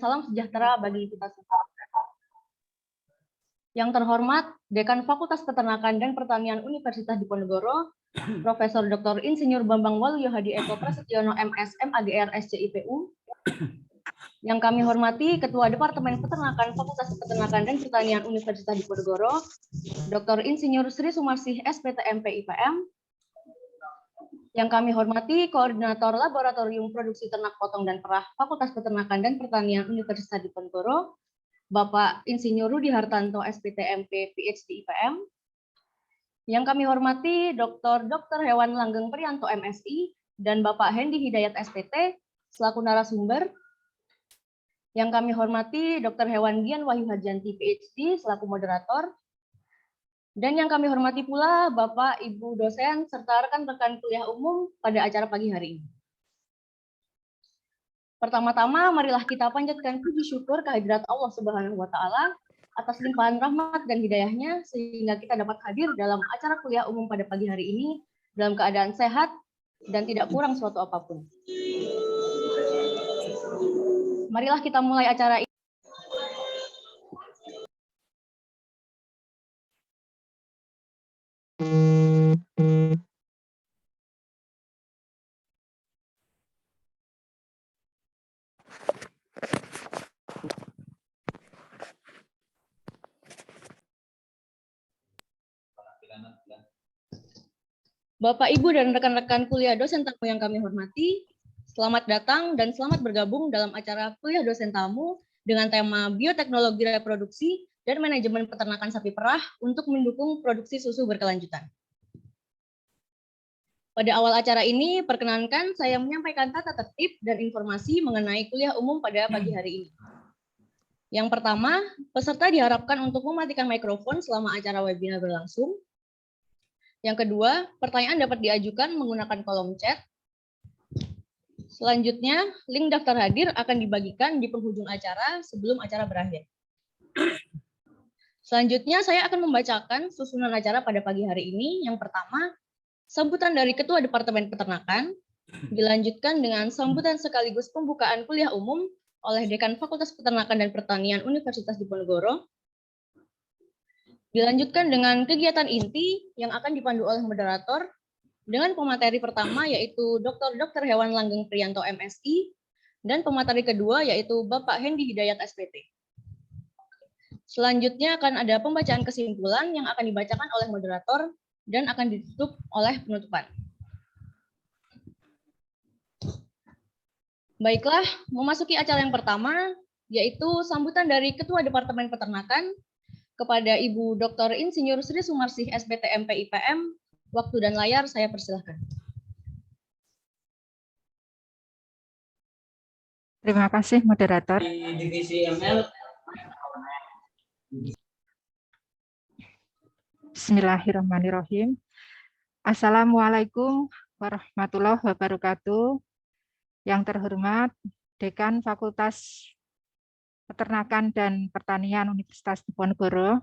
salam sejahtera bagi kita semua. Yang terhormat, Dekan Fakultas Peternakan dan Pertanian Universitas Diponegoro, Profesor Dr. Insinyur Bambang Waluyo Hadi Eko Prasetyono MS MAGR SCIPU. Yang kami hormati Ketua Departemen Peternakan Fakultas Peternakan dan Pertanian Universitas Diponegoro, Dr. Insinyur Sri Sumarsih SPTMP IPM. Yang kami hormati Koordinator Laboratorium Produksi Ternak Potong dan Perah Fakultas Peternakan dan Pertanian Universitas Diponegoro, Bapak Insinyur Rudi Hartanto SPTMP PhD IPM. Yang kami hormati Dr. Hewan Langgeng Prianto MSI dan Bapak Hendi Hidayat SPT selaku narasumber. Yang kami hormati Dr. Hewan Dian Wahyu Harjanti PhD selaku moderator. Dan yang kami hormati pula Bapak, Ibu dosen, serta rekan-rekan kuliah umum pada acara pagi hari ini. Pertama-tama, marilah kita panjatkan puji syukur kehadirat Allah Subhanahu wa Ta'ala atas limpahan rahmat dan hidayahnya sehingga kita dapat hadir dalam acara kuliah umum pada pagi hari ini dalam keadaan sehat dan tidak kurang suatu apapun. Marilah kita mulai acara ini. Bapak, Ibu, dan rekan-rekan kuliah dosen tamu yang kami hormati, selamat datang dan selamat bergabung dalam acara kuliah dosen tamu dengan tema Bioteknologi Reproduksi dan Manajemen Peternakan Sapi Perah untuk mendukung produksi susu berkelanjutan. Pada awal acara ini, perkenankan saya menyampaikan tata tertib dan informasi mengenai kuliah umum pada pagi hari ini. Yang pertama, peserta diharapkan untuk mematikan mikrofon selama acara webinar berlangsung. Yang kedua, pertanyaan dapat diajukan menggunakan kolom chat. Selanjutnya, link daftar hadir akan dibagikan di penghujung acara sebelum acara berakhir. Selanjutnya, saya akan membacakan susunan acara pada pagi hari ini. Yang pertama, sambutan dari Ketua Departemen Peternakan, dilanjutkan dengan sambutan sekaligus pembukaan kuliah umum oleh Dekan Fakultas Peternakan dan Pertanian Universitas Diponegoro. Dilanjutkan dengan kegiatan inti yang akan dipandu oleh moderator dengan pemateri pertama yaitu Dr. Hewan Langgeng Prianto MSI dan pemateri kedua yaitu Bapak Hendi Hidayat SPT. Selanjutnya akan ada pembacaan kesimpulan yang akan dibacakan oleh moderator dan akan ditutup oleh penutupan. Baiklah, memasuki acara yang pertama yaitu sambutan dari Ketua Departemen Peternakan kepada Ibu Dr. Insinyur Sri Sumarsih SPTMP IPM. Waktu dan layar saya persilahkan. Terima kasih moderator. Divisi ML. Bismillahirrahmanirrahim. Assalamualaikum warahmatullahi wabarakatuh. Yang terhormat Dekan Fakultas Peternakan dan Pertanian Universitas Diponegoro,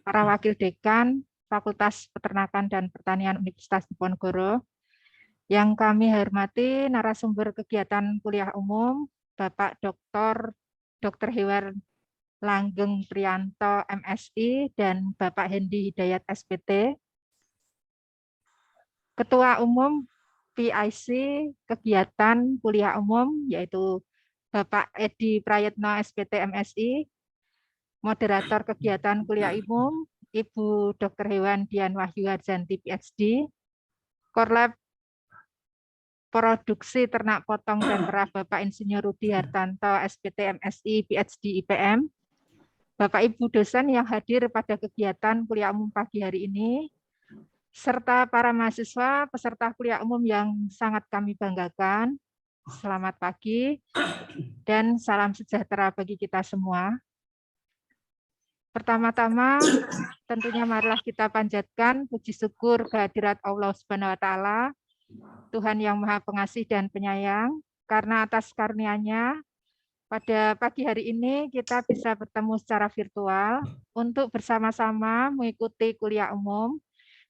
para wakil dekan Fakultas Peternakan dan Pertanian Universitas Diponegoro, yang kami hormati narasumber kegiatan kuliah umum, Bapak Dr. Hewan Langgeng Prianto MSI dan Bapak Hendi Hidayat SPT, Ketua Umum PIC kegiatan kuliah umum yaitu Bapak Edi Prayetno SPT MSI, moderator kegiatan kuliah umum Ibu Dr. Hewan Dian Wahyu Harjanti PhD, Korlab Produksi Ternak Potong dan Perah Bapak Insinyur Rudi Hartanto SPT MSI PhD IPM, Bapak Ibu dosen yang hadir pada kegiatan kuliah umum pagi hari ini, serta para mahasiswa peserta kuliah umum yang sangat kami banggakan. Selamat pagi dan salam sejahtera bagi kita semua. Pertama-tama tentunya marilah kita panjatkan puji syukur kehadirat Allah Subhanahu wa Ta'ala, Tuhan yang Maha Pengasih dan Penyayang, karena atas karunia-Nya pada pagi hari ini kita bisa bertemu secara virtual untuk bersama-sama mengikuti kuliah umum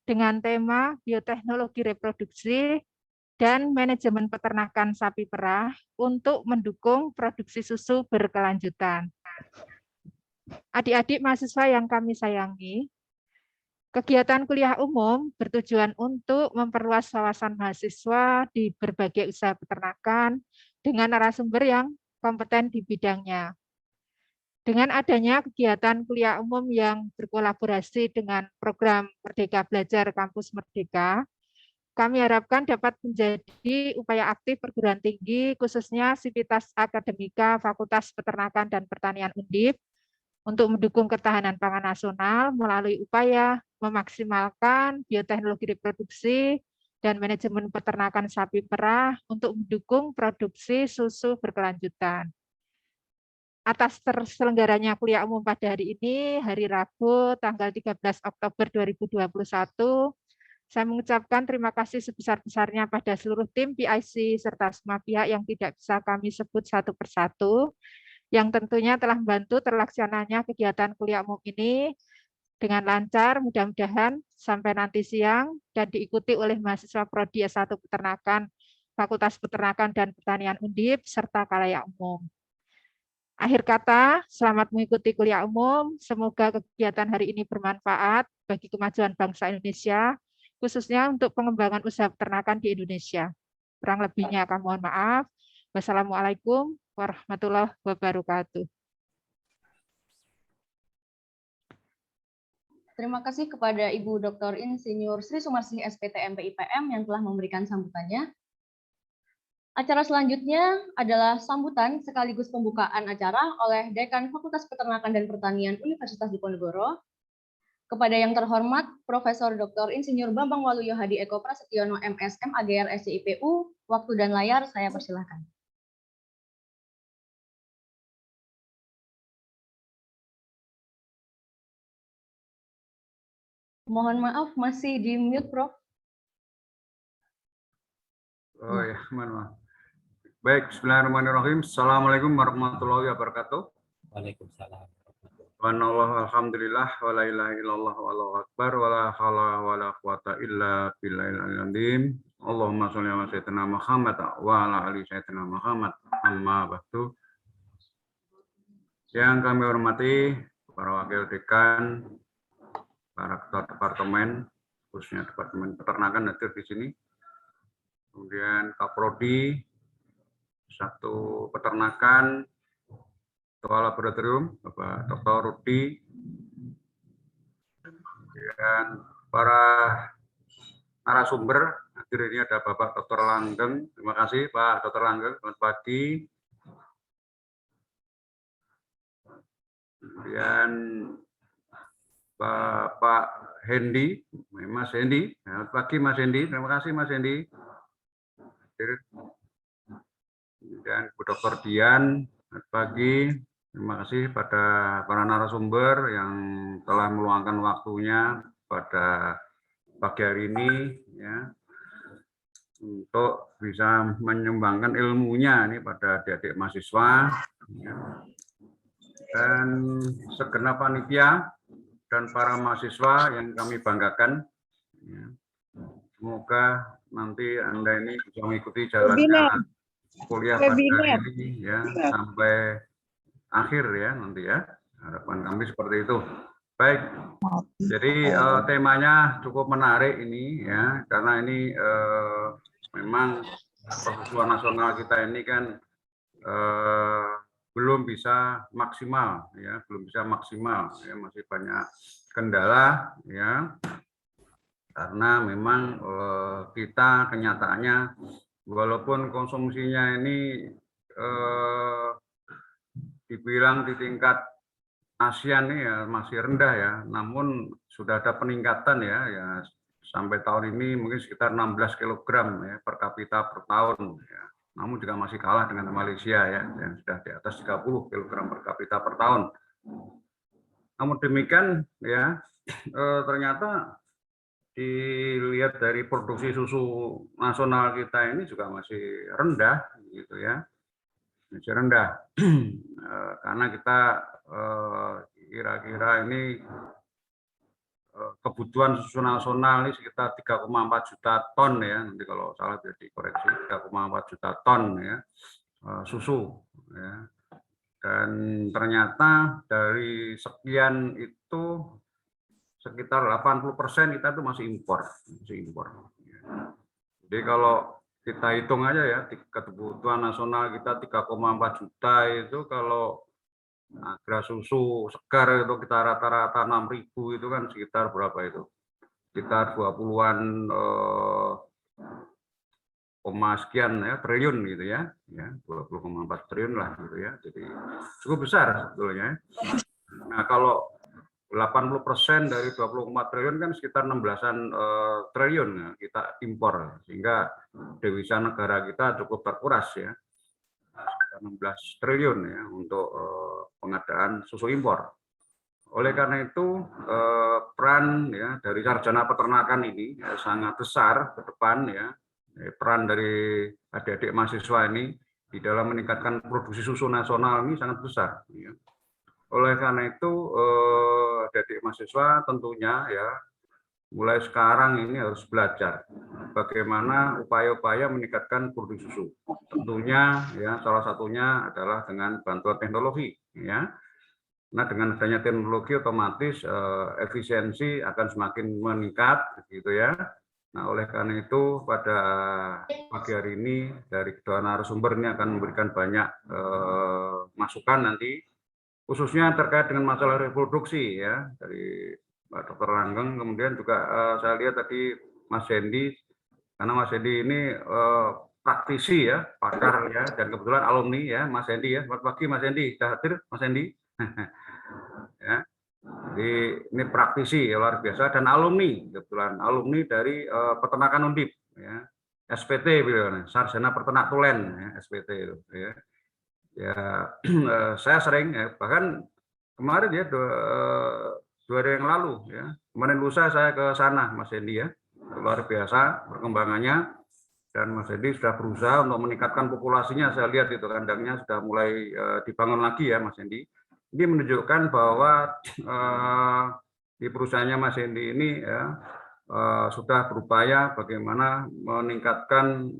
dengan tema Bioteknologi Reproduksi dan manajemen peternakan sapi perah untuk mendukung produksi susu berkelanjutan. Adik-adik mahasiswa yang kami sayangi, kegiatan kuliah umum bertujuan untuk memperluas wawasan mahasiswa di berbagai usaha peternakan dengan narasumber yang kompeten di bidangnya. Dengan adanya kegiatan kuliah umum yang berkolaborasi dengan program Merdeka Belajar Kampus Merdeka, kami harapkan dapat menjadi upaya aktif perguruan tinggi, khususnya Sivitas Akademika Fakultas Peternakan dan Pertanian Undip, untuk mendukung ketahanan pangan nasional melalui upaya memaksimalkan bioteknologi reproduksi dan manajemen peternakan sapi perah untuk mendukung produksi susu berkelanjutan. Atas terselenggaranya kuliah umum pada hari ini, hari Rabu, tanggal 13 Oktober 2021, saya mengucapkan terima kasih sebesar-besarnya pada seluruh tim PIC serta semua pihak yang tidak bisa kami sebut satu persatu, yang tentunya telah membantu terlaksananya kegiatan kuliah umum ini dengan lancar, mudah-mudahan sampai nanti siang, dan diikuti oleh mahasiswa Prodi S1 Peternakan, Fakultas Peternakan dan Pertanian Undip, serta khalayak umum. Akhir kata, selamat mengikuti kuliah umum. Semoga kegiatan hari ini bermanfaat bagi kemajuan bangsa Indonesia, khususnya untuk pengembangan usaha peternakan di Indonesia. Kurang lebihnya kami mohon maaf. Wassalamualaikum warahmatullahi wabarakatuh. Terima kasih kepada Ibu Dr. Insinyur Sri Sumarsih SPT MPIPM yang telah memberikan sambutannya. Acara selanjutnya adalah sambutan sekaligus pembukaan acara oleh Dekan Fakultas Peternakan dan Pertanian Universitas Diponegoro. Kepada yang terhormat Profesor Dr. Insinyur Bambang Waluyo Hadi Eko Prasetyono MSM AGR SCIPU, waktu dan layar saya persilahkan. Mohon maaf masih di mute, Prof. Oh ya, maaf. Baik, bismillahirrahmanirrahim. Assalamualaikum warahmatullahi wabarakatuh. Waalaikumsalam. Subhanallah, alhamdulillah, wa la ilaha illallah, wallahu akbar, wa la haula wa la quwata illa billahil aliyyil azim. Allahumma sholli ala sayyidina Muhammad wa ala ali sayyidina Muhammad. Amma ba'du. Yang kami hormati para wakil dekan, para ketua departemen, khususnya Departemen Peternakan hadir di sini. Kemudian Kaprodi, satu peternakan, Ketua Laboratorium, Bapak Dr. Rudi, kemudian para narasumber, hadir ini ada Bapak Dr. Langgeng, terima kasih Pak Dr. Langgeng, selamat pagi. Kemudian Bapak Hendi, Mas Hendi, selamat pagi Mas Hendi, terima kasih Mas Hendi. Kemudian Bu Dr. Dian, selamat pagi. Terima kasih pada para narasumber yang telah meluangkan waktunya pada pagi hari ini ya untuk bisa menyumbangkan ilmunya ini pada adik-adik mahasiswa ya. Dan segenap panitia dan para mahasiswa yang kami banggakan ya. Semoga nanti Anda ini bisa mengikuti jalannya kuliah pada hari ini ya sampai akhir ya nanti ya, harapan kami seperti itu. Baik, jadi temanya cukup menarik ini ya, karena ini memang pertumbuhan nasional kita ini kan belum bisa maksimal ya, masih banyak kendala ya, karena memang kita kenyataannya walaupun konsumsinya ini dibilang di tingkat ASEAN ini ya masih rendah ya, namun sudah ada peningkatan ya sampai tahun ini mungkin sekitar 16 kg ya per kapita per tahun ya. Namun juga masih kalah dengan Malaysia ya yang sudah di atas 30 kg per kapita per tahun. Namun demikian ya ternyata dilihat dari produksi susu nasional kita ini juga masih rendah gitu ya. Masih rendah karena kita kira-kira ini kebutuhan susu nasional ini sekitar 3,4 juta ton ya, nanti kalau salah bisa dikoreksi, 3,4 juta ton ya susu ya. Dan ternyata dari sekian itu sekitar 80% kita itu masih impor. Jadi kalau kita hitung aja ya, kebutuhan nasional kita 3,4 juta itu kalau gras susu segar itu kita rata-rata 6.000 itu kan sekitar berapa itu? Sekitar 20-an sekian ya triliun gitu ya, 20,4 triliun lah gitu ya. Jadi cukup besar sebetulnya. Nah kalau 80% dari 24 triliun kan sekitar 16-an triliun ya, kita impor, sehingga devisa negara kita cukup terkuras ya, 16 triliun ya untuk pengadaan susu impor. Oleh karena itu peran ya dari sarjana peternakan ini ya, sangat besar ke depan ya, peran dari adik-adik mahasiswa ini di dalam meningkatkan produksi susu nasional ini sangat besar. Ya. Oleh karena itu adik-adik mahasiswa tentunya ya mulai sekarang ini harus belajar bagaimana upaya-upaya meningkatkan produksi susu. Tentunya ya salah satunya adalah dengan bantuan teknologi ya. Nah dengan adanya teknologi otomatis efisiensi akan semakin meningkat gitu ya. Nah oleh karena itu pada pagi hari ini dari kedua narasumber ini akan memberikan banyak masukan nanti khususnya terkait dengan masalah reproduksi ya dari Pak Dr. Langgeng, kemudian juga saya lihat tadi Mas Hendy, karena Mas Hendy ini praktisi ya, pakar ya, dan kebetulan alumni ya Mas Hendy ya. Selamat pagi Mas Hendy, sudah hadir Mas Hendy? Ya, jadi ini praktisi ya, luar biasa dan alumni, kebetulan alumni dari peternakan Undip ya, SPT beliau, Sarjana Peternak Tulen ya, SPT itu ya. Ya saya sering ya, bahkan kemarin ya dua hari yang lalu ya, kemarin lusa saya ke sana Mas Hendy ya, luar biasa perkembangannya, dan Mas Hendy sudah berusaha untuk meningkatkan populasinya. Saya lihat itu kandangnya sudah mulai dibangun lagi ya Mas Hendy. Ini menunjukkan bahwa di perusahaannya Mas Hendy ini ya sudah berupaya bagaimana meningkatkan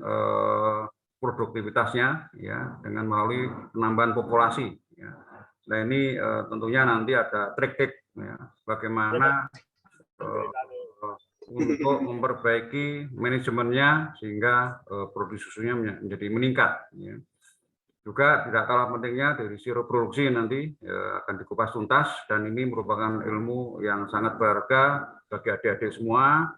produktivitasnya ya dengan melalui penambahan populasi ya. Nah ini tentunya nanti ada trik-trik ya, bagaimana untuk memperbaiki manajemennya sehingga produksi susunya menjadi meningkat ya. Juga tidak kalah pentingnya dari sisi reproduksi nanti akan dikupas tuntas, dan ini merupakan ilmu yang sangat berharga bagi adik-adik semua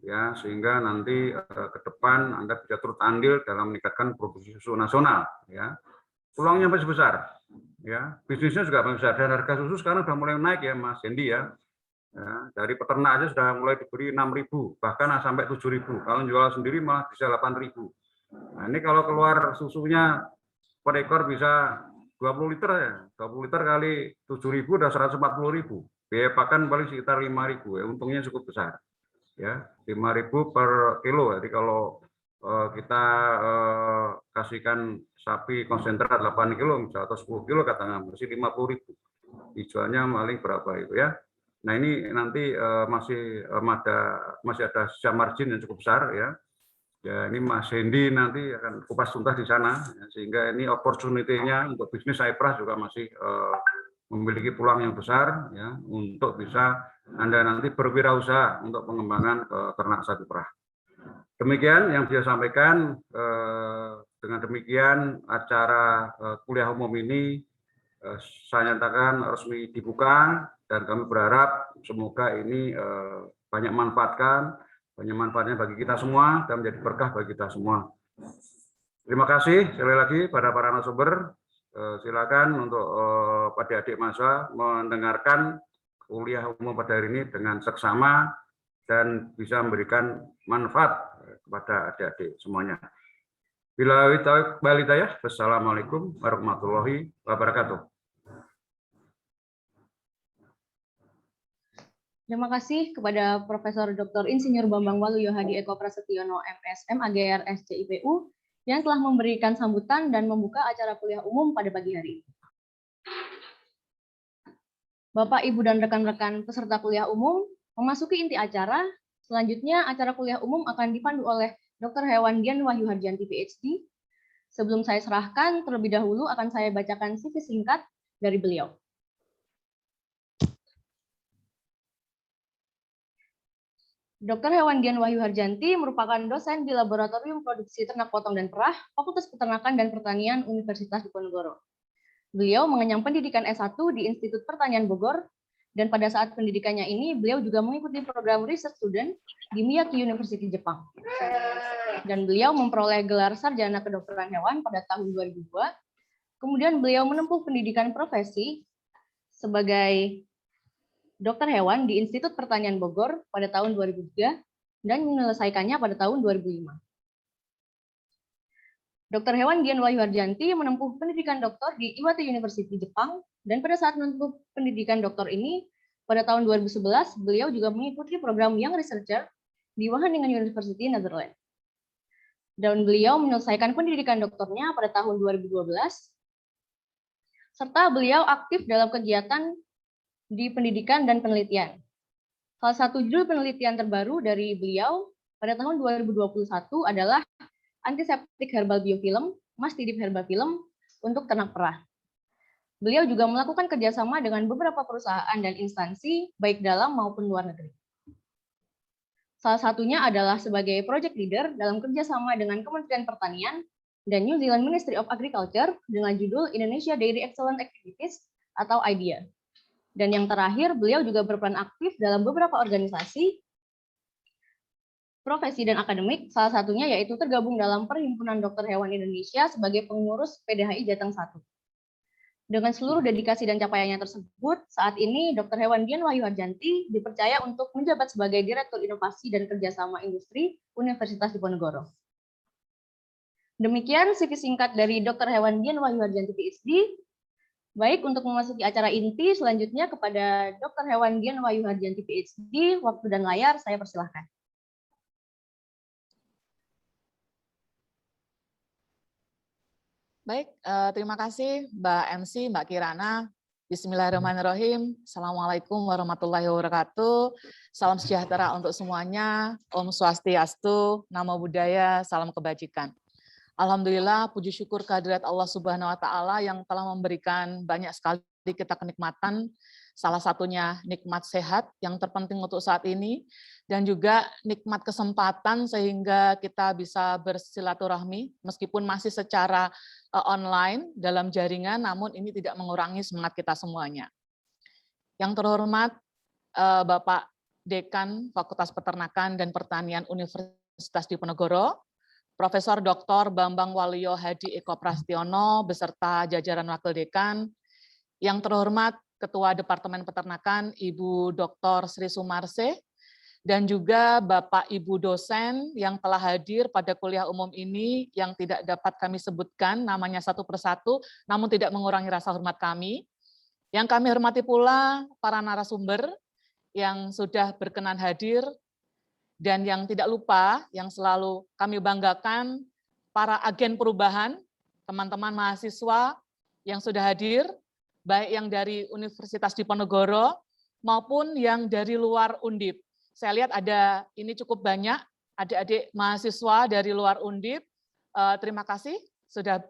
ya, sehingga nanti ke depan Anda bisa turut andil dalam meningkatkan produksi susu nasional ya. Peluangnya masih besar ya, bisnisnya juga masih besar, dan harga susu sekarang sudah mulai naik ya Mas Hendy ya. Dari peternak aja sudah mulai diberi 6.000 bahkan sampai 7.000, kalau jual sendiri malah bisa 8.000. Nah ini kalau keluar susunya per ekor bisa 20 liter ya, 20 liter kali 7.000 udah 140.000, biaya pakan paling sekitar 5.000 ya, untungnya cukup besar ya, 5.000 per kilo. Jadi kalau kita kasihkan sapi konsentrat 8 kilo misalnya, atau 10 kilo katakan masih 50.000, dijualnya paling berapa itu ya. Nah ini nanti masih ada sisa margin yang cukup besar ya. Ya ini Mas Hendy nanti akan kupas tuntas di sana ya, sehingga ini opportunity-nya untuk bisnis Cyprus juga masih memiliki peluang yang besar ya untuk bisa Anda nanti berwirausaha untuk pengembangan ternak sapi perah. Demikian yang saya sampaikan. Dengan demikian acara kuliah umum ini saya nyatakan resmi dibuka, dan kami berharap semoga ini banyak manfaatnya bagi kita semua dan menjadi berkah bagi kita semua. Terima kasih sekali lagi pada para narasumber. Silakan untuk adik-adik mahasiswa mendengarkan kuliah umum pada hari ini dengan seksama dan bisa memberikan manfaat kepada adik-adik semuanya. Bila walidayah, wassalamualaikum warahmatullahi wabarakatuh. Terima kasih kepada Profesor Dr. Insinyur Bambang Waluyo Hadi Eko Prasetyono, MSM, AGR, SCIPU, yang telah memberikan sambutan dan membuka acara kuliah umum pada pagi hari. Bapak, Ibu, dan rekan-rekan peserta kuliah umum, Memasuki inti acara, selanjutnya acara kuliah umum akan dipandu oleh Dr. Hewan Dian Wahyu Harjanti, PhD. Sebelum saya serahkan, terlebih dahulu akan saya bacakan CV singkat dari beliau. Dr. Hewan Dian Wahyu Harjanti merupakan dosen di Laboratorium Produksi Ternak Potong dan Perah, Fakultas Peternakan dan Pertanian Universitas Diponegoro. Beliau mengenyam pendidikan S1 di Institut Pertanian Bogor, dan pada saat pendidikannya ini, beliau juga mengikuti program Research Student di Miyagi University, Jepang. Dan beliau memperoleh gelar sarjana kedokteran hewan pada tahun 2002. Kemudian beliau menempuh pendidikan profesi sebagai dokter hewan di Institut Pertanian Bogor pada tahun 2003 dan menyelesaikannya pada tahun 2005. Dr. Hewan Dian Wahyu Harjanti menempuh pendidikan doktor di Iwate University, Jepang, dan pada saat menempuh pendidikan doktor ini, pada tahun 2011, beliau juga mengikuti program Young Researcher di Wageningen University, Netherlands. Dan beliau menyelesaikan pendidikan doktornya pada tahun 2012, serta beliau aktif dalam kegiatan di pendidikan dan penelitian. Salah satu judul penelitian terbaru dari beliau pada tahun 2021 adalah antiseptik herbal biofilm, mastidip herbal film untuk ternak perah. Beliau juga melakukan kerjasama dengan beberapa perusahaan dan instansi, baik dalam maupun luar negeri. Salah satunya adalah sebagai project leader dalam kerjasama dengan Kementerian Pertanian dan New Zealand Ministry of Agriculture dengan judul Indonesia Dairy Excellent Activities atau IDEA. Dan yang terakhir, beliau juga berperan aktif dalam beberapa organisasi, profesi dan akademik, salah satunya yaitu tergabung dalam Perhimpunan Dokter Hewan Indonesia sebagai pengurus PDHI Jateng 1. Dengan seluruh dedikasi dan capaiannya tersebut, saat ini Dr. Hewan Dian Wahyu Harjanti dipercaya untuk menjabat sebagai Direktur Inovasi dan Kerjasama Industri Universitas Diponegoro. Demikian CV singkat dari Dr. Hewan Dian Wahyu Harjanti, PhD. Baik, untuk memasuki acara inti, selanjutnya kepada Dr. Hewan Dian Wahyu Harjanti, PhD, waktu dan layar saya persilahkan. Baik, terima kasih Mbak MC, Mbak Kirana. Bismillahirrahmanirrahim. Assalamualaikum warahmatullahi wabarakatuh. Salam sejahtera untuk semuanya. Om Swastiastu, Namo Buddhaya, salam kebajikan. Alhamdulillah, puji syukur kehadirat Allah Subhanahu wa Ta'ala yang telah memberikan banyak sekali kita kenikmatan, salah satunya nikmat sehat yang terpenting untuk saat ini, dan juga nikmat kesempatan sehingga kita bisa bersilaturahmi, meskipun masih secara online dalam jaringan, namun ini tidak mengurangi semangat kita semuanya. Yang terhormat Bapak Dekan Fakultas Peternakan dan Pertanian Universitas Diponegoro, Profesor Dr. Bambang Waluyo Hadi Eko Prastiono beserta jajaran Wakil Dekan, yang terhormat Ketua Departemen Peternakan Ibu Dr. Sri Sumarse, dan juga Bapak Ibu dosen yang telah hadir pada kuliah umum ini yang tidak dapat kami sebutkan namanya satu persatu, namun tidak mengurangi rasa hormat kami. Yang kami hormati pula para narasumber yang sudah berkenan hadir, dan yang tidak lupa, yang selalu kami banggakan, para agen perubahan, teman-teman mahasiswa yang sudah hadir, baik yang dari Universitas Diponegoro maupun yang dari luar Undip. Saya lihat ada ini cukup banyak adik-adik mahasiswa dari luar Undip. Terima kasih sudah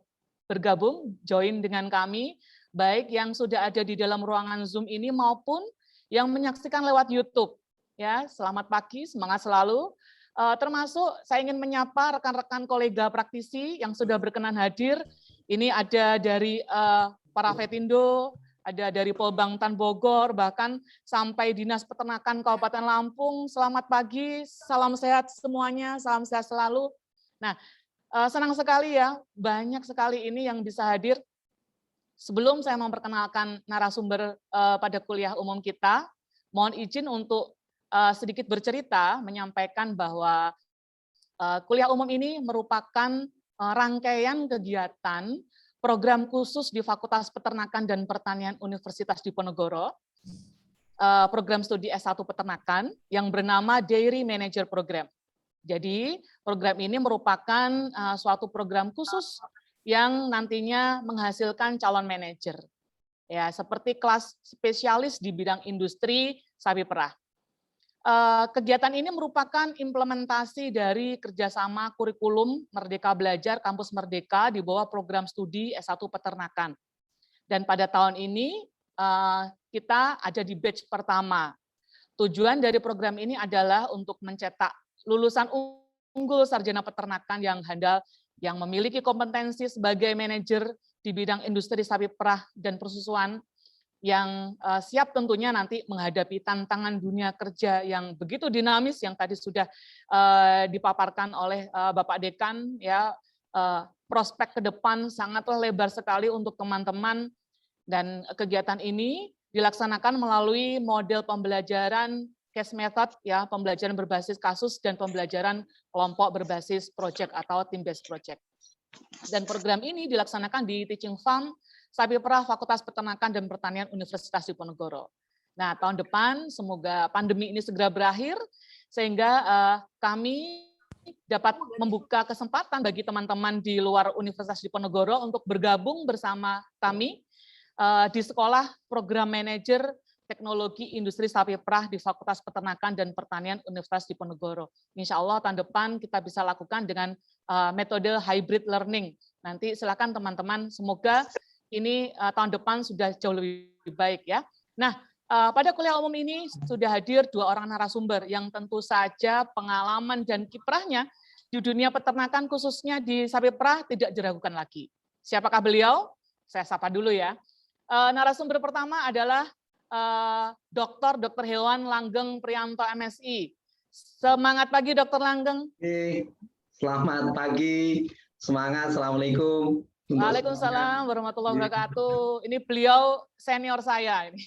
bergabung, join dengan kami, baik yang sudah ada di dalam ruangan Zoom ini maupun yang menyaksikan lewat YouTube. Ya, selamat pagi, semangat selalu. Termasuk saya ingin menyapa rekan-rekan kolega praktisi yang sudah berkenan hadir. Ini ada dari Parafetindo, ada dari Polbangtan Bogor, bahkan sampai Dinas Peternakan Kabupaten Lampung. Selamat pagi, salam sehat semuanya, salam sehat selalu. Nah, senang sekali ya, banyak sekali ini yang bisa hadir. Sebelum saya memperkenalkan narasumber pada kuliah umum kita, mohon izin untuk sedikit bercerita, menyampaikan bahwa kuliah umum ini merupakan rangkaian kegiatan program khusus di Fakultas Peternakan dan Pertanian Universitas Diponegoro, program studi S1 Peternakan yang bernama Dairy Manager Program. Jadi program ini merupakan suatu program khusus yang nantinya menghasilkan calon manajer, ya seperti kelas spesialis di bidang industri sapi perah. Kegiatan ini merupakan implementasi dari kerjasama kurikulum Merdeka Belajar Kampus Merdeka di bawah program studi S1 Peternakan. Dan pada tahun ini kita ada di batch pertama. Tujuan dari program ini adalah untuk mencetak lulusan unggul sarjana peternakan yang handal, yang memiliki kompetensi sebagai manajer di bidang industri sapi perah dan persusuan, yang siap tentunya nanti menghadapi tantangan dunia kerja yang begitu dinamis yang tadi sudah dipaparkan oleh Bapak Dekan, ya, prospek ke depan sangatlah lebar sekali untuk teman-teman, dan kegiatan ini dilaksanakan melalui model pembelajaran case method, ya, pembelajaran berbasis kasus dan pembelajaran kelompok berbasis project atau team based project. Dan program ini dilaksanakan di Teaching Farm Sapi Perah Fakultas Peternakan dan Pertanian Universitas Diponegoro. Nah, tahun depan semoga pandemi ini segera berakhir sehingga kami dapat membuka kesempatan bagi teman-teman di luar Universitas Diponegoro untuk bergabung bersama kami di sekolah program manajer teknologi industri sapi perah di Fakultas Peternakan dan Pertanian Universitas Diponegoro. Insya Allah tahun depan kita bisa lakukan dengan metode hybrid learning. Nanti silakan teman-teman, semoga ini tahun depan sudah jauh lebih baik, ya. Nah, pada kuliah umum ini sudah hadir 2 orang narasumber yang tentu saja pengalaman dan kiprahnya di dunia peternakan khususnya di sapi perah tidak diragukan lagi. Siapakah beliau? Saya sapa dulu, ya. Narasumber pertama adalah Dr. Hewan Langgeng Priyanto MSI. Semangat pagi Dr. Langgeng. Selamat pagi, semangat, assalamualaikum. Waalaikumsalam warahmatullahi wabarakatuh. Ini beliau senior saya ini.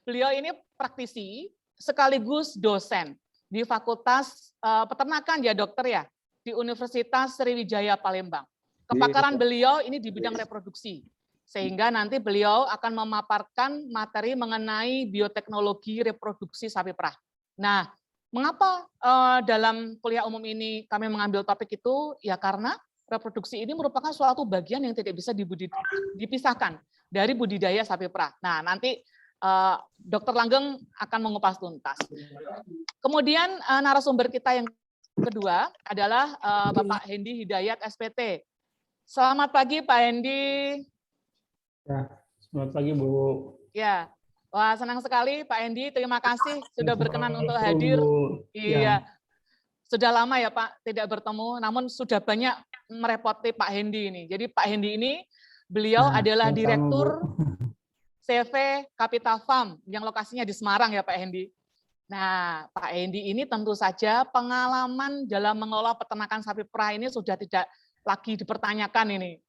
Beliau ini praktisi sekaligus dosen di Fakultas Peternakan, ya dokter, ya, di Universitas Sriwijaya Palembang. Kepakaran beliau ini di bidang reproduksi, sehingga nanti beliau akan memaparkan materi mengenai bioteknologi reproduksi sapi perah. Nah, mengapa dalam kuliah umum ini kami mengambil topik itu? Ya karena reproduksi ini merupakan suatu bagian yang tidak bisa dipisahkan dari budidaya sapi perah. Nah, nanti Dr. Langgeng akan mengupas tuntas. Kemudian narasumber kita yang kedua adalah Bapak Hendi Hidayat, SPT. Selamat pagi, Pak Hendi. Ya, selamat pagi, Bu. Ya, wah senang sekali Pak Hendi. Terima kasih sudah berkenan untuk hadir. Iya, sudah lama ya Pak tidak bertemu, namun sudah banyak merepoti Pak Hendi ini. Jadi Pak Hendi ini beliau adalah Direktur CV Capital Farm yang lokasinya di Semarang, ya Pak Hendi. Nah, Pak Hendi ini tentu saja pengalaman dalam mengelola peternakan sapi perah ini sudah tidak lagi dipertanyakan ini.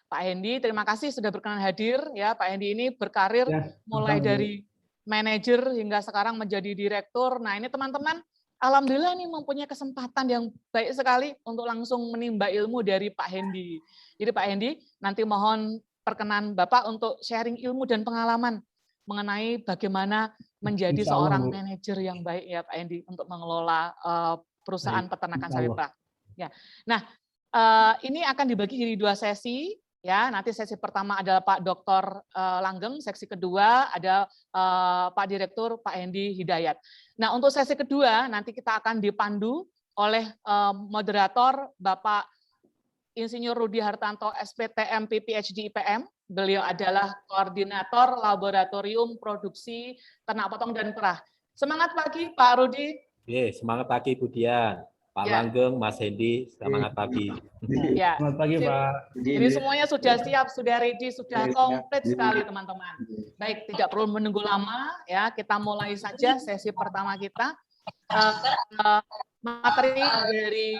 Pak Hendi, terima kasih sudah berkenan hadir. Ya, Pak Hendi ini berkarir mulai dari manajer hingga sekarang menjadi direktur. Nah, ini teman-teman, alhamdulillah ini mempunyai kesempatan yang baik sekali untuk langsung menimba ilmu dari Pak Hendi. Jadi Pak Hendi, nanti mohon perkenan Bapak untuk sharing ilmu dan pengalaman mengenai bagaimana menjadi seorang manajer yang baik, ya Pak Hendi, untuk mengelola perusahaan peternakan sapi perah. Ya. Nah, ini akan dibagi jadi 2 sesi. Ya, nanti sesi pertama adalah Pak Dr. Langgeng, sesi kedua ada Pak Direktur Pak Hendi Hidayat. Nah, untuk sesi kedua nanti kita akan dipandu oleh moderator Bapak Insinyur Rudi Hartanto, SPTM PhD IPM. Beliau adalah Koordinator Laboratorium Produksi Ternak Potong dan Perah. Semangat pagi Pak Rudi. Semangat pagi Bu Dian. Pak Langgeng, Mas Hendi, semangat pagi. Ya. Selamat pagi, Pak. Jadi semuanya sudah siap, sudah ready, sudah komplit sekali teman-teman. Baik, tidak perlu menunggu lama, ya. Kita mulai saja sesi pertama kita. Materi dari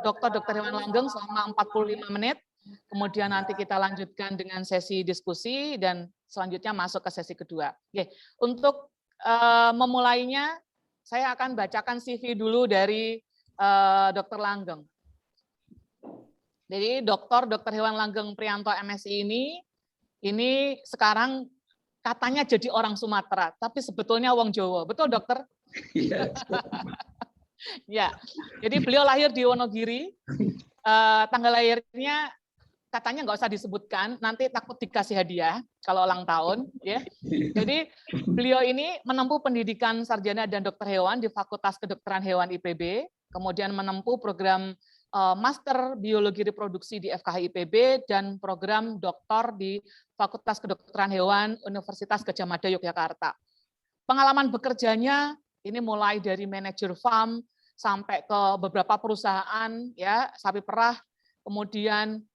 Dr. Hewan Langgeng selama 45 menit. Kemudian nanti kita lanjutkan dengan sesi diskusi dan selanjutnya masuk ke sesi kedua. Oke, untuk memulainya, saya akan bacakan CV dulu dari Dr. Langgeng. Jadi Dr. Hewan Langgeng Priyanto MSI ini sekarang katanya jadi orang Sumatera, tapi sebetulnya wong Jawa. Betul, Dokter? Iya. Ya. Jadi beliau lahir di Wonogiri. Tanggal lahirnya katanya nggak usah disebutkan, nanti takut dikasih hadiah kalau ulang tahun. Ya. Jadi beliau ini menempuh pendidikan sarjana dan dokter hewan di Fakultas Kedokteran Hewan IPB, kemudian menempuh program Master Biologi Reproduksi di FKH IPB dan program doktor di Fakultas Kedokteran Hewan Universitas Gadjah Mada Yogyakarta. Pengalaman bekerjanya ini mulai dari manajer farm sampai ke beberapa perusahaan ya sapi perah, kemudian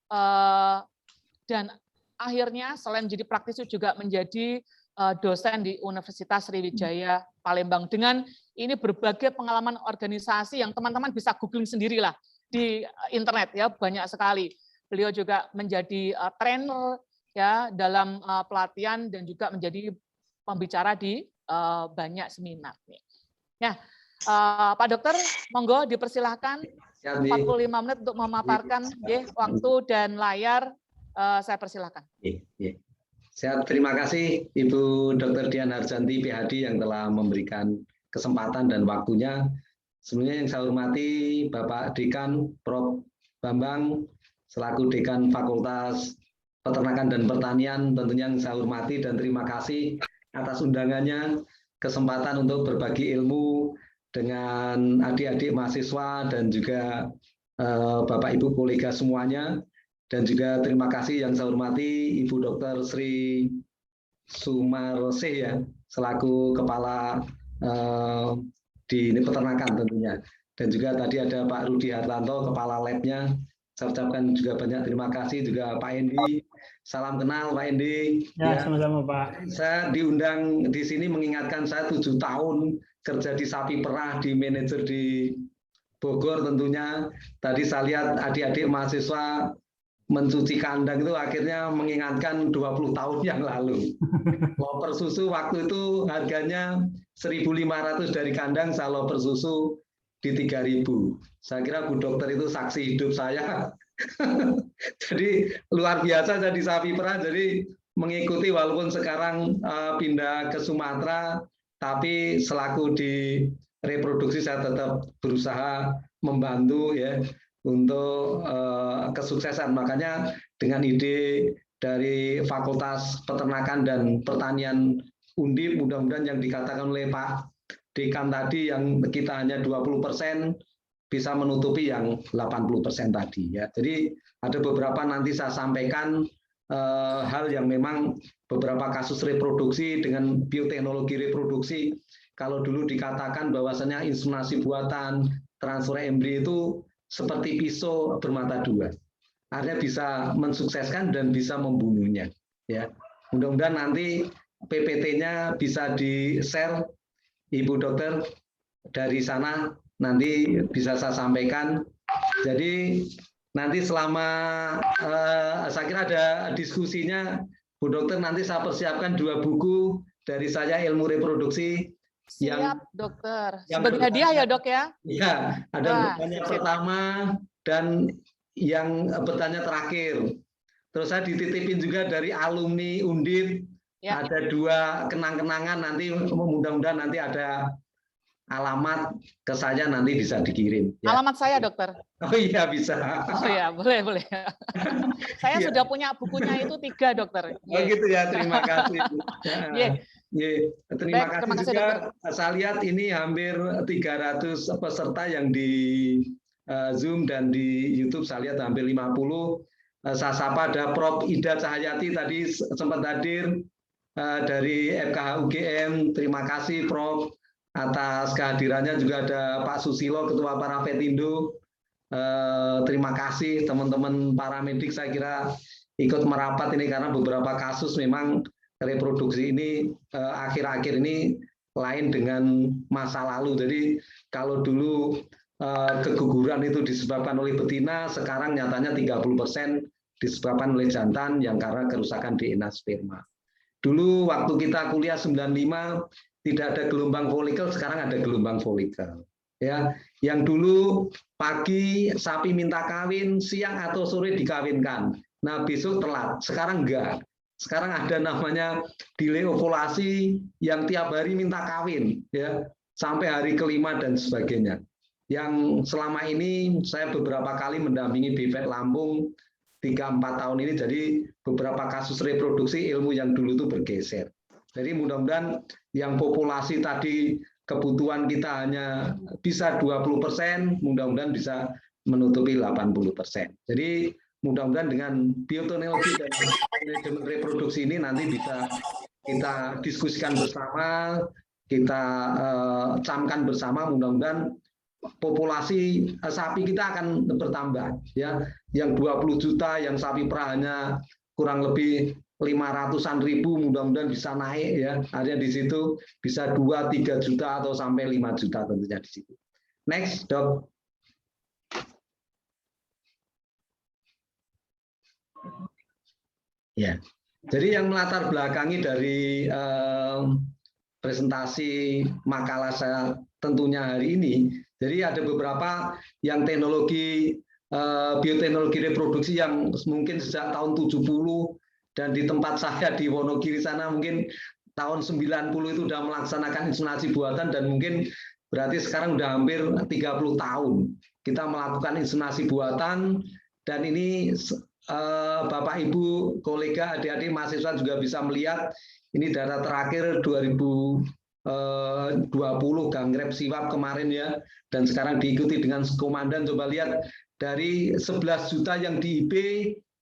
dan akhirnya selain menjadi praktisi juga menjadi dosen di Universitas Sriwijaya Palembang dengan ini berbagai pengalaman organisasi yang teman-teman bisa googling sendirilah di internet ya, banyak sekali. Beliau juga menjadi trainer ya dalam pelatihan dan juga menjadi pembicara di banyak seminar. Ya, Pak Dokter, monggo dipersilahkan 45 menit untuk memaparkan ya, waktu dan layar. Saya persilahkan. Sehat, terima kasih Ibu Dr. Dian Harjanti PhD yang telah memberikan kesempatan dan waktunya. Sebenarnya yang saya hormati Bapak Dekan Prof. Bambang selaku Dekan Fakultas Peternakan dan Pertanian, tentunya yang saya hormati dan terima kasih atas undangannya, kesempatan untuk berbagi ilmu dengan adik-adik mahasiswa dan juga Bapak Ibu kolega semuanya. Dan juga terima kasih yang saya hormati Ibu Dr. Sri Sumarsih ya, selaku Kepala di peternakan tentunya. Dan juga tadi ada Pak Rudi Hartanto, Kepala Lab-nya. Saya ucapkan juga banyak terima kasih juga Pak Endi. Salam kenal Pak Endi. Ya, sama-sama Pak. Saya diundang di sini mengingatkan saya 7 tahun kerja di sapi perah, di manajer di Bogor tentunya. Tadi saya lihat adik-adik mahasiswa mencuci kandang itu akhirnya mengingatkan 20 tahun yang lalu. Loper susu waktu itu harganya 1.500 dari kandang, saya loper susu di 3.000. Saya kira Bu Dokter itu saksi hidup saya. Jadi luar biasa jadi sapi perah, jadi mengikuti walaupun sekarang pindah ke Sumatera, tapi selaku di reproduksi saya tetap berusaha membantu ya untuk kesuksesan. Makanya dengan ide dari Fakultas Peternakan dan Pertanian Undip, mudah-mudahan yang dikatakan oleh Pak Dekan tadi yang kita hanya 20% bisa menutupi yang 80% tadi ya. Jadi ada beberapa nanti saya sampaikan hal yang memang beberapa kasus reproduksi dengan bioteknologi reproduksi. Kalau dulu dikatakan bahwasanya inseminasi buatan, transfer embrio itu seperti pisau bermata dua, artinya bisa mensukseskan dan bisa membunuhnya. Ya, mudah-mudahan nanti PPT-nya bisa di-share, Ibu Dokter, dari sana nanti bisa saya sampaikan. Jadi nanti selama saya kira ada diskusinya, Bu Dokter, nanti saya persiapkan 2 buku dari saya ilmu reproduksi. Siap, Dokter. Sebagai hadiah ya, Dok ya? Iya, ada bertanya pertama dan yang bertanya terakhir. Terus saya dititipin juga dari alumni Undip, ya. Ada 2 kenang-kenangan, nanti mudah-mudahan nanti ada alamat ke saya, nanti bisa dikirim. Ya. Alamat saya, Dokter. Oh iya, bisa. Oh iya, boleh. Saya sudah punya bukunya itu 3, Dokter. Oh gitu ya, terima kasih. Terima kasih juga. Saya lihat ini hampir 300 peserta yang di Zoom dan di YouTube, saya lihat hampir 50. Saya sapa ada Prof. Ida Cahyati tadi sempat hadir dari FKH UGM. Terima kasih Prof. Atas kehadirannya. Juga ada Pak Susilo, Ketua Parapetindo. Terima kasih teman-teman paramedik, saya kira ikut merapat ini karena beberapa kasus memang reproduksi ini akhir-akhir ini lain dengan masa lalu. Jadi kalau dulu keguguran itu disebabkan oleh betina, sekarang nyatanya 30% disebabkan oleh jantan yang karena kerusakan DNA sperma. Dulu waktu kita kuliah 95 tidak ada gelombang folikel, sekarang ada gelombang folikel. Ya, yang dulu pagi sapi minta kawin, siang atau sore dikawinkan. Nah, besok telat. Sekarang enggak. Sekarang ada namanya delay ovulasi yang tiap hari minta kawin, ya, sampai hari ke-5 dan sebagainya. Yang selama ini saya beberapa kali mendampingi BVET Lampung 3-4 tahun ini, jadi beberapa kasus reproduksi ilmu yang dulu itu bergeser. Jadi mudah-mudahan yang populasi tadi kebutuhan kita hanya bisa 20%, mudah-mudahan bisa menutupi 80%. Jadi mudah-mudahan dengan bioteknologi dan manajemen reproduksi ini nanti bisa kita diskusikan bersama, kita camkan bersama, mudah-mudahan populasi sapi kita akan bertambah, ya. Yang 20 juta, yang sapi perahnya kurang lebih 500-an ribu, mudah-mudahan bisa naik, ya. Artinya di situ bisa 2-3 juta atau sampai 5 juta tentunya di situ. Next, Dok. Ya. Jadi yang melatar belakangi dari presentasi makalah saya tentunya hari ini, jadi ada beberapa yang teknologi bioteknologi reproduksi yang mungkin sejak tahun 70 dan di tempat saya di Wonogiri sana mungkin tahun 90 itu sudah melaksanakan inseminasi buatan, dan mungkin berarti sekarang sudah hampir 30 tahun kita melakukan inseminasi buatan, dan ini Bapak, Ibu, kolega, adik-adik, mahasiswa juga bisa melihat ini data terakhir 2020 Gangrep Siwap kemarin, ya, dan sekarang diikuti dengan komandan. Coba lihat dari 11 juta yang di IP,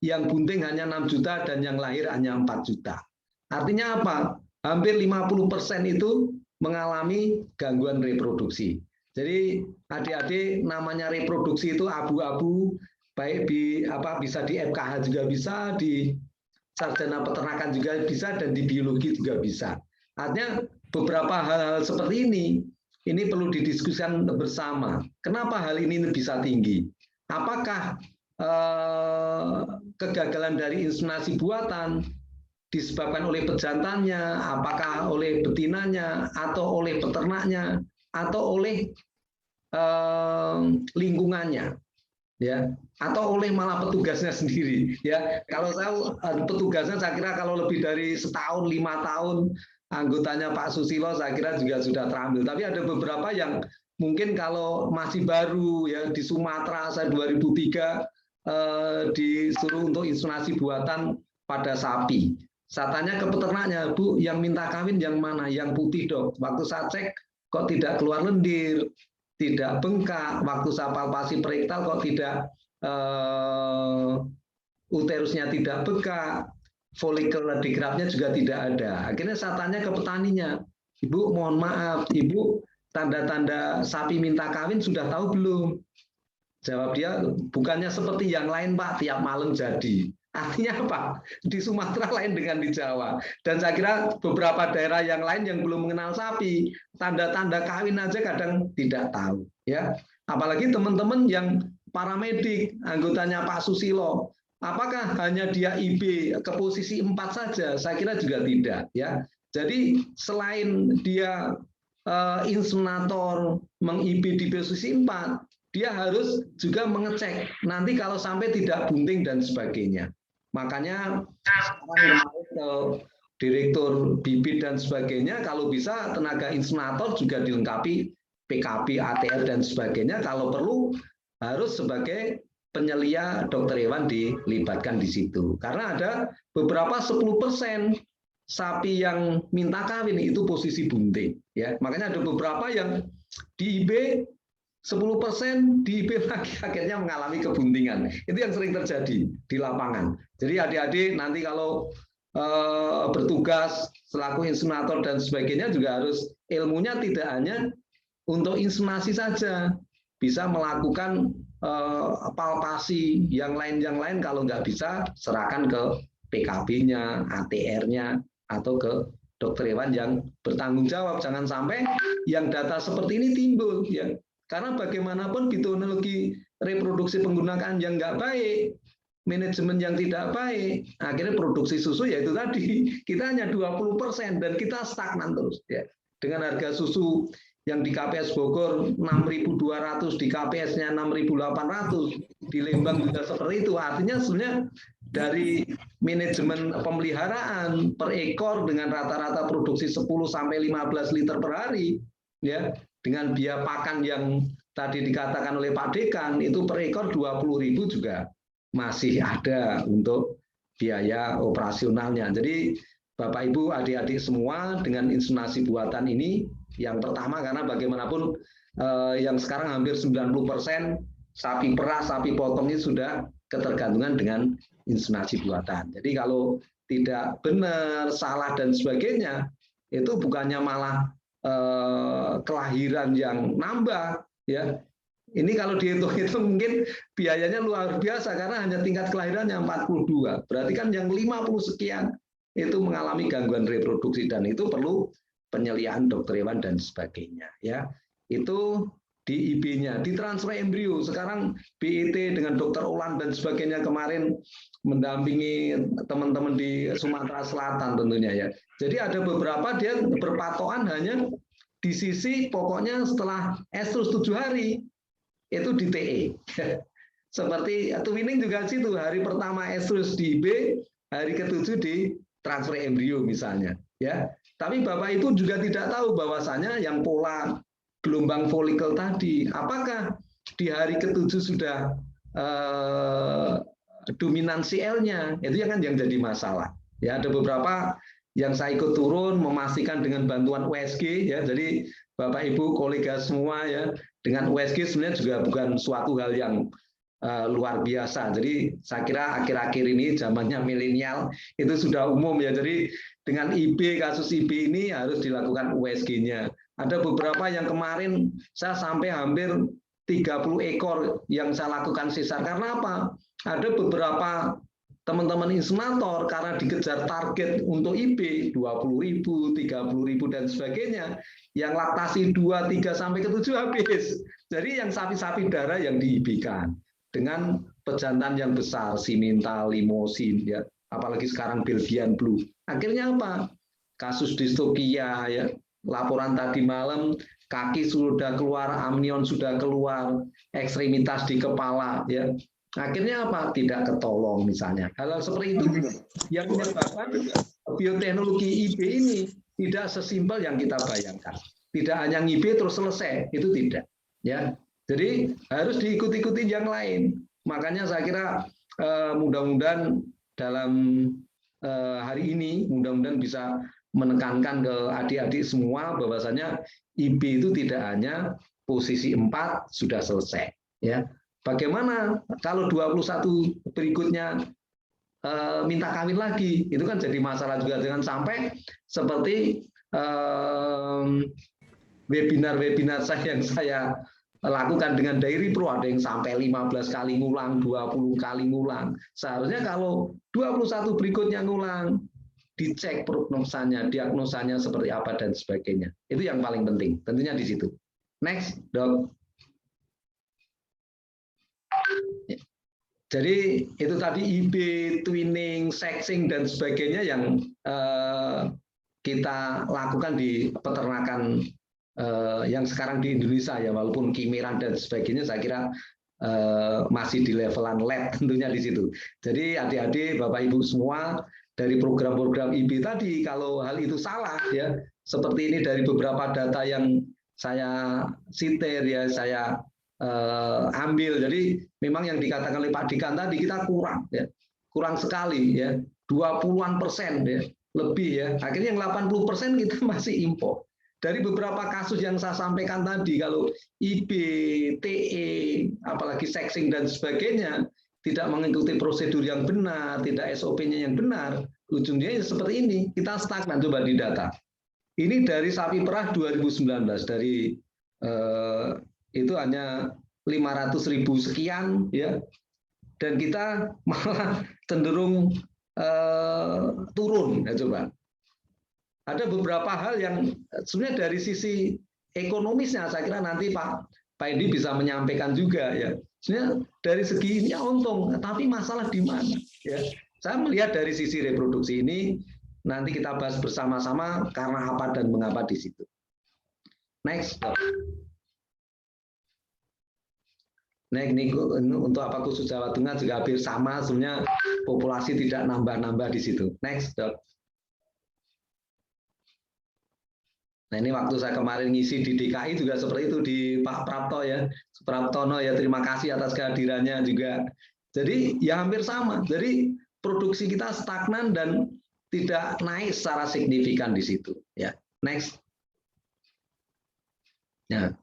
yang bunting hanya 6 juta dan yang lahir hanya 4 juta. Artinya apa? Hampir 50% itu mengalami gangguan reproduksi. Jadi adik-adik, namanya reproduksi itu abu-abu, baik bisa di FKH juga bisa, di sarjana peternakan juga bisa, dan di biologi juga bisa. Artinya beberapa hal-hal seperti ini perlu didiskusikan bersama. Kenapa hal ini bisa tinggi? Apakah kegagalan dari inseminasi buatan disebabkan oleh pejantannya, apakah oleh betinanya, atau oleh peternaknya, atau oleh lingkungannya, ya, atau oleh malah petugasnya sendiri, ya. Kalau saya petugasnya, saya kira kalau lebih dari setahun, 5 tahun anggotanya Pak Susilo, saya kira juga sudah terambil. Tapi ada beberapa yang mungkin kalau masih baru, ya, di Sumatera saya 2003 disuruh untuk inseminasi buatan pada sapi. Saya tanya ke peternaknya, Bu, yang minta kawin yang mana? Yang putih, Dok. Waktu saya cek kok tidak keluar lendir, tidak bengkak. Waktu saya palpasi perektal kok tidak, uterusnya tidak bengkak, follicular digraph-nya juga tidak ada. Akhirnya saya tanya ke petaninya, Ibu, mohon maaf, Ibu, tanda-tanda sapi minta kawin sudah tahu belum? Jawab dia, bukannya seperti yang lain, Pak, tiap malam jadi. Artinya apa? Di Sumatera lain dengan di Jawa. Dan saya kira beberapa daerah yang lain yang belum mengenal sapi, tanda-tanda kawin aja kadang tidak tahu, ya. Apalagi teman-teman yang paramedik, anggotanya Pak Susilo, apakah hanya dia IB ke posisi 4 saja? Saya kira juga tidak, ya. Jadi selain dia inseminator meng-IB di posisi 4, dia harus juga mengecek nanti kalau sampai tidak bunting dan sebagainya. Makanya sekarang ke direktur bibit dan sebagainya, kalau bisa tenaga inseminator juga dilengkapi PKB, ATR dan sebagainya. Kalau perlu harus sebagai penyelia dokter hewan dilibatkan di situ. Karena ada beberapa 10% sapi yang minta kawin itu posisi bunting, ya. Makanya ada beberapa yang di IB 10% di IP lagi akhirnya mengalami kebuntingan. Itu yang sering terjadi di lapangan. Jadi adik-adik nanti kalau bertugas selaku inseminator dan sebagainya juga harus ilmunya tidak hanya untuk inseminasi saja, bisa melakukan palpasi yang lain kalau nggak bisa serahkan ke PKB-nya, ATR-nya, atau ke dokter hewan yang bertanggung jawab. Jangan sampai yang data seperti ini timbul, ya. Karena bagaimanapun bioteknologi reproduksi penggunaan yang nggak baik, manajemen yang tidak baik, akhirnya produksi susu yaitu tadi kita hanya 20% dan kita stagnan terus, ya. Dengan harga susu yang di KPS Bogor 6.200, di KPS-nya 6.800, di Lembang juga seperti itu. Artinya sebenarnya dari manajemen pemeliharaan per ekor dengan rata-rata produksi 10 sampai 15 liter per hari, ya. Dengan biaya pakan yang tadi dikatakan oleh Pak Dekan itu per ekor 20.000 juga masih ada untuk biaya operasionalnya. Jadi Bapak Ibu adik-adik semua dengan inseminasi buatan ini yang pertama karena bagaimanapun yang sekarang hampir 90% sapi perah, sapi potong ini sudah ketergantungan dengan inseminasi buatan. Jadi kalau tidak benar, salah dan sebagainya itu bukannya malah kelahiran yang nambah ya. Ini kalau dihitung-hitung mungkin biayanya luar biasa karena hanya tingkat kelahirannya 42. Berarti kan yang 50 sekian itu mengalami gangguan reproduksi dan itu perlu penyeliaan dokter hewan dan sebagainya ya. Itu di IB-nya, di transfer embrio. Sekarang BIT dengan dokter Olan dan sebagainya kemarin mendampingi teman-teman di Sumatera Selatan tentunya ya. Jadi ada beberapa dia berpatokan hanya di sisi pokoknya setelah estrus 7 hari itu di TE. Seperti twinning juga situ, hari pertama estrus di IB, hari ke-7 di transfer embrio misalnya, ya. Tapi Bapak Ibu juga tidak tahu bahwasanya yang pola gelombang folikel tadi, apakah di hari ke-7 sudah dominansi L-nya, itu kan yang jadi masalah. Ya, ada beberapa yang saya ikut turun memastikan dengan bantuan USG, ya. Jadi Bapak Ibu kolega semua ya, dengan USG sebenarnya juga bukan suatu hal yang luar biasa. Jadi saya kira akhir-akhir ini zamannya milenial itu sudah umum ya. Jadi dengan IB, kasus IB ini harus dilakukan USG-nya. Ada beberapa yang kemarin saya sampai hampir 30 ekor yang saya lakukan sesar. Karena apa? Ada beberapa teman-teman inseminator karena dikejar target untuk IB 20.000, 30.000 dan sebagainya, yang laktasi 2, 3 sampai ke 7 habis. Jadi yang sapi-sapi darah yang diIB-kan dengan pejantan yang besar, simental, limosin, ya, apalagi sekarang Belgian Blue. Akhirnya apa? Kasus distokia, ya, laporan tadi malam, kaki sudah keluar, amnion sudah keluar, ekstremitas di kepala, ya. Akhirnya apa? Tidak ketolong misalnya. Hal seperti itu yang menyebabkan bioteknologi IB ini tidak sesimpel yang kita bayangkan. Tidak hanya IB terus selesai, itu tidak. Ya, jadi harus diikuti-ikuti yang lain. Makanya saya kira mudah-mudahan dalam hari ini mudah-mudahan bisa menekankan ke adik-adik semua bahwasanya IB itu tidak hanya posisi 4 sudah selesai. Ya. Bagaimana kalau 21 berikutnya minta kawin lagi? Itu kan jadi masalah juga, jangan sampai seperti webinar-webinar saya yang saya lakukan dengan Dairy Pro, ada yang sampai 15 kali ngulang, 20 kali ngulang. Seharusnya kalau 21 berikutnya ngulang, dicek prognosanya, diagnosanya seperti apa dan sebagainya. Itu yang paling penting, tentunya di situ. Next, Dok. Jadi itu tadi IB, twinning, sexing dan sebagainya yang kita lakukan di peternakan yang sekarang di Indonesia ya, walaupun kimiran dan sebagainya saya kira masih di levelan lab tentunya di situ. Jadi adik-adik, Bapak Ibu semua dari program-program IB tadi kalau hal itu salah ya, seperti ini dari beberapa data yang saya sitir ya, saya ambil. Jadi memang yang dikatakan oleh Pak Dikan tadi kita kurang ya, kurang sekali ya, 20-an% ya, lebih ya. Akhirnya yang 80% kita masih impor. Dari beberapa kasus yang saya sampaikan tadi, kalau IB, TE, apalagi sexing dan sebagainya tidak mengikuti prosedur yang benar, tidak SOP-nya yang benar, ujungnya seperti ini, kita stagnan. Coba di data. Ini dari sapi perah 2019, dari itu hanya 500.000 sekian ya, dan kita malah cenderung turun ya. Coba ada beberapa hal yang sebenarnya dari sisi ekonomisnya saya kira nanti Pak Edi bisa menyampaikan juga ya, sebenarnya dari segi ini untung, tapi masalah di mana ya. Saya melihat dari sisi reproduksi ini nanti kita bahas bersama-sama karena apa dan mengapa di situ. Next. Nah, ini untuk apa khusus Jawa Tengah juga hampir sama, sebenarnya populasi tidak nambah-nambah di situ. Next, Dok. Nah, ini waktu saya kemarin ngisi di DKI juga seperti itu di Pak Prapto ya, Praptono ya, terima kasih atas kehadirannya juga. Jadi ya hampir sama. Jadi produksi kita stagnan dan tidak naik secara signifikan di situ. Ya, next. Ya,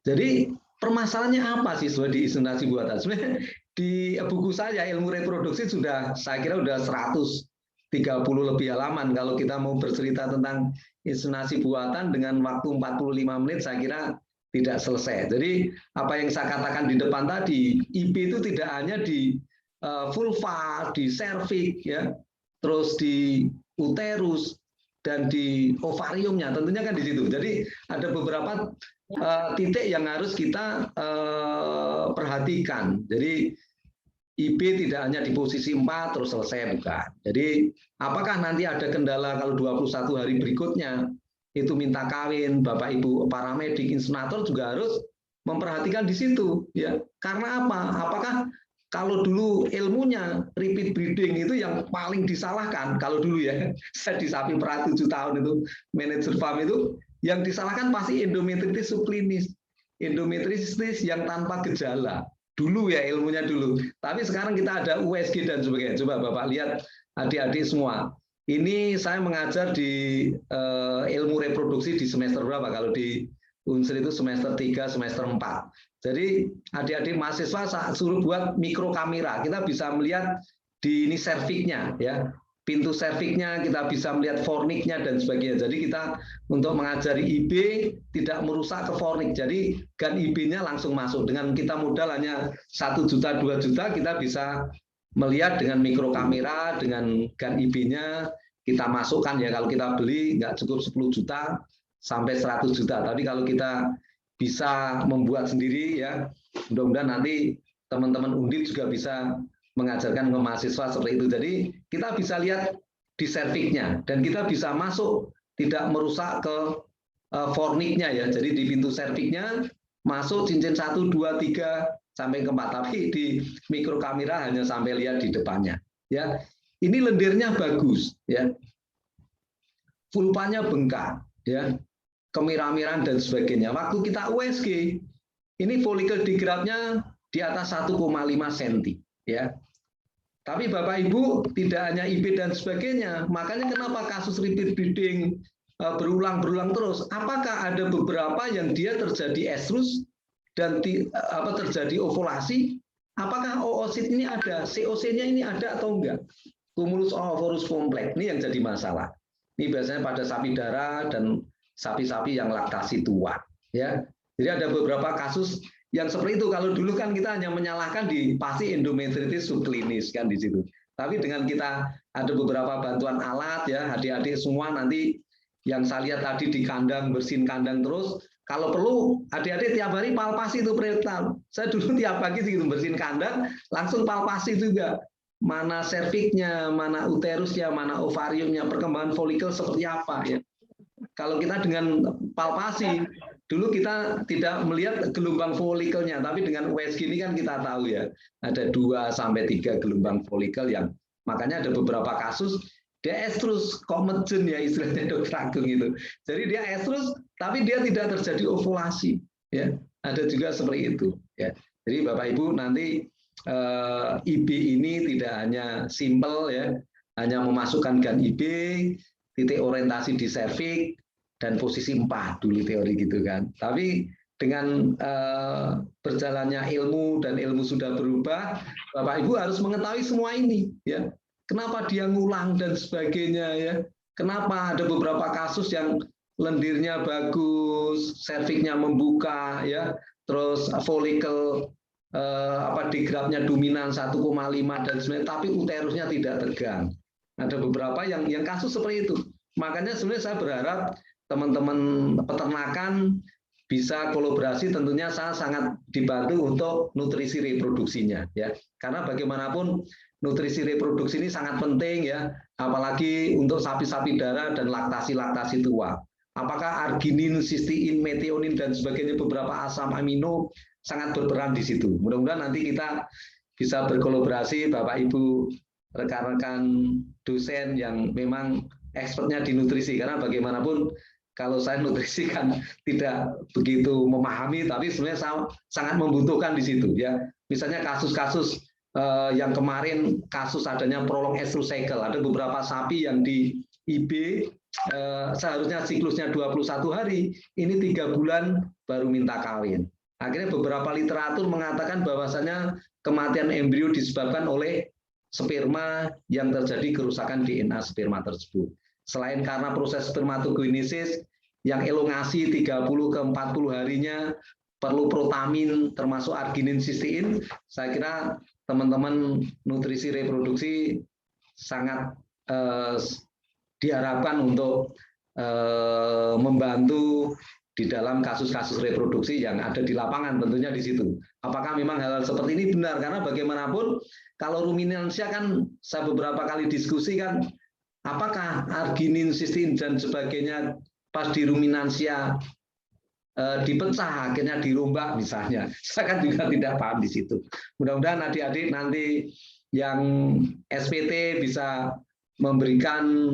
jadi permasalahannya apa sih di inseminasi buatan? Sebenarnya di buku saya ilmu reproduksi sudah saya kira sudah 130 lebih halaman. Kalau kita mau bercerita tentang inseminasi buatan dengan waktu 45 menit saya kira tidak selesai. Jadi apa yang saya katakan di depan tadi, IB itu tidak hanya di vulva, di serviks, ya, terus di uterus dan di ovariumnya, tentunya kan di situ. Jadi ada beberapa titik yang harus kita perhatikan. Jadi IB tidak hanya di posisi 4 terus selesai, bukan. Jadi apakah nanti ada kendala kalau 21 hari berikutnya itu minta kawin, Bapak Ibu paramedik inseminator juga harus memperhatikan di situ, ya. Karena apa? Apakah kalau dulu ilmunya repeat breeding itu yang paling disalahkan, kalau dulu ya, saya di sapi perah 7 tahun itu manajer farm itu yang disalahkan pasti endometritis subklinis, endometritis yang tanpa gejala. Dulu ya ilmunya dulu. Tapi sekarang kita ada USG dan sebagainya. Coba Bapak lihat adik-adik semua. Ini saya mengajar di ilmu reproduksi di semester berapa? Kalau di Unsur itu semester 3, semester 4. Jadi adik-adik mahasiswa saya suruh buat mikrokamera. Kita bisa melihat di ini serviknya, ya. Pintu serviknya, kita bisa melihat forniknya dan sebagainya. Jadi kita untuk mengajari IB tidak merusak ke fornik. Jadi gan IB-nya langsung masuk. Dengan kita modal hanya 1 juta, 2 juta, kita bisa melihat dengan mikrokamera, dengan gan IB-nya, kita masukkan ya. Kalau kita beli nggak cukup 10 juta sampai 100 juta. Tapi kalau kita bisa membuat sendiri ya, mudah-mudahan nanti teman-teman Undip juga bisa mengajarkan ke mahasiswa seperti itu. Jadi kita bisa lihat di serviknya dan kita bisa masuk tidak merusak ke forniknya ya. Jadi di pintu serviknya masuk cincin 1, 2, 3 sampai ke 4. Tapi di mikrokamera hanya sampai lihat di depannya. Ya, ini lendirnya bagus ya. Vulvanya bengkak ya. Kemirahan dan sebagainya. Waktu kita USG, ini follicle digradnya di atas 1,5 cm. Ya, tapi Bapak Ibu tidak hanya IB dan sebagainya, makanya kenapa kasus repeat breeding berulang-berulang terus? Apakah ada beberapa yang dia terjadi estrus dan terjadi ovulasi? Apakah oosit ini ada, COC-nya ini ada atau enggak? Cumulus ovorus complex ini yang jadi masalah. Ini biasanya pada sapi darah dan sapi-sapi yang laktasi tua. Ya, jadi ada beberapa kasus yang seperti itu. Kalau dulu kan kita hanya menyalahkan di pasti endometritis subklinis kan di situ. Tapi dengan kita ada beberapa bantuan alat ya, adik-adik semua nanti yang saya lihat tadi di kandang, bersihin kandang terus. Kalau perlu adik-adik tiap hari palpasi itu prenatal. Saya dulu tiap pagi gitu bersihin kandang, langsung palpasi juga. Mana serviknya, mana uterusnya, mana ovariumnya, perkembangan folikel seperti apa ya. Kalau kita dengan palpasi, dulu kita tidak melihat gelombang folikelnya, tapi dengan USG ini kan kita tahu ya, ada 2 sampai 3 gelombang folikel yang makanya ada beberapa kasus dia estrus, komejen ya istilahnya Dokter Agung itu. Jadi dia estrus, tapi dia tidak terjadi ovulasi. Ya, ada juga seperti itu. Ya, jadi Bapak Ibu nanti IB ini tidak hanya simple ya, hanya memasukkan gan IB, titik orientasi di serviks dan posisi 4 dulu teori gitu kan. Tapi dengan berjalannya ilmu dan ilmu sudah berubah, Bapak Ibu harus mengetahui semua ini ya. Kenapa dia ngulang dan sebagainya ya. Kenapa ada beberapa kasus yang lendirnya bagus, serviksnya membuka ya, terus folikel digradnya dominan 1,5 dan sebagainya, tapi uterusnya tidak tegang. Ada beberapa yang kasus seperti itu. Makanya sebenarnya saya berharap teman-teman peternakan bisa kolaborasi, tentunya saya sangat dibantu untuk nutrisi reproduksinya ya. Karena bagaimanapun nutrisi reproduksi ini sangat penting ya, apalagi untuk sapi-sapi darah dan laktasi tua. Apakah arginin, sistein, metionin dan sebagainya, beberapa asam amino sangat berperan di situ. Mudah-mudahan nanti kita bisa berkolaborasi Bapak Ibu rekan-rekan dosen yang memang expertnya di nutrisi, karena bagaimanapun kalau saya nutrisi kan tidak begitu memahami, tapi sebenarnya saya sangat membutuhkan di situ ya. Misalnya kasus-kasus yang kemarin kasus adanya prolong estrus cycle, ada beberapa sapi yang di IB seharusnya siklusnya 21 hari, ini 3 bulan baru minta kawin. Akhirnya beberapa literatur mengatakan bahwasanya kematian embrio disebabkan oleh sperma yang terjadi kerusakan DNA sperma tersebut. Selain karena proses spermatogenesis yang elongasi 30 ke 40 harinya perlu protamin termasuk arginin sistein, saya kira teman-teman nutrisi reproduksi sangat diharapkan untuk membantu di dalam kasus-kasus reproduksi yang ada di lapangan, tentunya di situ. Apakah memang hal-hal seperti ini benar? Karena bagaimanapun kalau ruminansia kan saya beberapa kali diskusi kan, apakah arginin, sistein dan sebagainya pas di ruminansia dipecah akhirnya dirombak misalnya. Saya kan juga tidak paham di situ. Mudah-mudahan adik-adik nanti yang SPT bisa memberikan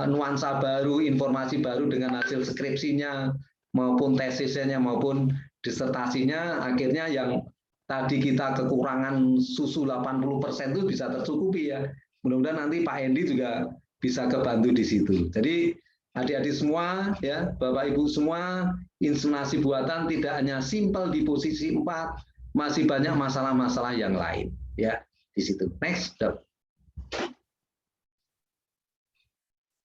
nuansa baru, informasi baru dengan hasil skripsinya maupun tesisnya maupun disertasinya, akhirnya yang tadi kita kekurangan susu 80% itu bisa tercukupi ya. Mudah-mudahan nanti Pak Hendy juga bisa kebantu di situ. Jadi adik-adik semua ya, Bapak Ibu semua, inseminasi buatan tidak hanya simpel di posisi 4, masih banyak masalah-masalah yang lain ya di situ. Next, Dok.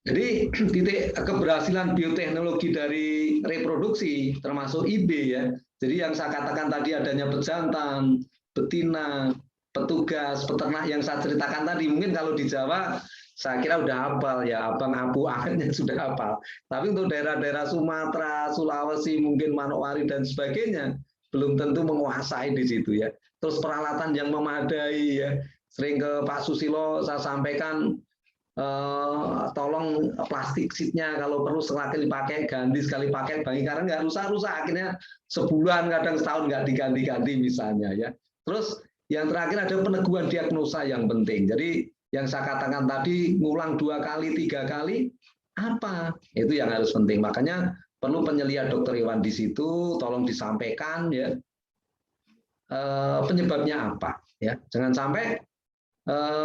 Jadi titik keberhasilan bioteknologi dari reproduksi termasuk IB ya. Jadi yang saya katakan tadi adanya pejantan, betina, petugas, peternak yang saya ceritakan tadi, mungkin kalau di Jawa saya kira udah hafal ya, Abang Abu akhirnya sudah hafal. Tapi untuk daerah-daerah Sumatera, Sulawesi, mungkin Manokwari dan sebagainya belum tentu menguasai di situ ya. Terus peralatan yang memadai ya. Sering ke Pak Susilo saya sampaikan tolong plastik sheetnya kalau perlu sekali pakai ganti, sekali pakai bangi karena nggak rusak-rusak, akhirnya sebulan kadang setahun nggak diganti-ganti misalnya ya. Terus yang terakhir ada peneguhan diagnosa yang penting. Jadi yang saya katakan tadi ngulang 2 kali, 3 kali apa itu yang harus penting. Makanya perlu penyelia dokter hewan di situ, tolong disampaikan ya penyebabnya apa ya. Jangan sampai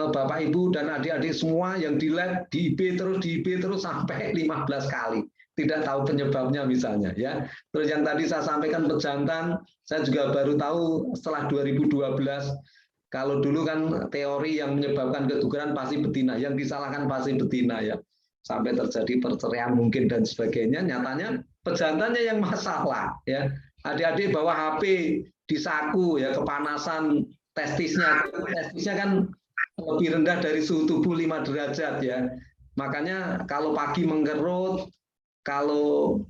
Bapak Ibu dan adik-adik semua yang di lab di IB terus sampai 15 kali tidak tahu penyebabnya misalnya ya. Terus yang tadi saya sampaikan pejantan, saya juga baru tahu setelah 2012. Kalau dulu kan teori yang menyebabkan ketukeran pasti betina, yang disalahkan pasti betina ya. Sampai terjadi perceraian mungkin dan sebagainya, nyatanya pejantannya yang masalah ya. Adik-adik bawa HP di saku ya, kepanasan testisnya kan lebih rendah dari suhu tubuh 5 derajat ya. Makanya kalau pagi mengkerut, kalau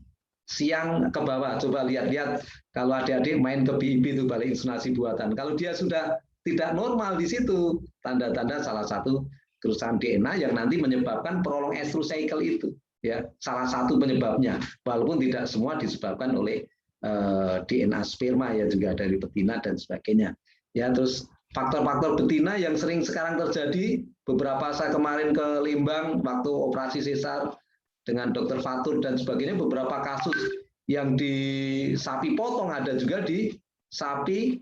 siang ke bawah, coba lihat-lihat kalau adik-adik main ke BIB itu balik inseminasi buatan. Kalau dia sudah tidak normal di situ, tanda-tanda salah satu kerusakan DNA yang nanti menyebabkan prolong estrus cycle itu ya, salah satu penyebabnya, walaupun tidak semua disebabkan oleh DNA sperma ya, juga dari betina dan sebagainya ya. Terus faktor-faktor betina yang sering sekarang terjadi, beberapa saya kemarin ke Lembang waktu operasi sesar dengan Dokter Fatur dan sebagainya, beberapa kasus yang di sapi potong, ada juga di sapi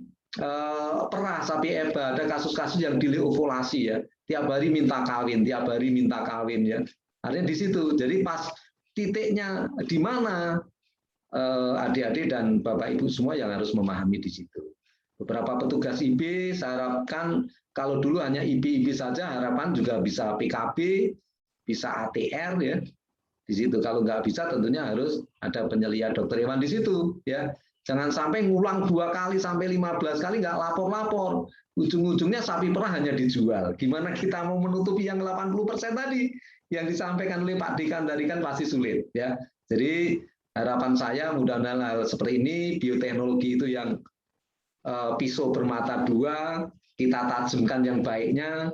perah, sapi eba, ada kasus-kasus yang dileovolasi ya, tiap hari minta kawin ya. Artinya di situ. Jadi pas titiknya di mana, adik-adik dan Bapak Ibu semua yang harus memahami di situ. Beberapa petugas IB saya harapkan, kalau dulu hanya IB saja, harapan juga bisa PKB, bisa ATR ya. Di situ kalau nggak bisa tentunya harus ada penyelia dokter hewan di situ ya. Jangan sampai ngulang 2 kali sampai 15 kali nggak lapor-lapor. Ujung-ujungnya sapi perah hanya dijual. Gimana kita mau menutupi yang 80% tadi yang disampaikan oleh Pak Dekan tadi, kan pasti sulit ya. Jadi harapan saya mudah-mudahan hal seperti ini, bioteknologi itu yang pisau bermata 2, kita tajamkan yang baiknya,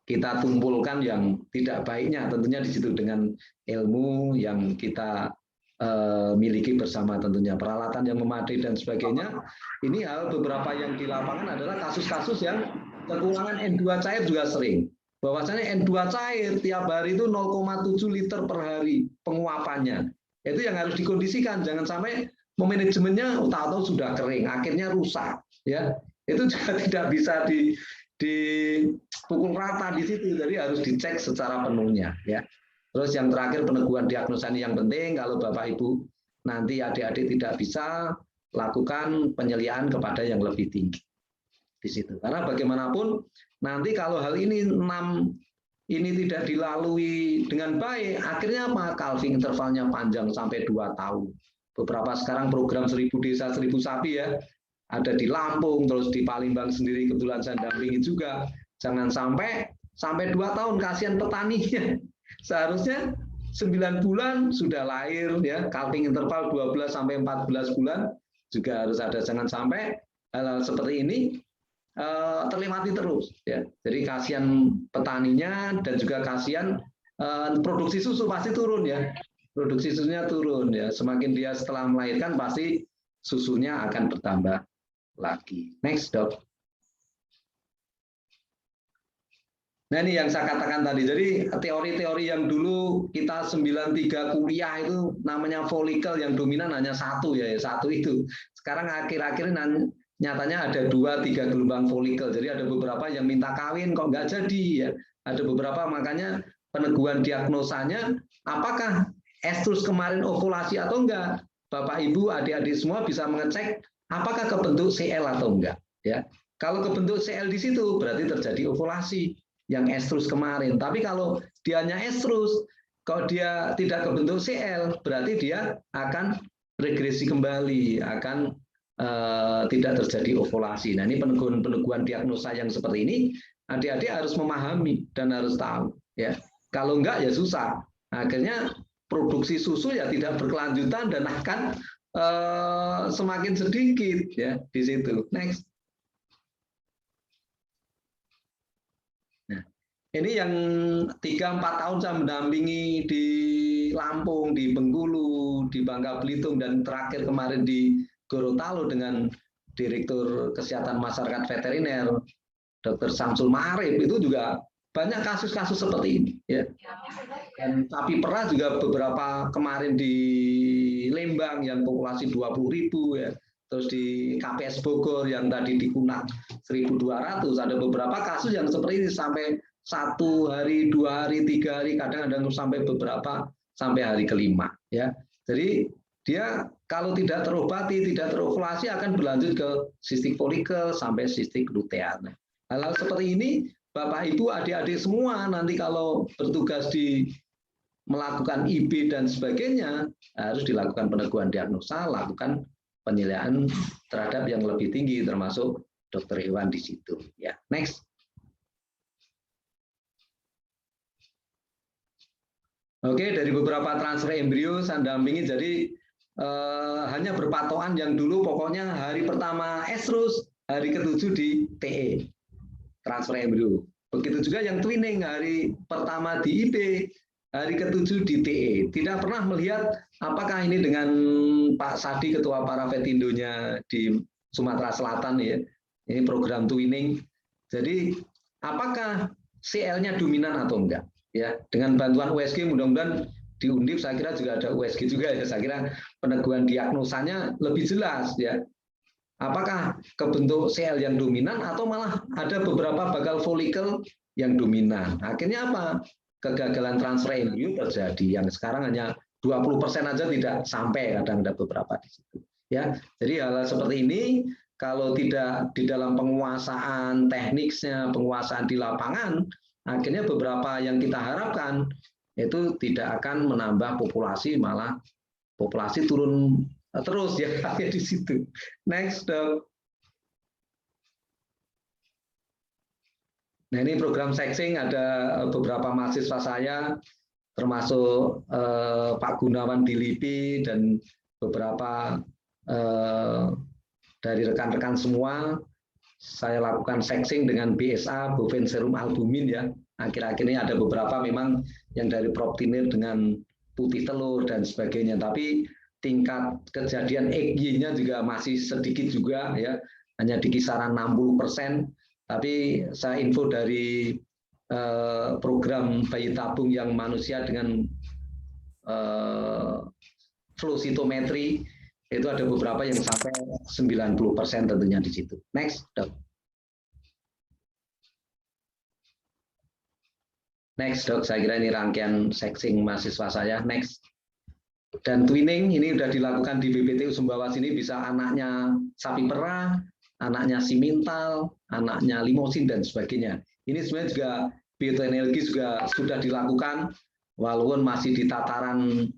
kita tumpulkan yang tidak baiknya, tentunya di situ dengan ilmu yang kita miliki bersama, tentunya peralatan yang memadai dan sebagainya. Ini hal beberapa yang di lapangan adalah kasus-kasus yang kekurangan N2 cair juga sering. Bahwasanya N2 cair tiap hari itu 0,7 liter per hari penguapannya. Itu yang harus dikondisikan, jangan sampai manajemennya tahu-tahu sudah kering, akhirnya rusak ya. Itu juga tidak bisa dipukul rata di situ, jadi harus dicek secara penuhnya ya. Terus yang terakhir peneguhan diagnosa ini yang penting, kalau Bapak Ibu nanti adik-adik tidak bisa, lakukan penyeliaan kepada yang lebih tinggi di situ. Karena bagaimanapun nanti kalau hal ini 6 ini tidak dilalui dengan baik, akhirnya apa? Calving intervalnya panjang sampai 2 tahun. Beberapa sekarang program 1000 desa 1000 sapi ya, ada di Lampung, terus di Palembang sendiri kebetulan saya dampingi juga. Jangan sampai 2 tahun, kasihan petaninya. Seharusnya 9 bulan sudah lahir ya, calving interval 12 sampai 14 bulan juga harus ada. Jangan sampai hal-hal seperti ini terlewati terus ya. Jadi kasihan petaninya dan juga kasihan produksi susu pasti turun ya. Produksi susunya turun ya. Semakin dia setelah melahirkan pasti susunya akan bertambah lagi. Next, Dok. Nah, ini yang saya katakan tadi. Jadi teori-teori yang dulu kita 93 kuliah itu namanya folikel yang dominan hanya satu ya, satu itu. Sekarang akhir-akhir nyatanya ada 2-3 gelombang folikel. Jadi ada beberapa yang minta kawin kok nggak jadi ya. Ada beberapa, makanya peneguhan diagnosanya apakah estrus kemarin ovulasi atau enggak. Bapak Ibu, adik-adik semua bisa mengecek apakah kebentuk CL atau enggak ya. Kalau kebentuk CL di situ berarti terjadi ovulasi yang estrus kemarin. Tapi kalau dianya estrus, kalau dia tidak kebentuk CL, berarti dia akan regresi kembali, akan tidak terjadi ovulasi. Nah, ini peneguhan diagnosa yang seperti ini, adik-adik harus memahami dan harus tahu ya. Kalau enggak ya susah. Akhirnya produksi susu ya tidak berkelanjutan dan akan semakin sedikit ya di situ. Next. Nah, ini yang 3-4 tahun saya mendampingi di Lampung, di Bengkulu, di Bangka Belitung, dan terakhir kemarin di Gorontalo dengan Direktur Kesehatan Masyarakat Veteriner Dr. Samsul Ma'arif, itu juga banyak kasus-kasus seperti ini ya. Dan sapi perah juga beberapa kemarin di Lembang yang populasi 20.000 ya. Terus di KPS Bogor yang tadi di Kunak 1.200, ada beberapa kasus yang seperti ini sampai 1 hari, 2 hari, 3 hari, kadang-kadang sampai beberapa sampai hari ke-5 ya. Jadi dia kalau tidak terobati, tidak terovulasi akan berlanjut ke sistik folikel sampai sistik luteal. Hal-hal seperti ini Bapak Ibu, adik-adik semua nanti kalau bertugas di melakukan IB dan sebagainya harus dilakukan peneguhan diagnosa, lakukan penilaian terhadap yang lebih tinggi termasuk dokter hewan di situ. Ya, next. Oke, dari beberapa transfer embrio saya dampingi, jadi hanya berpatokan yang dulu pokoknya hari pertama estrus, hari ke-7 di TE. Transfer embrio. Begitu juga yang twinning, hari pertama di IB, hari ke-7 di TE. Tidak pernah melihat apakah ini dengan Pak Sadi, Ketua Paravetindonya di Sumatera Selatan ya. Ini program twinning. Jadi apakah CL-nya dominan atau enggak? Ya, dengan bantuan USG mudah-mudahan di Undip saya kira juga ada USG juga ya. Saya kira peneguhan diagnosanya lebih jelas ya. Apakah kebentuk CL yang dominan atau malah ada beberapa bakal folikel yang dominan. Akhirnya apa? Kegagalan transfer embrio terjadi. Yang sekarang hanya 20% aja tidak sampai, kadang ada beberapa di situ. Ya, jadi hal seperti ini kalau tidak di dalam penguasaan tekniknya, penguasaan di lapangan, akhirnya beberapa yang kita harapkan itu tidak akan menambah populasi, malah populasi turun terus ya di situ. Next, Dok. Nah, ini program sexing, ada beberapa mahasiswa saya termasuk Pak Gunawan di LIPI dan beberapa dari rekan-rekan semua. Saya lakukan sexing dengan BSA, bovine serum albumin ya. Akhir-akhir ini ada beberapa memang yang dari proptinir dengan putih telur dan sebagainya, tapi tingkat kejadian EGY-nya juga masih sedikit juga ya, hanya di kisaran 60%. Tapi saya info dari program bayi tabung yang manusia dengan flow cytometry itu ada beberapa yang sampai 90% tentunya di situ. Next, Dok. Next, Dok, saya kira ini rangkaian sexing mahasiswa saya. Next. Dan twinning ini sudah dilakukan di BPTU Sumbawa sini, bisa anaknya sapi perah, anaknya simintal, anaknya limosin, dan sebagainya. Ini sebenarnya juga bioteknologi juga sudah dilakukan, walaupun masih di tataran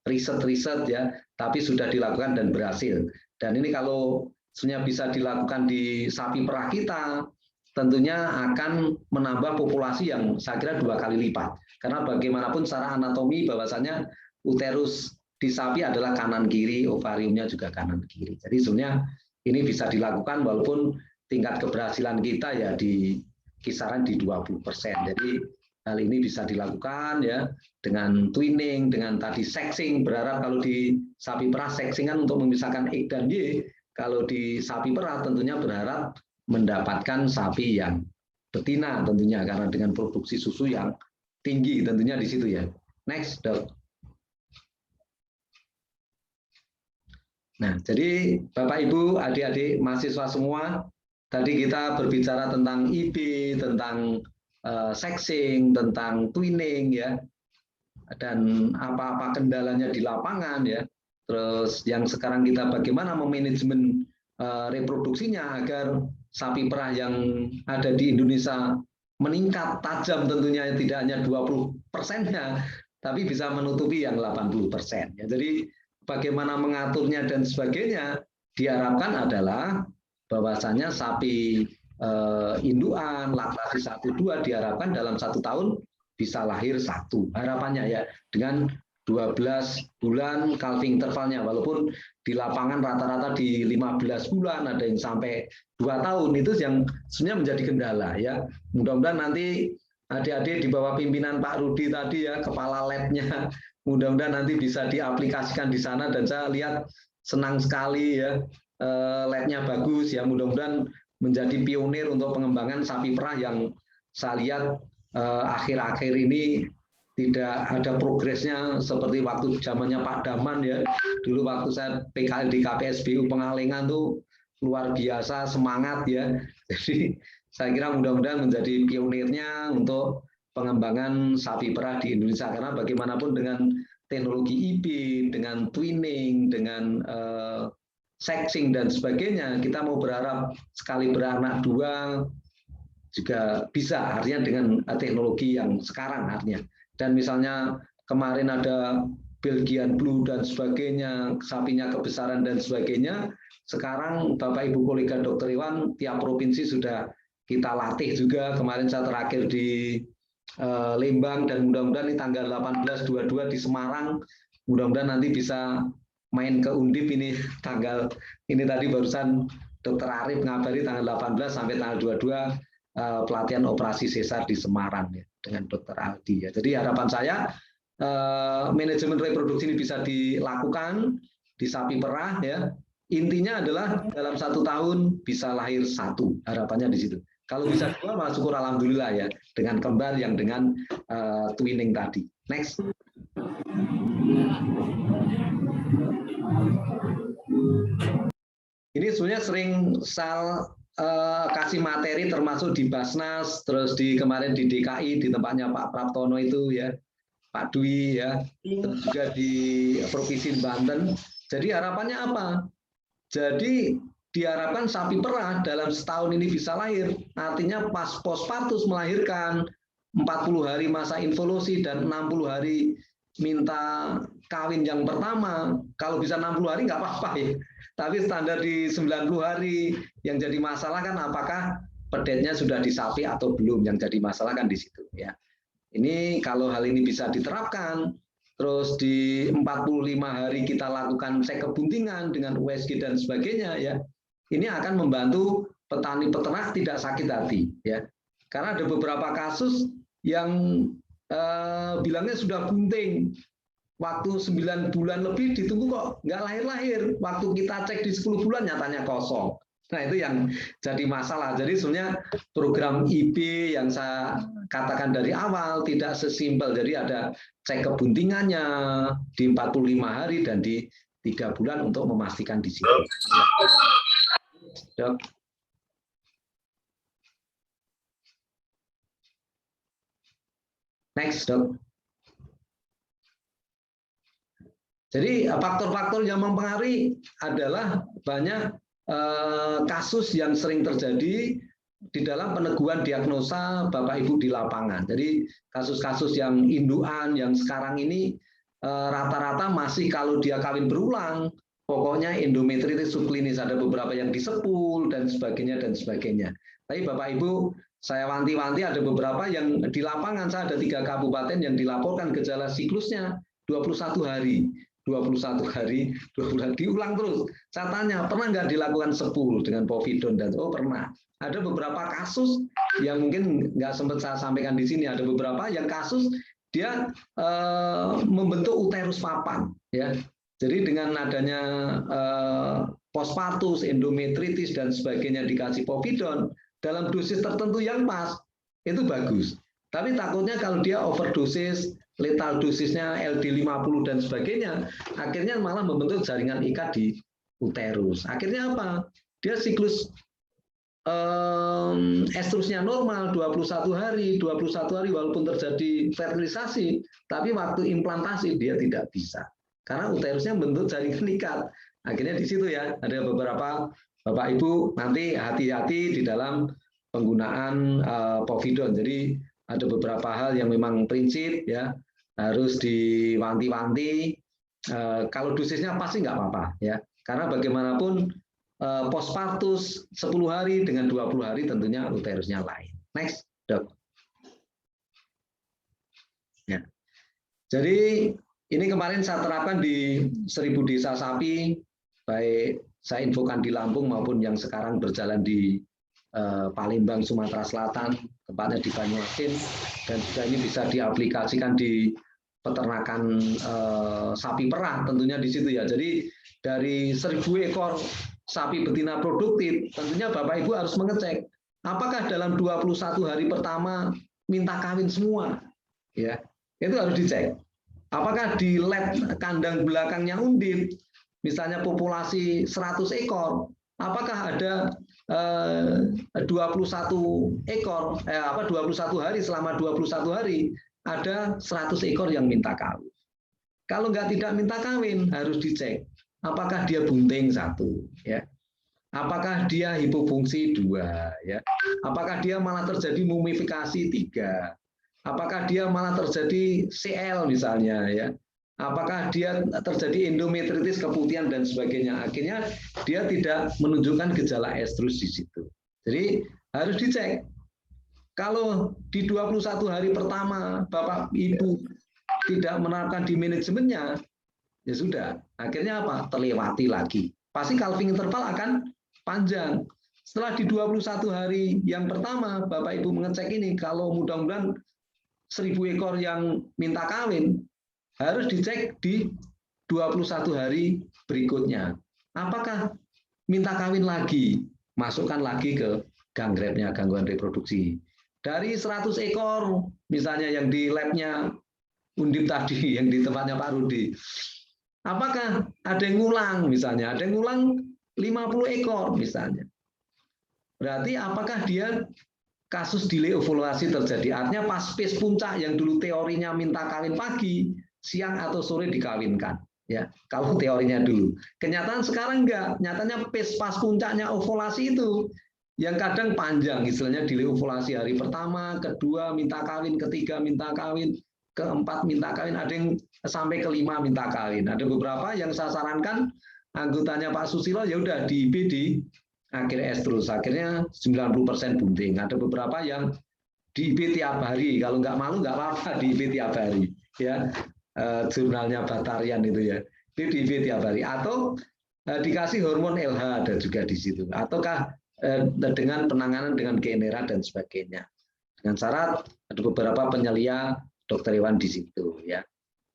riset-riset ya, tapi sudah dilakukan dan berhasil. Dan ini kalau sebenarnya bisa dilakukan di sapi perah kita, tentunya akan menambah populasi yang saya kira 2 kali lipat. Karena bagaimanapun secara anatomi bahwasanya uterus di sapi adalah kanan kiri, ovariumnya juga kanan kiri. Jadi sebenarnya ini bisa dilakukan walaupun tingkat keberhasilan kita ya di kisaran di 20%. Jadi hal ini bisa dilakukan ya dengan twinning, dengan tadi sexing. Berharap kalau di sapi perah sexingan untuk memisahkan X dan Y. Kalau di sapi perah tentunya berharap mendapatkan sapi yang betina tentunya, karena dengan produksi susu yang tinggi tentunya di situ ya. Next, Dok. Nah, jadi Bapak Ibu, adik-adik mahasiswa semua, tadi kita berbicara tentang IB, tentang sexing, tentang twinning ya, dan apa-apa kendalanya di lapangan ya. Terus yang sekarang kita bagaimana memanajemen reproduksinya agar sapi perah yang ada di Indonesia meningkat tajam, tentunya tidak hanya 20%-nya, tapi bisa menutupi yang 80%. Ya, jadi bagaimana mengaturnya dan sebagainya diharapkan adalah bahwasanya sapi indukan laktasi 1-2 diharapkan dalam 1 tahun bisa lahir 1. Harapannya ya dengan 12 bulan calving intervalnya, walaupun di lapangan rata-rata di 15 bulan, ada yang sampai 2 tahun, itu yang sebenarnya menjadi kendala ya. Mudah-mudahan nanti adik-adik di bawah pimpinan Pak Rudi tadi ya, kepala labnya, mudah-mudahan nanti bisa diaplikasikan di sana, dan saya lihat senang sekali ya, labnya bagus ya, mudah-mudahan menjadi pionir untuk pengembangan sapi perah yang saya lihat akhir-akhir ini tidak ada progresnya seperti waktu zamannya Pak Daman ya. Dulu waktu saya PKL di KPSBU Pengalengan tuh luar biasa semangat ya. Jadi saya kira mudah-mudahan menjadi pionirnya untuk pengembangan sapi perah di Indonesia, karena bagaimanapun dengan teknologi IB, dengan twinning, dengan sexing dan sebagainya, kita mau berharap sekali beranak 2 juga bisa, artinya dengan teknologi yang sekarang artinya. Dan misalnya kemarin ada Belgian Blue dan sebagainya, sapinya kebesaran dan sebagainya, sekarang Bapak Ibu kolega Dr. Iwan, tiap provinsi sudah kita latih juga. Kemarin saya terakhir di Lembang, dan mudah-mudahan di tanggal 18-22 di Semarang, mudah-mudahan nanti bisa main ke Undip ini tanggal ini tadi barusan Dr. Arif ngabari tanggal 18 sampai tanggal 22 pelatihan operasi sesar di Semarang ya, dengan Dr. Aldi ya. Jadi harapan saya manajemen reproduksi ini bisa dilakukan di sapi perah ya. Intinya adalah dalam 1 tahun bisa lahir 1, harapannya di situ. Kalau bisa 2, malah syukur alhamdulillah ya, dengan kembar yang dengan twinning tadi. Next. Ini sebenarnya sering kasih materi termasuk di Basnas, terus kemarin di DKI di tempatnya Pak Praptono itu ya, Pak Dwi ya, terus juga di Provinsi Banten. Jadi harapannya apa? Jadi diharapkan sapi perah dalam setahun ini bisa lahir, artinya pas postpartus melahirkan 40 hari masa involusi dan 60 hari minta kawin yang pertama. Kalau bisa 60 hari nggak apa-apa ya. Tapi standar di 90 hari, yang jadi masalah kan apakah pedetnya sudah disapi atau belum, yang jadi masalah kan di situ ya. Ini kalau hal ini bisa diterapkan, terus di 45 hari kita lakukan cek kebuntingan dengan USG dan sebagainya ya, ini akan membantu petani peternak tidak sakit hati ya. Karena ada beberapa kasus yang bilangnya sudah bunting, waktu 9 bulan lebih ditunggu kok nggak lahir-lahir. Waktu kita cek di 10 bulan nyatanya kosong. Nah itu yang jadi masalah. Jadi sebenarnya program IB yang saya katakan dari awal tidak sesimpel. Jadi ada cek kebuntingannya di 45 hari dan di 3 bulan untuk memastikan di situ. Dok. Next, Dok. Jadi faktor-faktor yang mempengaruhi adalah banyak kasus yang sering terjadi di dalam peneguhan diagnosa Bapak Ibu di lapangan. Jadi kasus-kasus yang induan yang sekarang ini rata-rata masih kalau dia kawin berulang, pokoknya endometritis subklinis, ada beberapa yang disepul dan sebagainya dan sebagainya. Tapi Bapak Ibu, saya wanti-wanti ada beberapa yang di lapangan, saya ada 3 kabupaten yang dilaporkan gejala siklusnya 21 hari. 21 hari, 20 hari, diulang terus. Saya tanya, pernah nggak dilakukan sepul dengan povidon? Dan oh pernah. Ada beberapa kasus yang mungkin nggak sempat saya sampaikan di sini. Ada beberapa yang kasus dia membentuk uterus papan, ya. Jadi dengan adanya postpartus, endometritis dan sebagainya dikasih povidon dalam dosis tertentu yang pas, itu bagus. Tapi takutnya kalau dia overdosis, letal dosisnya LD50 dan sebagainya, akhirnya malah membentuk jaringan ikat di uterus. Akhirnya apa? Dia siklus estrusnya normal 21 hari walaupun terjadi fertilisasi, tapi waktu implantasi dia tidak bisa. Karena uterusnya membentuk jaringan ikat. Akhirnya di situ ya, ada beberapa Bapak Ibu nanti hati-hati di dalam penggunaan povidon. Jadi ada beberapa hal yang memang prinsip ya harus diwanti-wanti. Kalau dosisnya pasti nggak apa-apa ya, karena bagaimanapun postpartus 10 hari dengan 20 hari tentunya uterusnya lain. Next, Dok. Ya. Jadi ini kemarin saya terapkan di 1000 desa sapi, baik saya infokan di Lampung maupun yang sekarang berjalan di Palembang, Sumatera Selatan, tepatnya di Banyuasin, dan juga ini bisa diaplikasikan di peternakan sapi perah tentunya di situ ya. Jadi dari 1000 ekor sapi betina produktif, tentunya Bapak Ibu harus mengecek apakah dalam 21 hari pertama minta kawin semua, ya itu harus dicek. Apakah di lab kandang belakangnya undip, misalnya populasi 100 ekor, apakah ada 21 ekor 21 hari, selama 21 hari ada 100 ekor yang minta kawin. Kalau tidak minta kawin harus dicek apakah dia bunting 1 ya. Apakah dia hipofungsi 2 ya. Apakah dia malah terjadi mumifikasi 3. Apakah dia malah terjadi CL misalnya ya. Apakah dia terjadi endometritis, keputihan dan sebagainya. Akhirnya dia tidak menunjukkan gejala estrus di situ. Jadi harus dicek. Kalau di 21 hari pertama Bapak Ibu tidak menerapkan di manajemennya, ya sudah. Akhirnya apa? Terlewati lagi. Pasti calving interval akan panjang. Setelah di 21 hari yang pertama Bapak Ibu mengecek ini, kalau mudah-mudahan 1000 ekor yang minta kawin, harus dicek di 21 hari berikutnya. Apakah minta kawin lagi? Masukkan lagi ke gangrepnya, gangguan reproduksi. Dari 100 ekor, misalnya yang di labnya Undip tadi, yang di tempatnya Pak Rudi. Apakah ada yang ngulang misalnya? Ada yang ngulang 50 ekor misalnya. Berarti apakah dia kasus delay ovulasi terjadi? Artinya pas phase puncak yang dulu teorinya minta kawin pagi, siang atau sore dikawinkan, ya. Kalau teorinya dulu, kenyataan sekarang enggak. Nyatanya pas puncaknya ovulasi itu yang kadang panjang, istilahnya delay ovulasi hari pertama, kedua minta kawin, ketiga minta kawin, keempat minta kawin, ada yang sampai kelima minta kawin. Ada beberapa yang saya sarankan anggotanya Pak Susilo ya udah di IB di akhir estrus, akhirnya 90% bunting. Ada beberapa yang di IB tiap hari, kalau nggak malu nggak apa-apa di IB tiap hari, ya. Jurnalnya Batarian itu ya, itu di IB tiap hari, atau dikasih hormon LH ada juga di situ, ataukah dengan penanganan dengan genera dan sebagainya. Dengan syarat ada beberapa penyelia dokter hewan di situ ya.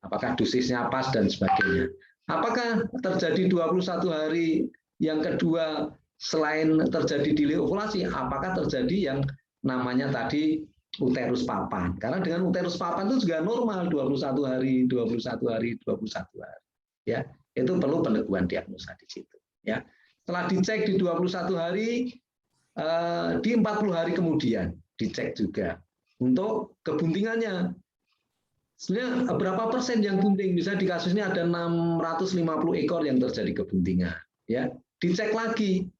Apakah dosisnya pas dan sebagainya. Apakah terjadi 21 hari yang kedua selain terjadi delay ovulasi, apakah terjadi yang namanya tadi uterus papan? Karena dengan uterus papan itu juga normal 21 hari, 21 hari, 21 hari. Ya, itu perlu peneguhan diagnosa di situ. Ya, setelah dicek di 21 hari, di 40 hari kemudian dicek juga untuk kebuntingannya. sebenarnya berapa persen yang bunting? Misalnya di kasus ini ada 650 ekor yang terjadi kebuntingan. Ya, dicek lagi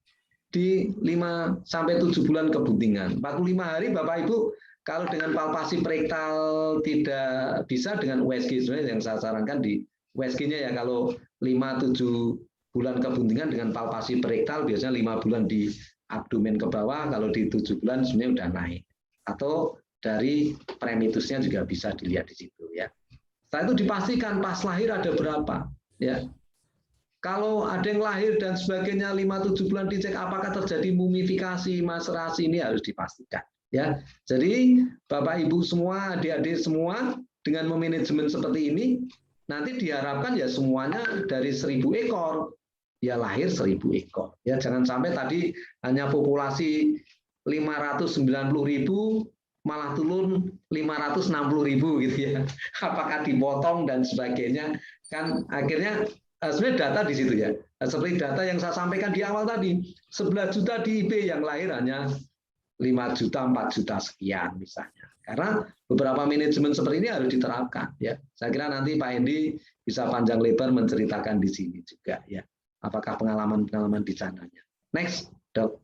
di 5 sampai 7 bulan kebuntingan. 45 hari Bapak Ibu kalau dengan palpasi rektal tidak bisa, dengan USG sebenarnya yang saya sarankan di USG-nya ya, kalau 5-7 bulan kebuntingan dengan palpasi rektal biasanya 5 bulan di abdomen ke bawah, kalau di 7 bulan sebenarnya udah naik. Atau dari premitusnya juga bisa dilihat di situ ya. Setelah itu dipastikan pas lahir ada berapa ya. Kalau ada yang lahir dan sebagainya 5-7 bulan dicek apakah terjadi mumifikasi, maserasi, ini harus dipastikan ya. Jadi Bapak Ibu semua, adik-adik semua dengan memanajemen seperti ini nanti diharapkan ya semuanya dari 1.000 ekor ya lahir 1.000 ekor. Ya jangan sampai tadi hanya populasi 590.000 malah turun 560.000 gitu ya. Apakah dipotong dan sebagainya, kan akhirnya sebenarnya data di situ ya. Seperti data yang saya sampaikan di awal tadi, 11 juta di IB yang lahir hanya 5 juta, 4 juta sekian misalnya. Karena beberapa manajemen seperti ini harus diterapkan ya. Saya kira nanti Pak Hendi bisa panjang lebar menceritakan di sini juga ya. Apakah pengalaman-pengalaman di sananya. Next, Dok.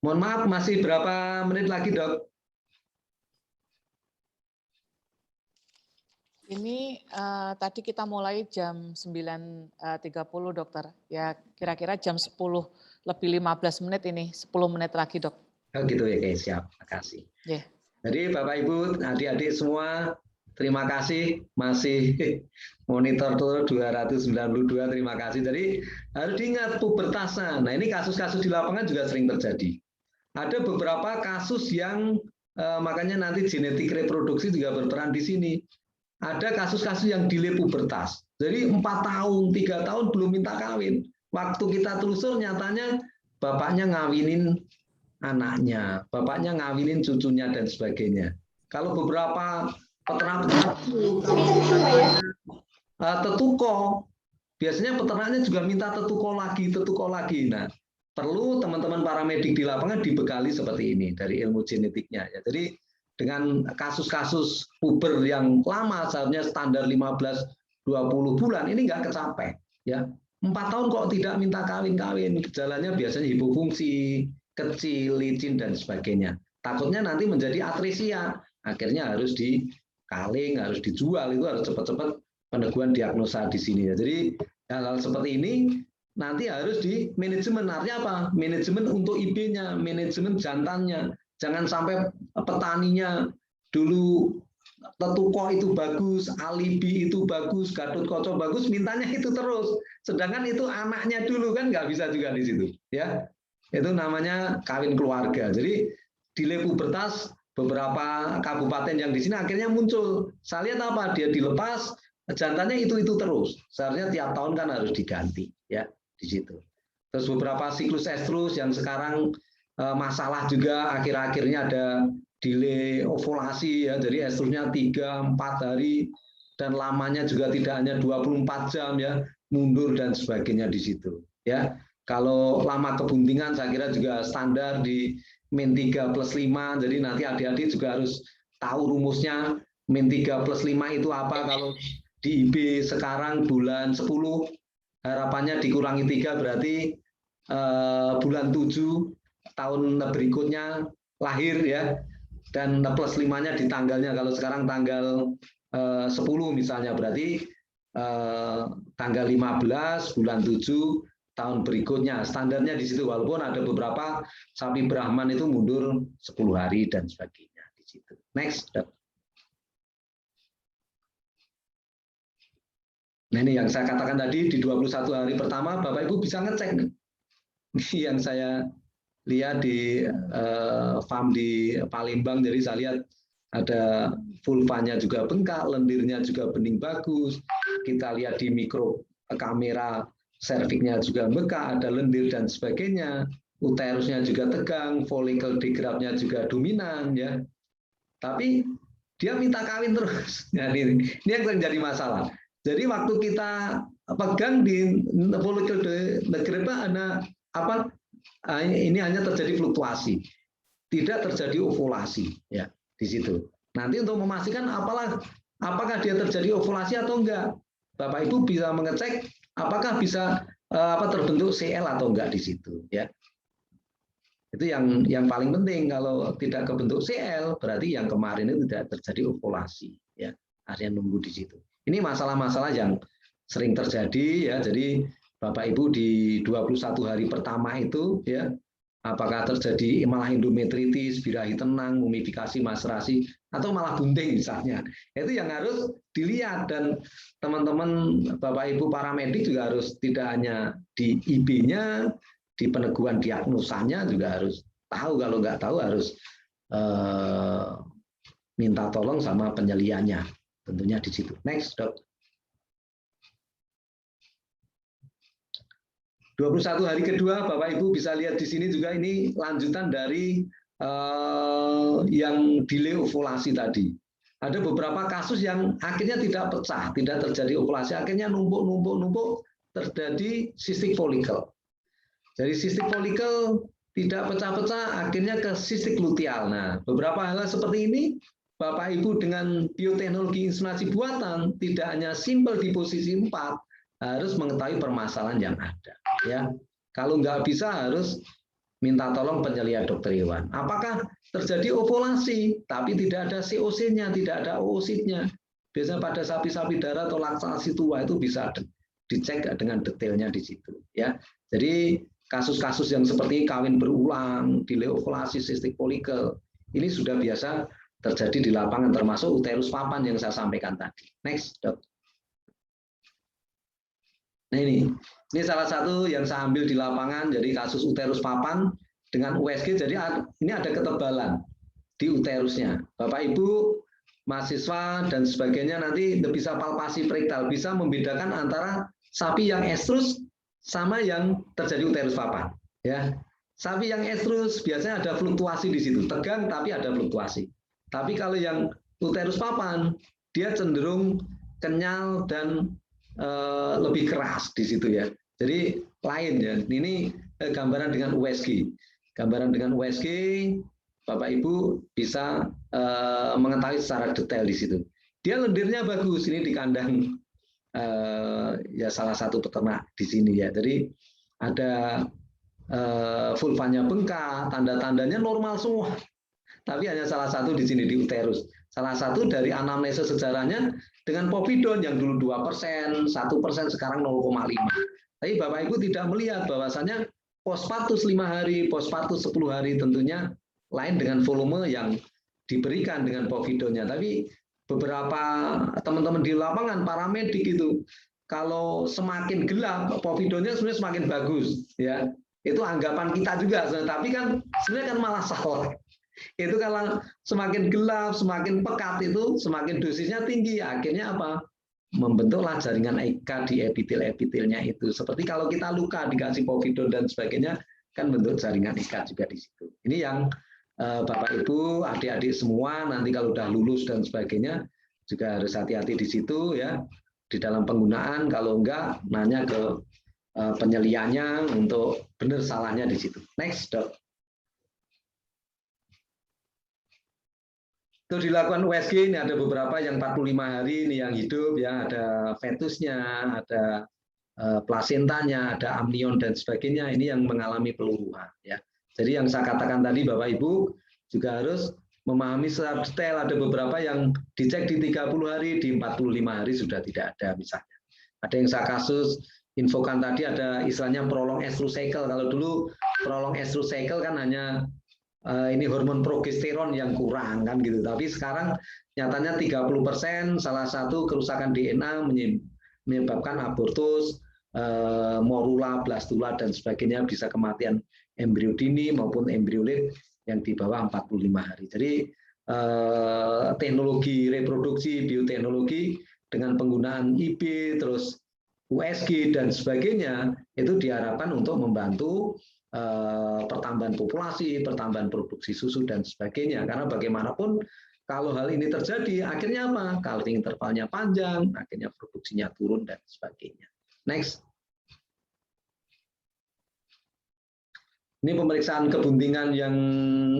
Mohon maaf, masih berapa menit lagi, Dok? Ini tadi kita mulai jam 9.30, Dokter. Ya, kira-kira jam 10 lebih 15 menit ini, 10 menit lagi, Dok. Oh gitu ya, guys. Siap. Makasih. Yeah. Jadi Bapak Ibu, adik-adik semua, terima kasih masih monitor tuh 292, terima kasih. Jadi harus diingat pubertasnya. Nah, ini kasus-kasus di lapangan juga sering terjadi. Ada beberapa kasus yang makanya nanti genetik reproduksi juga berperan di sini. Ada kasus-kasus yang delay pubertas. Jadi 4 tahun, 3 tahun belum minta kawin. Waktu kita telusur nyatanya bapaknya ngawinin anaknya, bapaknya ngawinin cucunya dan sebagainya. Kalau beberapa peternak tetuko, biasanya peternaknya juga minta tetuko lagi. Nah, perlu teman-teman paramedik di lapangan dibekali seperti ini dari ilmu genetiknya ya. Jadi dengan kasus-kasus puber yang lama seharusnya standar 15-20 bulan ini nggak kecapai ya. 4 tahun kok tidak minta kawin-kawin, gejalanya biasanya hipofungsi, kecil, licin dan sebagainya. Takutnya nanti menjadi atresia, akhirnya harus dikaling, harus dijual, itu harus cepat-cepat peneguhan diagnosa di sini ya. Jadi hal-hal seperti ini nanti harus di manajemen. Artinya apa? Manajemen untuk IB-nya, manajemen jantannya. Jangan sampai petaninya dulu tetuko itu bagus, alibi itu bagus, Gatot Kaca bagus, mintanya itu terus. Sedangkan itu anaknya dulu kan nggak bisa juga di situ, ya. Itu namanya kawin keluarga. Jadi delay pubertas beberapa kabupaten yang di sini akhirnya muncul. Saya lihat apa? Dia dilepas, jantannya itu terus. Seharusnya tiap tahun kan harus diganti, ya. Di situ. Terus beberapa siklus estrus yang sekarang masalah juga akhir-akhirnya ada delay ovulasi ya. Jadi estrusnya 3-4 hari dan lamanya juga tidak hanya 24 jam ya, mundur dan sebagainya di situ ya. Kalau lama kebuntingan saya kira juga standar di -3+5. Jadi nanti adik-adik juga harus tahu rumusnya -3+5 itu apa. Kalau di IB sekarang bulan 10 harapannya dikurangi 3 berarti bulan 7 tahun berikutnya lahir ya, dan +5-nya di tanggalnya. Kalau sekarang tanggal 10 misalnya berarti tanggal 15 bulan 7 tahun berikutnya. Standarnya di situ, walaupun ada beberapa sapi Brahman itu mundur 10 hari dan sebagainya di situ. Next. Nah, ini yang saya katakan tadi, di 21 hari pertama Bapak Ibu bisa ngecek. Ini yang saya lihat di farm di Palembang, jadi saya lihat ada vulvanya juga bengkak, lendirnya juga bening bagus. Kita lihat di mikro kamera serviknya juga bengkak, ada lendir dan sebagainya. Uterusnya juga tegang, follicle digrapnya juga dominan ya. Tapi dia minta kawin terus. Nah, ini yang menjadi masalah. Jadi waktu kita pegang di follicle digrapnya ada apa? Ini hanya terjadi fluktuasi, tidak terjadi ovulasi ya di situ. Nanti untuk memastikan apakah dia terjadi ovulasi atau enggak, Bapak Ibu bisa mengecek apakah bisa terbentuk CL atau enggak di situ, ya. Itu yang paling penting. Kalau tidak kebentuk CL, berarti yang kemarin itu tidak terjadi ovulasi, ya. Artinya nunggu di situ. Ini masalah-masalah yang sering terjadi, ya. Jadi Bapak Ibu di 21 hari pertama itu, ya, apakah terjadi malah endometritis, birahi tenang, mumifikasi, maserasi, atau malah bunting misalnya. Itu yang harus dilihat, dan teman-teman Bapak Ibu paramedik juga harus tidak hanya di IB-nya, di peneguhan diagnosanya juga harus tahu. Kalau nggak tahu harus minta tolong sama penyeliannya, tentunya di situ. Next, Dok. 21 hari kedua, Bapak Ibu bisa lihat di sini juga, ini lanjutan dari yang delay ovulasi tadi. Ada beberapa kasus yang akhirnya tidak pecah, tidak terjadi ovulasi, akhirnya numpuk, terjadi cystic follicle. Jadi cystic follicle tidak pecah-pecah, akhirnya ke cystic luteal. Nah, beberapa hal seperti ini, Bapak Ibu dengan bioteknologi inseminasi buatan, tidak hanya simpel di posisi 4, harus mengetahui permasalahan yang ada. Ya, kalau nggak bisa harus minta tolong penyelidik dokter hewan. Apakah terjadi ovulasi, tapi tidak ada COC-nya, tidak ada oosit-nya. Biasanya pada sapi-sapi darah atau laktasi tua itu bisa dicek dengan detailnya di situ. Ya, jadi kasus-kasus yang seperti kawin berulang, delay ovulasi, cystic follicle, ini sudah biasa terjadi di lapangan, termasuk uterus papan yang saya sampaikan tadi. Next, Dok. Nah, ini salah satu yang saya ambil di lapangan, jadi kasus uterus papan dengan USG, jadi ini ada ketebalan di uterusnya. Bapak Ibu, mahasiswa dan sebagainya nanti bisa palpasi rektal, bisa membedakan antara sapi yang estrus sama yang terjadi uterus papan. Ya, sapi yang estrus biasanya ada fluktuasi di situ, tegang tapi ada fluktuasi. Tapi kalau yang uterus papan, dia cenderung kenyal dan lebih keras di situ, ya. Jadi lain, ya. Ini gambaran dengan USG. Gambaran dengan USG, Bapak Ibu bisa mengetahui secara detail di situ. Dia lendirnya bagus, ini di kandang ya salah satu peternak di sini, ya. Jadi ada vulvanya bengkak, tanda-tandanya normal semua. Tapi hanya salah satu di sini di uterus. Salah satu dari anamnesa sejarahnya dengan povidon yang dulu 2%, 1%, sekarang 0,5. Tapi Bapak Ibu tidak melihat bahwasannya postpartus 5 hari, postpartus 10 hari tentunya lain dengan volume yang diberikan dengan povidonnya. Tapi beberapa teman-teman di lapangan paramedik itu kalau semakin gelap povidonnya sebenarnya semakin bagus, ya. Itu anggapan kita juga, tapi kan sebenarnya kan malah salah. Itu kalau semakin gelap, semakin pekat itu semakin dosisnya tinggi, akhirnya apa? Membentuklah jaringan ikat di epitel-epitelnya itu. Seperti kalau kita luka dikasih povidon dan sebagainya, kan bentuk jaringan ikat juga di situ. Ini yang Bapak Ibu, adik-adik semua nanti kalau udah lulus dan sebagainya juga harus hati-hati di situ, ya. Di dalam penggunaan, kalau enggak nanya ke penyeliannya untuk benar salahnya di situ. Next, Dok. Itu dilakukan USG, ini ada beberapa yang 45 hari ini yang hidup, ya, ada fetusnya, ada plasentanya, ada amnion dan sebagainya, ini yang mengalami peluruhan, ya. Jadi yang saya katakan tadi Bapak Ibu juga harus memahami secara detail, ada beberapa yang dicek di 30 hari, di 45 hari sudah tidak ada misalnya. Ada yang saya kasus infokan tadi ada istilahnya prolong estrus cycle. Kalau dulu prolong estrus cycle kan hanya ini hormon progesteron yang kurang kan gitu. Tapi sekarang nyatanya 30% salah satu kerusakan DNA menyebabkan abortus, morula, blastula dan sebagainya, bisa kematian embrio dini maupun embrio late yang di bawah 45 hari. Jadi teknologi reproduksi bioteknologi dengan penggunaan IB terus USG dan sebagainya itu diharapkan untuk membantu pertambahan populasi, pertambahan produksi susu dan sebagainya. Karena bagaimanapun kalau hal ini terjadi, akhirnya apa? Calving intervalnya panjang, akhirnya produksinya turun dan sebagainya. Next. Ini pemeriksaan kebuntingan yang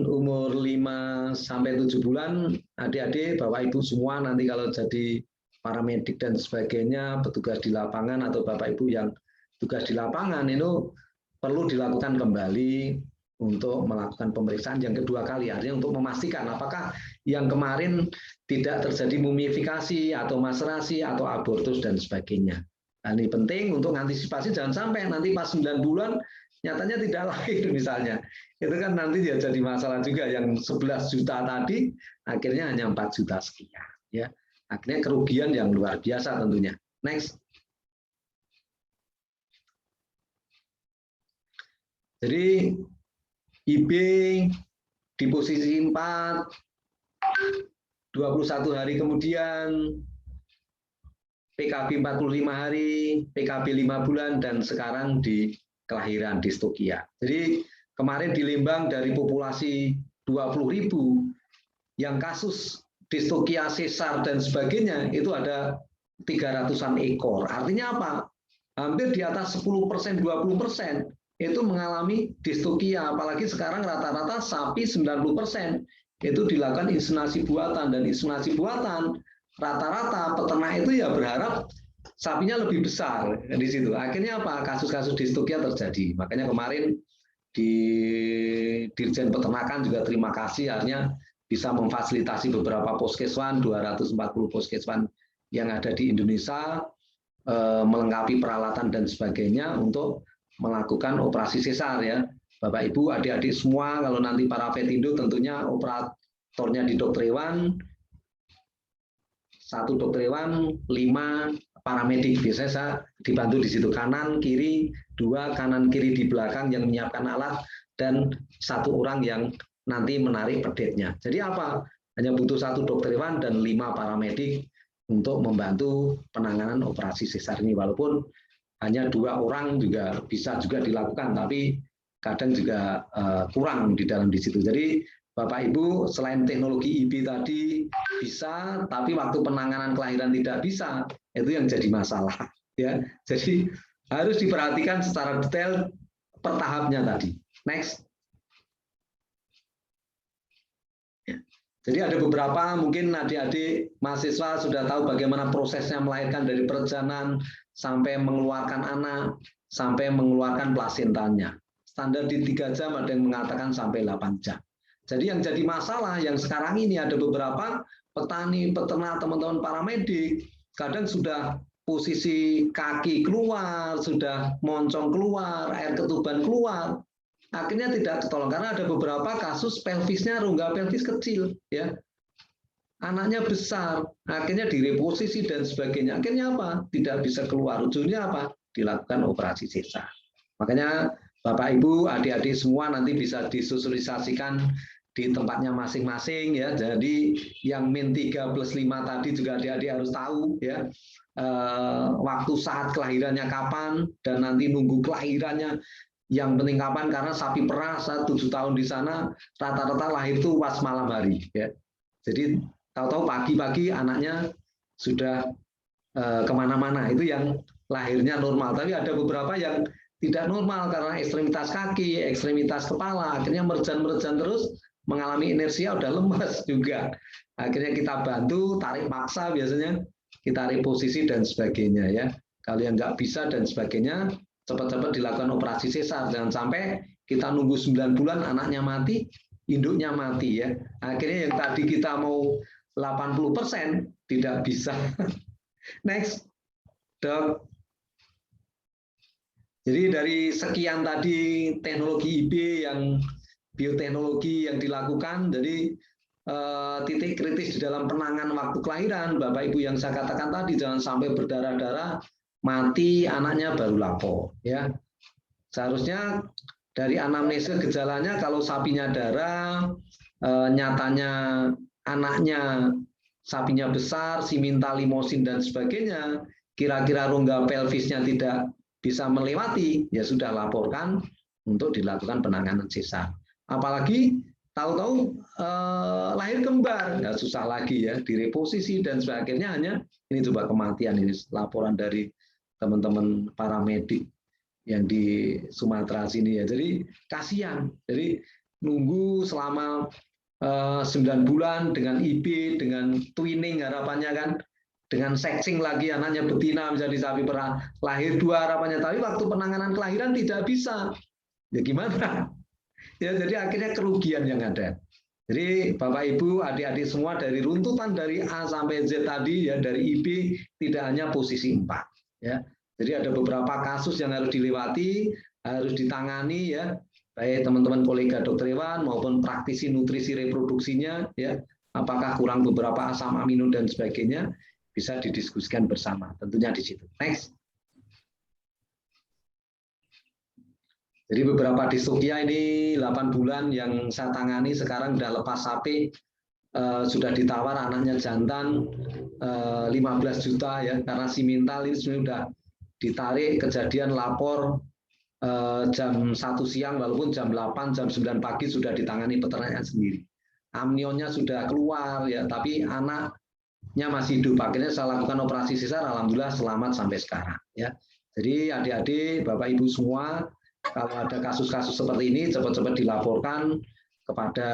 umur 5 sampai 7 bulan. adik-adik, Bapak Ibu semua nanti kalau jadi paramedik dan sebagainya, petugas di lapangan atau Bapak Ibu yang tugas di lapangan itu perlu dilakukan kembali untuk melakukan pemeriksaan yang kedua kali, artinya untuk memastikan apakah yang kemarin tidak terjadi mumifikasi atau maserasi atau abortus dan sebagainya. Nah, ini penting untuk antisipasi jangan sampai nanti pas 9 bulan nyatanya tidak lahir misalnya. Itu kan nanti ya jadi masalah juga, yang 11 juta tadi akhirnya hanya 4 juta sekian ya. Akhirnya kerugian yang luar biasa tentunya. Next. Jadi IB di posisi 4, 21 hari kemudian, PKB 45 hari, PKB 5 bulan, dan sekarang di kelahiran di Stokia. Jadi kemarin di Lembang dari populasi 20.000 yang kasus distokia sesar dan sebagainya itu ada 300-an ekor. Artinya apa? Hampir di atas 10%, 20% itu mengalami distokia. Apalagi sekarang rata-rata sapi 90% itu dilakukan inseminasi buatan, dan inseminasi buatan rata-rata peternak itu ya berharap sapinya lebih besar di situ. Akhirnya apa? Kasus-kasus distokia terjadi. Makanya kemarin di Dirjen Peternakan juga terima kasih, artinya bisa memfasilitasi beberapa puskeswan, 240 puskeswan yang ada di Indonesia, melengkapi peralatan dan sebagainya untuk melakukan operasi sesar ya. Bapak Ibu, adik-adik semua, kalau nanti para vetindo tentunya operatornya di dokter hewan, 1 dokter hewan, 5 paramedik. Biasanya saya dibantu di situ, kanan, kiri, 2 kanan kiri di belakang yang menyiapkan alat, dan 1 orang yang nanti menarik pedetnya. Jadi apa? Hanya butuh 1 dokter hewan dan 5 paramedik untuk membantu penanganan operasi sesar ini. Walaupun hanya 2 orang juga bisa juga dilakukan, tapi kadang juga kurang di dalam di situ. Jadi Bapak Ibu, selain teknologi IB tadi bisa, tapi waktu penanganan kelahiran tidak bisa, itu yang jadi masalah. Ya, jadi harus diperhatikan secara detail per tahapnya tadi. Next. Jadi ada beberapa mungkin adik-adik mahasiswa sudah tahu bagaimana prosesnya melahirkan dari perencanaan sampai mengeluarkan anak, sampai mengeluarkan plasentanya. Standar di 3 jam, ada yang mengatakan sampai 8 jam. Jadi yang jadi masalah yang sekarang ini ada beberapa petani, peternak, teman-teman paramedik, kadang sudah posisi kaki keluar, sudah moncong keluar, air ketuban keluar, akhirnya tidak ketolong karena ada beberapa kasus pelvisnya, rongga pelvis kecil, ya, anaknya besar, akhirnya direposisi dan sebagainya. Akhirnya apa? Tidak bisa keluar. Ujungnya apa? Dilakukan operasi sesar. Makanya Bapak Ibu, adik-adik semua nanti bisa disosialisasikan di tempatnya masing-masing ya. Jadi yang min 3 plus 5 tadi juga adik-adik harus tahu ya. Waktu saat kelahirannya kapan, dan nanti nunggu kelahirannya yang penting kapan, karena sapi perah saya 7 tahun di sana rata-rata lahir itu pas malam hari ya. Jadi tahu-tahu pagi-pagi anaknya sudah kemana-mana, itu yang lahirnya normal. Tapi ada beberapa yang tidak normal karena ekstremitas kaki, ekstremitas kepala, akhirnya merejan-merejan terus, mengalami inersia, udah lemas juga. Akhirnya kita bantu, tarik paksa biasanya, kita reposisi dan sebagainya ya. Kalau yang nggak bisa dan sebagainya, cepat-cepat dilakukan operasi sesar. Jangan sampai kita nunggu 9 bulan anaknya mati, induknya mati ya. Akhirnya yang tadi kita mau 80% tidak bisa. Next, Dok. Jadi dari sekian tadi teknologi IB yang bioteknologi yang dilakukan, jadi titik kritis di dalam penanganan waktu kelahiran, Bapak Ibu yang saya katakan tadi, jangan sampai berdarah-darah, mati anaknya baru lapor ya. Seharusnya dari anamnesa gejalanya, kalau sapinya darah, nyatanya anaknya sapinya besar, siminta, limosin dan sebagainya, kira-kira rongga pelvisnya tidak bisa melewati, ya sudah laporkan untuk dilakukan penanganan sesar. Apalagi tahu-tahu lahir kembar, ya susah lagi ya, direposisi dan sebagainya. Hanya ini coba kematian, ini laporan dari teman-teman paramedik yang di Sumatera sini ya. Jadi kasihan. Jadi nunggu selama 9 bulan, dengan IB, dengan twinning harapannya kan, dengan sexing lagi anaknya betina menjadi sapi perah, lahir 2 harapannya, tapi waktu penanganan kelahiran tidak bisa. Ya gimana? Ya jadi akhirnya kerugian yang ada. Jadi Bapak Ibu, adik-adik semua, dari runtutan dari A sampai Z tadi ya, dari IB tidak hanya posisi 4 ya. Jadi ada beberapa kasus yang harus dilewati, harus ditangani ya, baik teman-teman kolega dokter hewan maupun praktisi nutrisi reproduksinya ya. Apakah kurang beberapa asam amino dan sebagainya, bisa didiskusikan bersama tentunya di situ. Next. Jadi beberapa distokia ini 8 bulan yang saya tangani sekarang sudah lepas sapi, sudah ditawar anaknya jantan 15 juta ya, karena simental ini sudah ditarik, kejadian lapor jam 1 siang walaupun jam 8, jam 9 pagi sudah ditangani peternaknya sendiri. Amnionnya sudah keluar ya, tapi anaknya masih hidup. Akhirnya saya lakukan operasi sesar, alhamdulillah selamat sampai sekarang ya. Jadi adik-adik, Bapak Ibu semua, kalau ada kasus-kasus seperti ini cepat-cepat dilaporkan kepada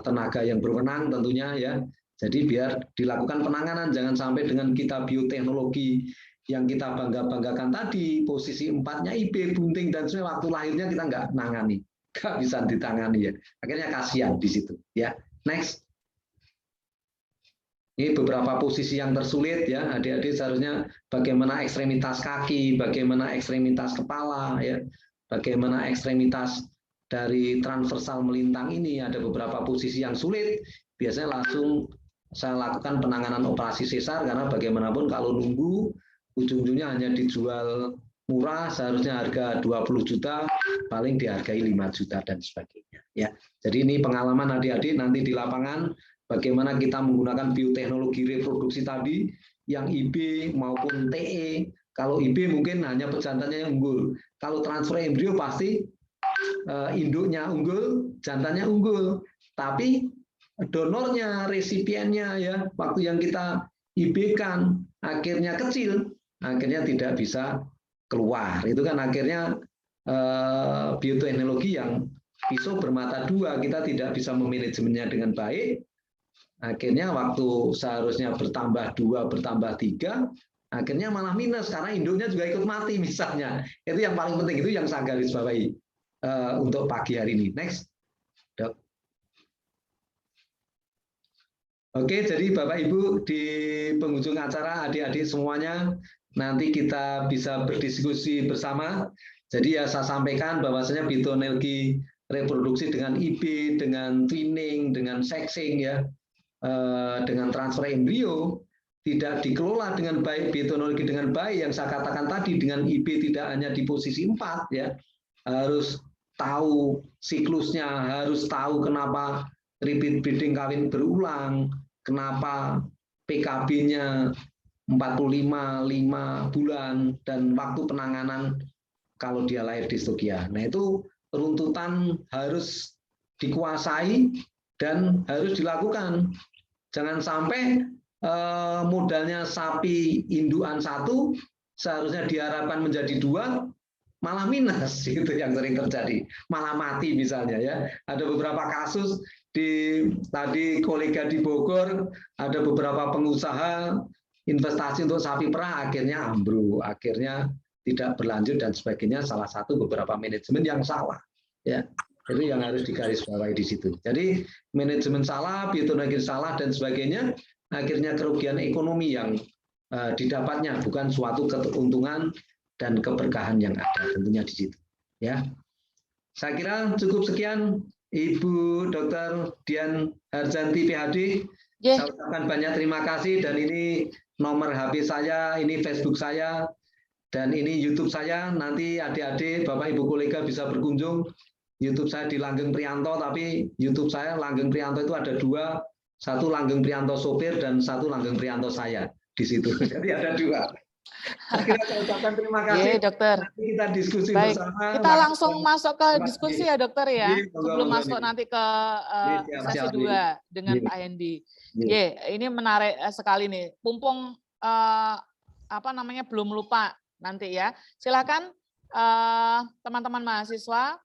tenaga yang berwenang tentunya ya. Jadi biar dilakukan penanganan, jangan sampai dengan kita bioteknologi yang kita bangga-banggakan tadi, posisi 4-nya IB, bunting dan sebagainya, waktu lahirnya kita nggak nangani, nggak bisa ditangani ya. Akhirnya kasihan di situ ya. Next. Ini beberapa posisi yang tersulit ya, adik-adik seharusnya bagaimana ekstremitas kaki, bagaimana ekstremitas kepala ya, bagaimana ekstremitas dari transversal melintang ini, ada beberapa posisi yang sulit, biasanya langsung saya lakukan penanganan operasi sesar, karena bagaimanapun kalau nunggu ujung-ujungnya hanya dijual murah, seharusnya harga 20 juta, paling dihargai 5 juta dan sebagainya ya. Jadi ini pengalaman adik-adik nanti di lapangan, bagaimana kita menggunakan bioteknologi reproduksi tadi, yang IB maupun TE. Kalau IB mungkin hanya pejantannya yang unggul. Kalau transfer embrio pasti induknya unggul, jantannya unggul. Tapi donornya, resipiennya ya, waktu yang kita IB-kan akhirnya kecil, akhirnya tidak bisa keluar. Itu kan akhirnya bioteknologi yang pisau bermata dua, kita tidak bisa memanajemennya dengan baik. Akhirnya waktu seharusnya bertambah 2, bertambah 3, akhirnya malah minus karena induknya juga ikut mati misalnya. Itu yang paling penting, itu yang saya garis bawahi untuk pagi hari ini. Next. Dok. Oke, jadi Bapak Ibu di penghujung acara, adik-adik semuanya, nanti kita bisa berdiskusi bersama. Jadi ya saya sampaikan bahwasanya bioteknologi reproduksi dengan IB, dengan twinning, dengan sexing ya, dengan transfer embrio tidak dikelola dengan baik, bioteknologi dengan baik, yang saya katakan tadi dengan IB tidak hanya di posisi 4 ya, harus tahu siklusnya, harus tahu kenapa repeat breeding kawin berulang, kenapa PKB-nya 45 bulan, dan waktu penanganan kalau dia lahir distokia. Nah itu runtutan harus dikuasai dan harus dilakukan. Jangan sampai modalnya sapi indukan 1 seharusnya diharapkan menjadi 2, malah minus, itu yang sering terjadi, malah mati misalnya ya. Ada beberapa kasus tadi kolega di Bogor, ada beberapa pengusaha investasi untuk sapi perah akhirnya ambruk, akhirnya tidak berlanjut dan sebagainya. Salah satu beberapa manajemen yang salah ya. Itu yang harus digarisbawahi di situ. Jadi manajemen salah, bioteknologi salah dan sebagainya, akhirnya kerugian ekonomi yang didapatnya, bukan suatu keuntungan dan keberkahan yang ada tentunya di situ. Ya, saya kira cukup sekian, Ibu Dr. Dian Harjanti PhD. Saya ucapkan banyak terima kasih, dan ini nomor HP saya, ini Facebook saya, dan ini YouTube saya. Nanti adik-adik, Bapak Ibu kolega bisa berkunjung. YouTube saya di Langgeng Prianto, tapi YouTube saya Langgeng Prianto itu ada 2, satu Langgeng Prianto sopir dan satu Langgeng Prianto saya di situ. Jadi ada 2. Saya ucapkan terima kasih. Dokter. Nanti kita diskusi baik, bersama. kita langsung masuk ke diskusi ya dokter ya, sebelum masuk nanti ke sesi 2 dengan Pak Hendy. Ini menarik sekali nih. Mumpung belum lupa nanti ya. Silakan teman-teman mahasiswa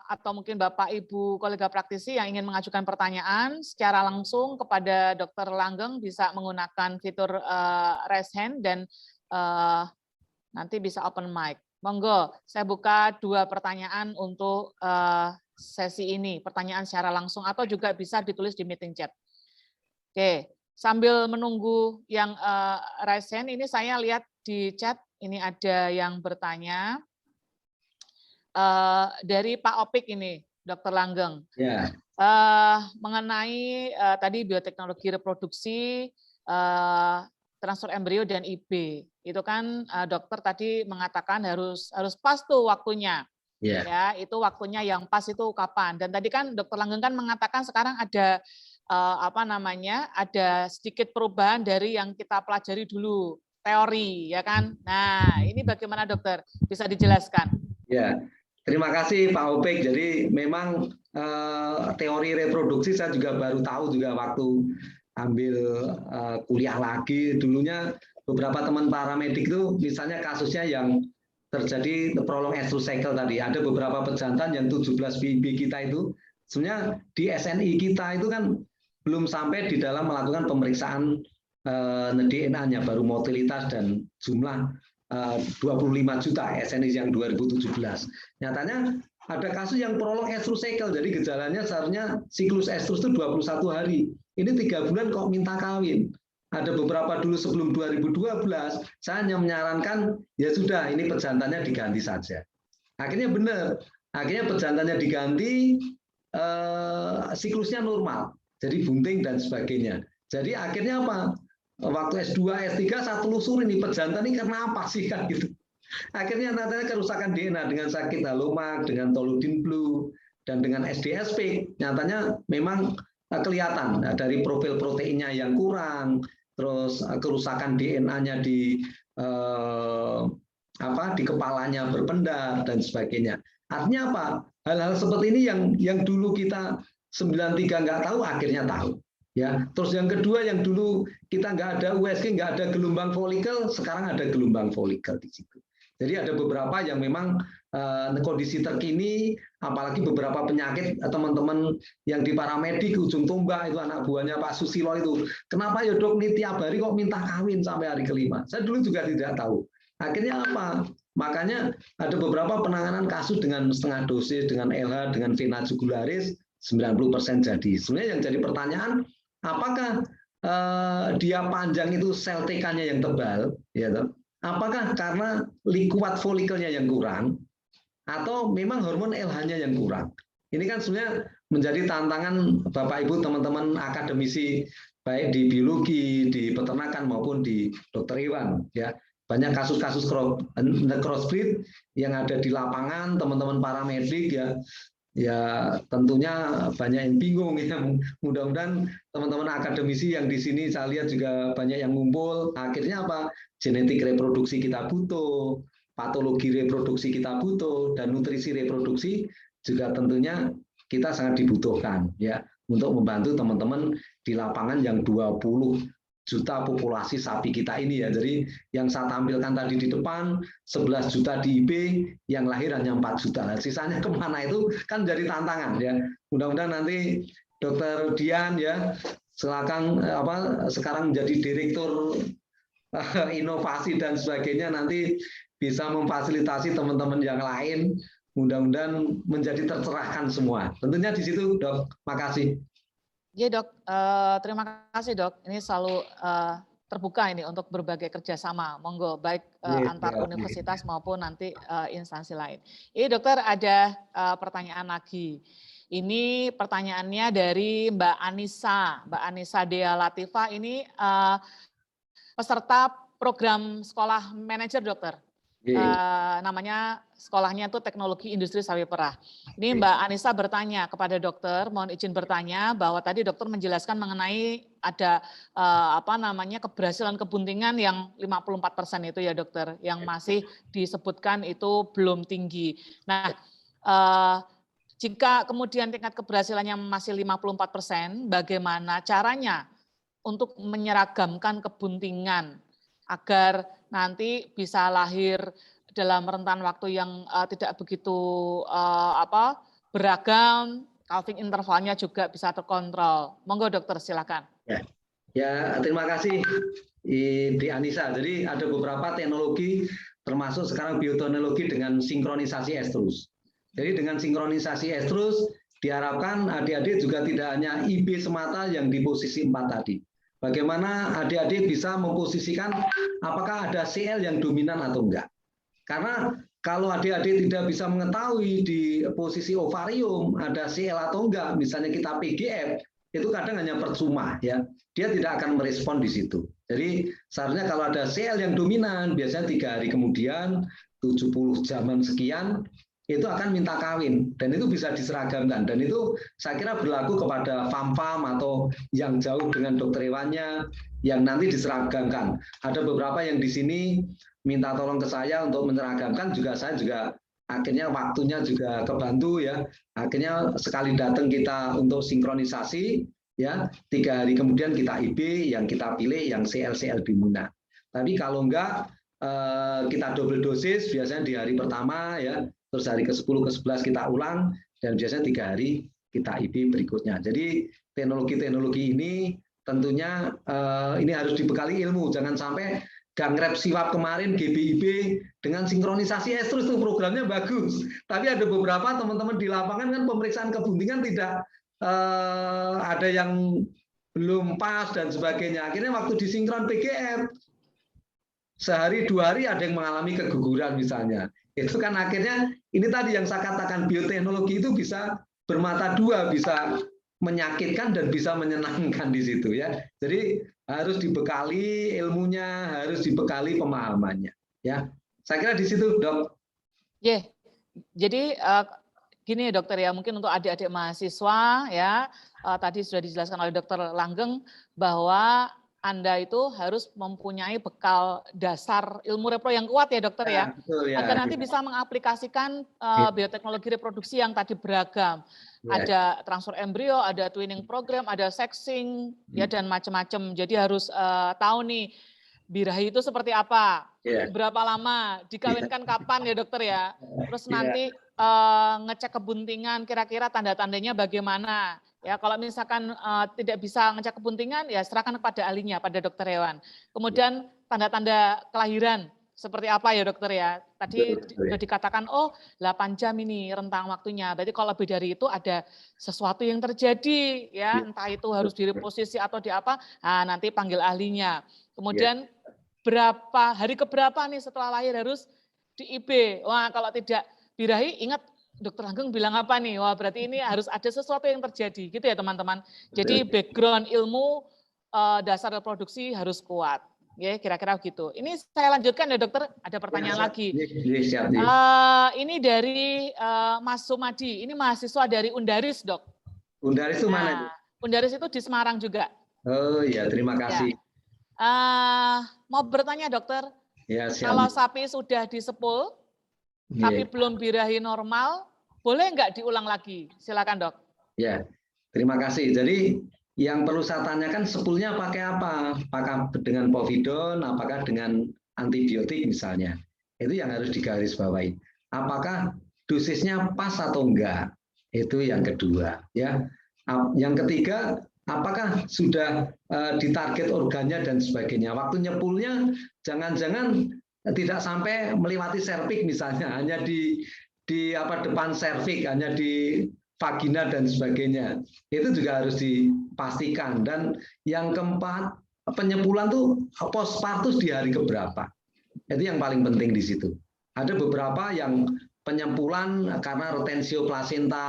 atau mungkin Bapak Ibu kolega praktisi yang ingin mengajukan pertanyaan secara langsung kepada Dr. Langgeng bisa menggunakan fitur raise hand dan nanti bisa open mic. Monggo, saya buka 2 pertanyaan untuk sesi ini, pertanyaan secara langsung atau juga bisa ditulis di meeting chat. Oke, sambil menunggu yang raise hand, ini saya lihat di chat, ini ada yang bertanya. Dari Pak Opik ini, Dr. Langgeng. Ya. Mengenai tadi bioteknologi reproduksi, transfer embrio dan IB. Itu kan dokter tadi mengatakan harus pas tuh waktunya. Ya. Ya, itu waktunya yang pas itu kapan? Dan tadi kan Dr. Langgeng kan mengatakan sekarang ada ada sedikit perubahan dari yang kita pelajari dulu, teori, ya kan? Nah, ini bagaimana dokter? Bisa dijelaskan? Ya, terima kasih Pak Opik. Jadi memang teori reproduksi saya juga baru tahu juga waktu ambil kuliah lagi. Dulunya beberapa teman paramedik itu misalnya kasusnya yang terjadi prolong estrus cycle tadi. Ada beberapa pejantan yang 17 BIB kita itu sebenarnya di SNI kita itu kan belum sampai di dalam melakukan pemeriksaan DNA-nya, baru motilitas dan jumlah 25 juta SNI yang 2017. Nyatanya ada kasus yang prolong estrus cycle, jadi gejalanya seharusnya siklus estrus itu 21 hari. Ini 3 bulan kok minta kawin. Ada beberapa dulu sebelum 2012, saya hanya menyarankan, ya sudah, ini pejantannya diganti saja. Akhirnya benar, akhirnya pejantannya diganti, siklusnya normal, jadi bunting dan sebagainya. Jadi akhirnya apa? Waktu S2, S3 saya telusuri nih pejantan ini karena apa sih kan gitu. Akhirnya nantinya kerusakan DNA dengan sakit halomak, dengan toludin blue, dan dengan SDSP. Nyatanya memang kelihatan dari profil proteinnya yang kurang, terus kerusakan DNA-nya di kepalanya berpendar dan sebagainya. Artinya apa? Hal-hal seperti ini yang dulu kita 93 nggak tahu, akhirnya tahu. Ya, terus yang kedua yang dulu kita nggak ada USG, nggak ada gelombang folikel, sekarang ada gelombang folikel di situ. Jadi ada beberapa yang memang kondisi terkini, apalagi beberapa penyakit teman-teman yang di paramedik ujung tombak itu anak buahnya Pak Susilo itu, kenapa ya dok nih tiap hari kok minta kawin sampai hari kelima? Saya dulu juga tidak tahu. Akhirnya apa? Makanya ada beberapa penanganan kasus dengan setengah dosis, dengan LH, dengan vena jugularis 90% jadi. Sebenarnya yang jadi pertanyaan, apakah dia panjang itu sel TK-nya yang tebal, ya toh? Apakah karena likuat folikelnya yang kurang, atau memang hormon LH-nya yang kurang? Ini kan sebenarnya menjadi tantangan Bapak Ibu teman-teman akademisi baik di biologi, di peternakan maupun di dokter hewan. Ya, banyak kasus-kasus crossbreed yang ada di lapangan, teman-teman paramedik ya tentunya banyak yang bingung ya. Mudah-mudahan teman-teman akademisi yang di sini saya lihat juga banyak yang ngumpul. Akhirnya apa? Genetik reproduksi kita butuh, patologi reproduksi kita butuh, dan nutrisi reproduksi juga tentunya kita sangat dibutuhkan ya untuk membantu teman-teman di lapangan yang 20 juta populasi sapi kita ini ya. Jadi yang saya tampilkan tadi di depan 11 juta di IB, yang lahir hanya 4 juta. Nah, sisanya kemana itu kan jadi tantangan ya. Mudah-mudahan nanti Dr. Dian ya sekarang menjadi direktur inovasi dan sebagainya, nanti bisa memfasilitasi teman-teman yang lain. Mudah-mudahan menjadi tercerahkan semua. Tentunya di situ, Dok. Makasih. Iya dok, terima kasih dok. Ini selalu terbuka ini untuk berbagai kerjasama. Monggo, baik antar universitas maupun nanti instansi lain. Ini dokter ada pertanyaan lagi. Ini pertanyaannya dari Mbak Anissa Dea Latifa. Ini peserta program sekolah manajer dokter. Namanya sekolahnya itu Teknologi Industri Sapi Perah. Ini Mbak Anissa bertanya kepada dokter, mohon izin bertanya bahwa tadi dokter menjelaskan mengenai ada keberhasilan kebuntingan yang 54% itu ya dokter, yang masih disebutkan itu belum tinggi. Nah, jika kemudian tingkat keberhasilannya masih 54%, bagaimana caranya untuk menyeragamkan kebuntingan agar nanti bisa lahir dalam rentan waktu yang tidak begitu beragam, calving intervalnya juga bisa terkontrol. Monggo dokter, silakan. Ya, terima kasih Di Anissa. Jadi ada beberapa teknologi, termasuk sekarang bioteknologi dengan sinkronisasi estrus. Jadi dengan sinkronisasi estrus diharapkan adik-adik juga tidak hanya IB semata yang di posisi 4 tadi. Bagaimana adik-adik bisa memposisikan apakah ada CL yang dominan atau enggak. Karena kalau adik-adik tidak bisa mengetahui di posisi ovarium ada CL atau enggak, misalnya kita PGF, itu kadang hanya percuma ya. Dia tidak akan merespon di situ. Jadi seharusnya kalau ada CL yang dominan, biasanya 3 hari kemudian, 70 jaman sekian, itu akan minta kawin. Dan itu bisa diseragamkan. Dan itu saya kira berlaku kepada FAM-FAM atau yang jauh dengan dokter hewannya, yang nanti diseragamkan. Ada beberapa yang di sini minta tolong ke saya untuk menyeragamkan, saya juga akhirnya waktunya juga kebantu ya. Akhirnya sekali datang kita untuk sinkronisasi, ya 3 hari kemudian kita IB, yang kita pilih yang CL dominan. Tapi kalau enggak, kita double dosis, biasanya di hari pertama ya, terus hari ke-10, ke-11 kita ulang, dan biasanya 3 hari kita IB berikutnya. Jadi teknologi-teknologi ini tentunya ini harus dibekali ilmu, jangan sampai Gangrep Siwap kemarin GBIB dengan sinkronisasi estrus itu programnya bagus, tapi ada beberapa teman-teman di lapangan kan pemeriksaan kebuntingan tidak ada yang belum pas dan sebagainya. Akhirnya waktu disinkron PGF sehari 2 hari ada yang mengalami keguguran misalnya. Itu kan akhirnya ini tadi yang saya katakan bioteknologi itu bisa bermata dua, bisa menyakitkan dan bisa menyenangkan di situ ya. Jadi harus dibekali ilmunya, harus dibekali pemahamannya ya. Saya kira di situ, Dok. Jadi gini dokter ya, mungkin untuk adik-adik mahasiswa ya, tadi sudah dijelaskan oleh Dokter Langgeng bahwa Anda itu harus mempunyai bekal dasar ilmu repro yang kuat ya dokter ya, betul, ya. Agar nanti bisa mengaplikasikan bioteknologi reproduksi yang tadi beragam. Ada transfer embrio, ada twinning program, ada sexing ya dan macam-macam. Jadi harus tahu nih birahi itu seperti apa, berapa lama, dikawinkan kapan ya dokter ya. Terus nanti ngecek kebuntingan, kira-kira tanda-tandanya bagaimana. Ya, kalau misalkan tidak bisa ngecek kebuntingan, ya serahkan kepada ahlinya, pada dokter hewan. Kemudian tanda-tanda kelahiran seperti apa ya dokter ya. Tadi sudah dikatakan, oh 8 jam ini rentang waktunya. Berarti kalau lebih dari itu ada sesuatu yang terjadi, ya entah itu harus direposisi atau di apa, nah, nanti panggil ahlinya. Kemudian hari keberapa nih setelah lahir harus di IB. Wah kalau tidak birahi, ingat Dokter Langgeng bilang apa nih? Wah berarti ini harus ada sesuatu yang terjadi, gitu ya teman-teman. Jadi background ilmu dasar reproduksi harus kuat, ya kira-kira gitu. Ini saya lanjutkan ya dokter, ada pertanyaan lagi. Ini dari Mas Sumadi, ini mahasiswa dari Undaris dok. Undaris itu mana? Undaris itu di Semarang juga. Oh ya, terima kasih. Mau bertanya dokter, ya, siap. Kalau sapi sudah disepul, tapi belum birahi normal, boleh nggak diulang lagi? Silakan dok. Ya, terima kasih. Jadi yang perlu saya tanyakan sepulnya pakai apa? Apakah dengan povidon, apakah dengan antibiotik misalnya? Itu yang harus digarisbawahi. Apakah dosisnya pas atau enggak? Itu yang kedua. Ya, yang ketiga, apakah sudah ditarget organnya dan sebagainya? Waktu nyepulnya jangan-jangan tidak sampai melewati serviks misalnya, hanya di depan serviks, hanya di vagina dan sebagainya. Itu juga harus dipastikan. Dan yang keempat, penyepulan tuh postpartus di hari keberapa. Itu yang paling penting di situ. Ada beberapa yang penyempulan karena retensio plasenta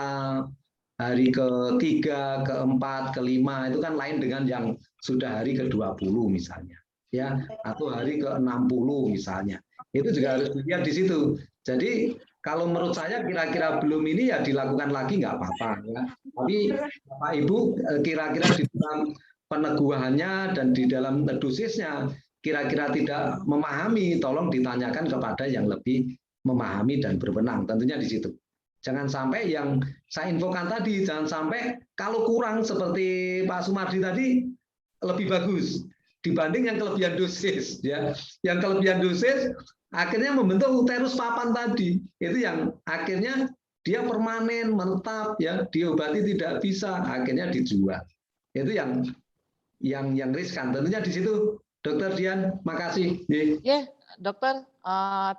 hari ke-3, ke-4, ke-5 itu kan lain dengan yang sudah hari ke-20 misalnya. Ya, atau hari ke-60 misalnya. Itu juga harus dilihat di situ. Jadi kalau menurut saya kira-kira belum ini ya dilakukan lagi nggak apa-apa ya. Tapi Bapak Ibu kira-kira di dalam peneguhannya dan di dalam dosisnya kira-kira tidak memahami, tolong ditanyakan kepada yang lebih memahami dan berwenang. Tentunya di situ. Jangan sampai yang saya infokan tadi, jangan sampai kalau kurang seperti Pak Sumardi tadi lebih bagus. dibanding yang kelebihan dosis ya. Yang kelebihan dosis akhirnya membentuk uterus papan tadi. Itu yang akhirnya dia permanen menetap ya, diobati tidak bisa, akhirnya dijual. Itu yang riskan. Tentunya di situ Dokter Dian, makasih. Ya, dokter,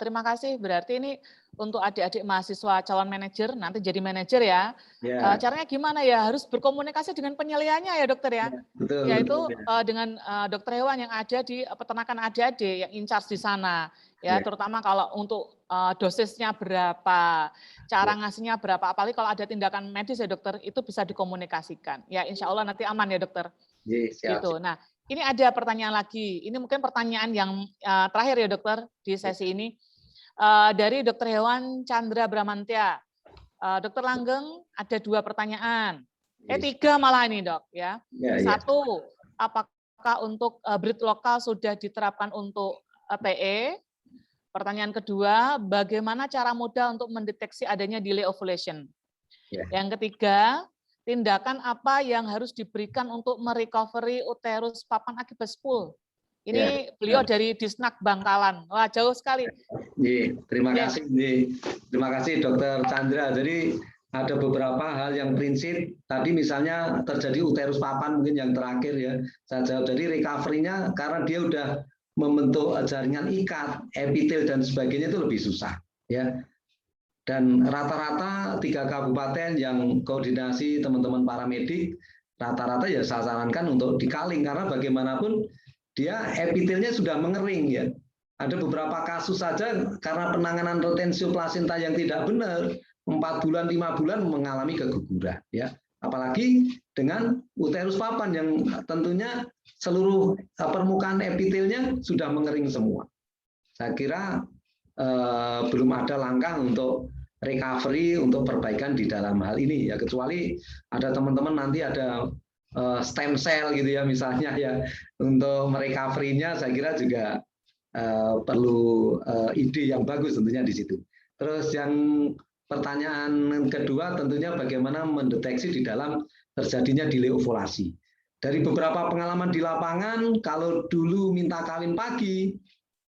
terima kasih. Berarti ini untuk adik-adik mahasiswa calon manajer, nanti jadi manajer ya. Ya. Caranya gimana ya? Harus berkomunikasi dengan penyelihannya ya dokter ya. Betul, Yaitu betul. dengan dokter hewan yang ada di peternakan adik-adik yang in charge di sana. Ya, terutama kalau untuk dosisnya berapa, cara ngasihnya berapa, apalagi kalau ada tindakan medis ya dokter, itu bisa dikomunikasikan. Ya, insya Allah nanti aman ya dokter. Siap. Gitu. Nah, ini ada pertanyaan lagi. Ini mungkin pertanyaan yang terakhir ya dokter di sesi ini. Dari Dokter Hewan Chandra Bramantya. Dokter Langgeng ada 2 pertanyaan. 3 malah ini dok ya. 1, apakah untuk breed lokal sudah diterapkan untuk TE? Pertanyaan kedua, bagaimana cara mudah untuk mendeteksi adanya delay ovulation? Yang ketiga, tindakan apa yang harus diberikan untuk merecovery uterus papan akibat spool? Ini beliau dari Disnak Bangkalan. Wah, jauh sekali. Terima kasih. Terima kasih Dokter Chandra. Jadi ada beberapa hal yang prinsip. Tadi misalnya terjadi uterus papan mungkin yang terakhir ya. Saya jawab. Jadi recovery-nya karena dia udah membentuk jaringan ikat, epitel dan sebagainya itu lebih susah ya. Dan rata-rata 3 kabupaten yang koordinasi teman-teman paramedik, rata-rata ya saya sarankan untuk dikaling karena bagaimanapun dia epitelnya sudah mengering ya. Ada beberapa kasus saja karena penanganan retensio plasenta yang tidak benar, 4 bulan, 5 bulan mengalami keguguran ya. Apalagi dengan uterus papan yang tentunya seluruh permukaan epitelnya sudah mengering semua. Saya kira belum ada langkah untuk recovery, untuk perbaikan di dalam hal ini ya, kecuali ada teman-teman nanti ada stem cell gitu ya misalnya ya, untuk merecovery-nya saya kira juga perlu ide yang bagus tentunya di situ. Terus yang pertanyaan kedua tentunya bagaimana mendeteksi di dalam terjadinya delay ovulasi. Dari beberapa pengalaman di lapangan, kalau dulu minta kawin pagi,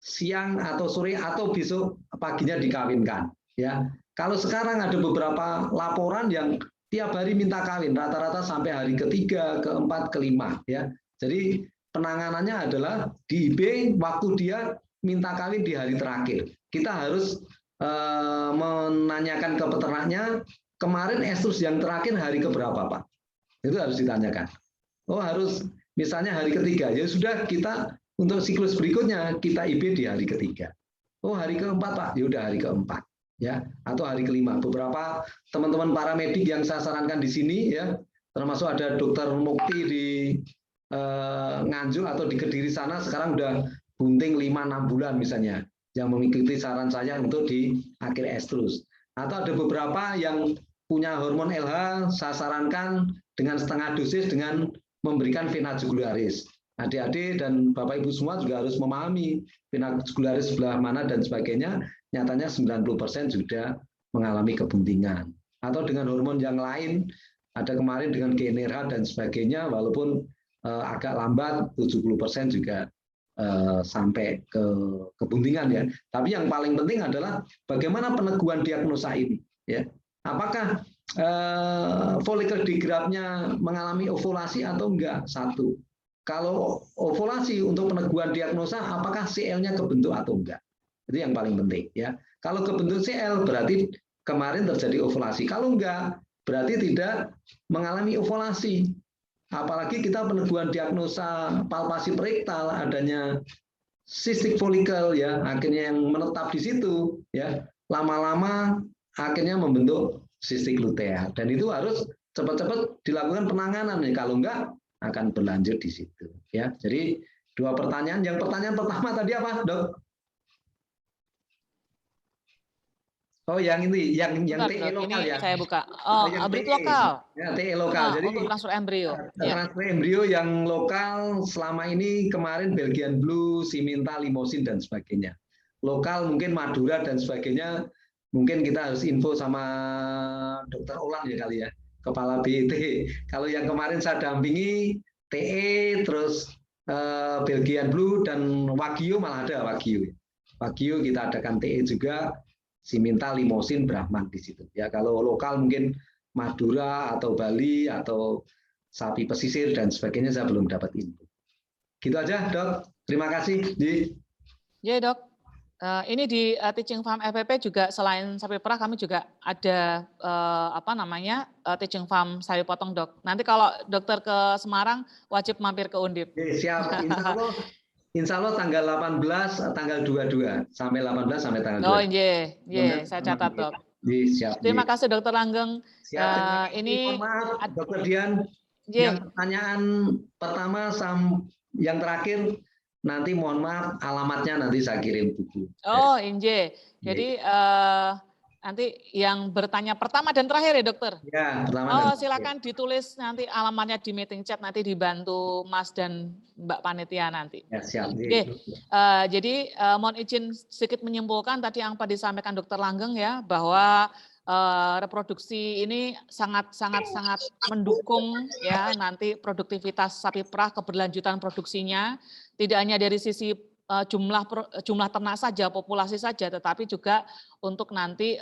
siang atau sore atau besok paginya dikawinkan ya. Kalau sekarang ada beberapa laporan yang tiap hari minta kawin, rata-rata sampai hari ke-3, ke-4, ke-5 ya. Jadi penanganannya adalah di IB waktu dia minta kawin di hari terakhir. Kita harus menanyakan ke peternaknya, kemarin estrus yang terakhir hari keberapa Pak? Itu harus ditanyakan. Oh harus misalnya hari ke-3, ya sudah kita untuk siklus berikutnya kita IB di hari ke-3. Oh hari ke-4 Pak, ya udah hari ke-4 ya, atau hari ke-5. Beberapa teman-teman paramedik yang saya sarankan di sini ya, termasuk ada Dokter Mukti di Nganjuk atau di Kediri sana sekarang udah bunting 5-6 bulan misalnya, yang mengikuti saran saya untuk di akhir estrus. Atau ada beberapa yang punya hormon LH, saya sarankan dengan setengah dosis dengan memberikan vena jugularis. Adik-adik dan Bapak Ibu semua juga harus memahami vena jugularis sebelah mana dan sebagainya. Nyatanya 90% sudah mengalami kebuntingan. Atau dengan hormon yang lain, ada kemarin dengan GnRH dan sebagainya, walaupun agak lambat, 70% juga sampai ke kebuntingan ya. Tapi yang paling penting adalah bagaimana peneguhan diagnosa ini. Ya. Apakah follicle digraph-nya mengalami ovulasi atau enggak? 1. Kalau ovulasi untuk peneguhan diagnosa, apakah CL-nya kebentuk atau enggak? Itu yang paling penting ya. Kalau kebentuk CL berarti kemarin terjadi ovulasi. Kalau enggak, berarti tidak mengalami ovulasi. Apalagi kita peneguhan diagnosa palpasi perektal, adanya cystic follicle ya, akhirnya yang menetap di situ ya, lama-lama akhirnya membentuk cystic lutea, dan itu harus cepat-cepat dilakukan penanganan ya, kalau enggak akan berlanjut di situ ya. Jadi 2 pertanyaan. Yang pertanyaan pertama tadi apa, Dok? Oh, yang ini, yang TE lokal ini ya. Saya buka. Oh, breed lokal. Ya, TE lokal. Jadi untuk transfer embrio. Transfer embrio yang lokal selama ini kemarin Belgian Blue, Siminta, Limosin dan sebagainya. Lokal mungkin Madura dan sebagainya. Mungkin kita harus info sama Dokter Olan ya kali ya, Kepala BET. Kalau yang kemarin saya dampingi TE, terus Belgian Blue dan Wagyu malah ada Wagyu. Wagyu kita adakan TE juga, Siminta, Limosin, Brahman di situ. Ya kalau lokal mungkin Madura atau Bali atau sapi pesisir dan sebagainya saya belum dapat info. Gitu aja, Dok. Terima kasih. Ya, Dok. Ini di Teaching Farm FPP juga selain sapi perah kami juga ada Teaching Farm sapi potong, Dok. Nanti kalau dokter ke Semarang wajib mampir ke Undip. Siap. Insya Allah tanggal 18, tanggal 22 sampai 18 sampai tanggal 22. Oh iya, saya catat, Dok. Siap. Terima kasih, Dokter Langgeng. Siap. Ini maaf, Dokter Dian. Yang pertanyaan pertama yang terakhir nanti mohon maaf alamatnya nanti saya kirim buku. Oh, inje. Jadi nanti yang bertanya pertama dan terakhir ya, Dokter? Ya, pertama. Silakan ditulis nanti alamatnya di meeting chat, nanti dibantu Mas dan Mbak Panitia nanti. Ya, siap. Oke. Jadi mohon izin sedikit menyimpulkan tadi yang disampaikan Dokter Langgeng ya, bahwa reproduksi ini sangat mendukung ya nanti produktivitas sapi perah, keberlanjutan produksinya, tidak hanya dari sisi jumlah ternak saja, populasi saja, tetapi juga untuk nanti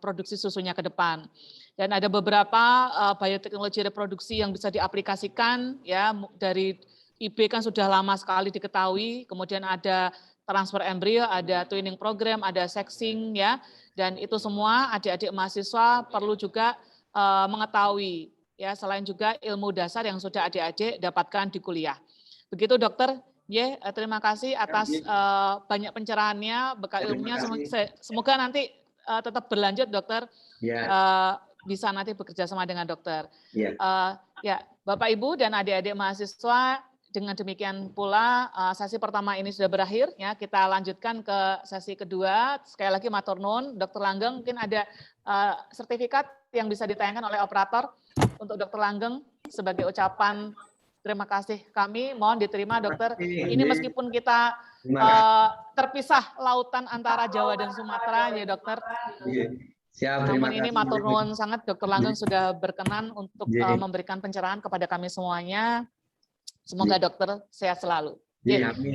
produksi susunya ke depan. Dan ada beberapa bioteknologi reproduksi yang bisa diaplikasikan ya, dari IB kan sudah lama sekali diketahui, kemudian ada transfer embrio, ada twinning program, ada sexing ya, dan itu semua adik-adik mahasiswa perlu juga mengetahui ya, selain juga ilmu dasar yang sudah adik-adik dapatkan di kuliah. Begitu, Dokter. Terima kasih atas banyak pencerahannya, bekal ilmunya. Semoga nanti tetap berlanjut, Dokter. Bisa nanti bekerja sama dengan dokter. Ya, Bapak Ibu dan adik-adik mahasiswa, dengan demikian pula sesi pertama ini sudah berakhir. Ya, kita lanjutkan ke sesi kedua. Sekali lagi matur nuwun, Dokter Langgeng. Mungkin ada sertifikat yang bisa ditayangkan oleh operator untuk Dokter Langgeng sebagai ucapan terima kasih kami, mohon diterima, Dokter. Ini meskipun kita terpisah lautan antara Jawa dan Sumatera, ya, Dokter. Siap, namun ini matur nuwun sangat, Dokter Langgeng sudah berkenan untuk memberikan pencerahan kepada kami semuanya. Semoga Dokter sehat selalu.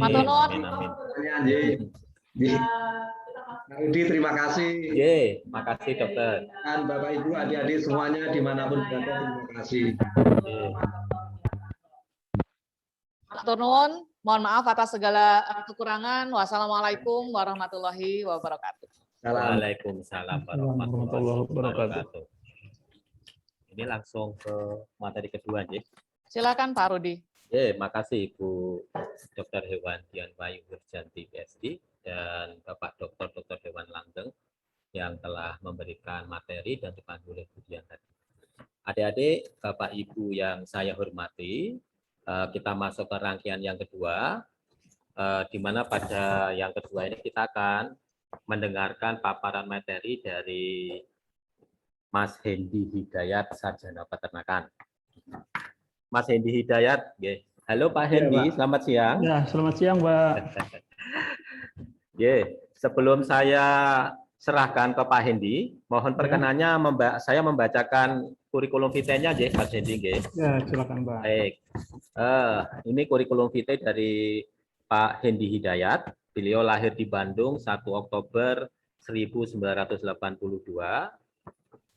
Matur nuwun. Rudi, terima kasih. Makasih, Dokter. Dan Bapak Ibu, adik-adik semuanya dimanapun berada, terima kasih. Matur nuwun, mohon maaf atas segala kekurangan. Wassalamualaikum warahmatullahi wabarakatuh. Waalaikumsalam warahmatullahi wabarakatuh. Ini langsung ke materi kedua, J. Silakan Pak Rudi. Makasih Ibu Dr. Hewan Dian Wayu Wirjanti PhD dan Bapak Dr. Hewan Langgeng yang telah memberikan materi dan dipandu oleh Bu Dian tadi. Adik-adik, Bapak Ibu yang saya hormati, kita masuk ke rangkaian yang kedua, di mana pada yang kedua ini kita akan mendengarkan paparan materi dari Mas Hendi Hidayat, Sarjana Peternakan. Mas Hendi Hidayat, halo Pak Hendi, selamat siang. Ya, selamat siang, Pak. Sebelum saya serahkan ke Pak Hendi, mohon perkenannya saya membacakan kurikulum vitae-nya, Mas Hendi. Ya, silakan, Pak. Baik. Ini kurikulum vitae dari Pak Hendi Hidayat. Beliau lahir di Bandung 1 Oktober 1982.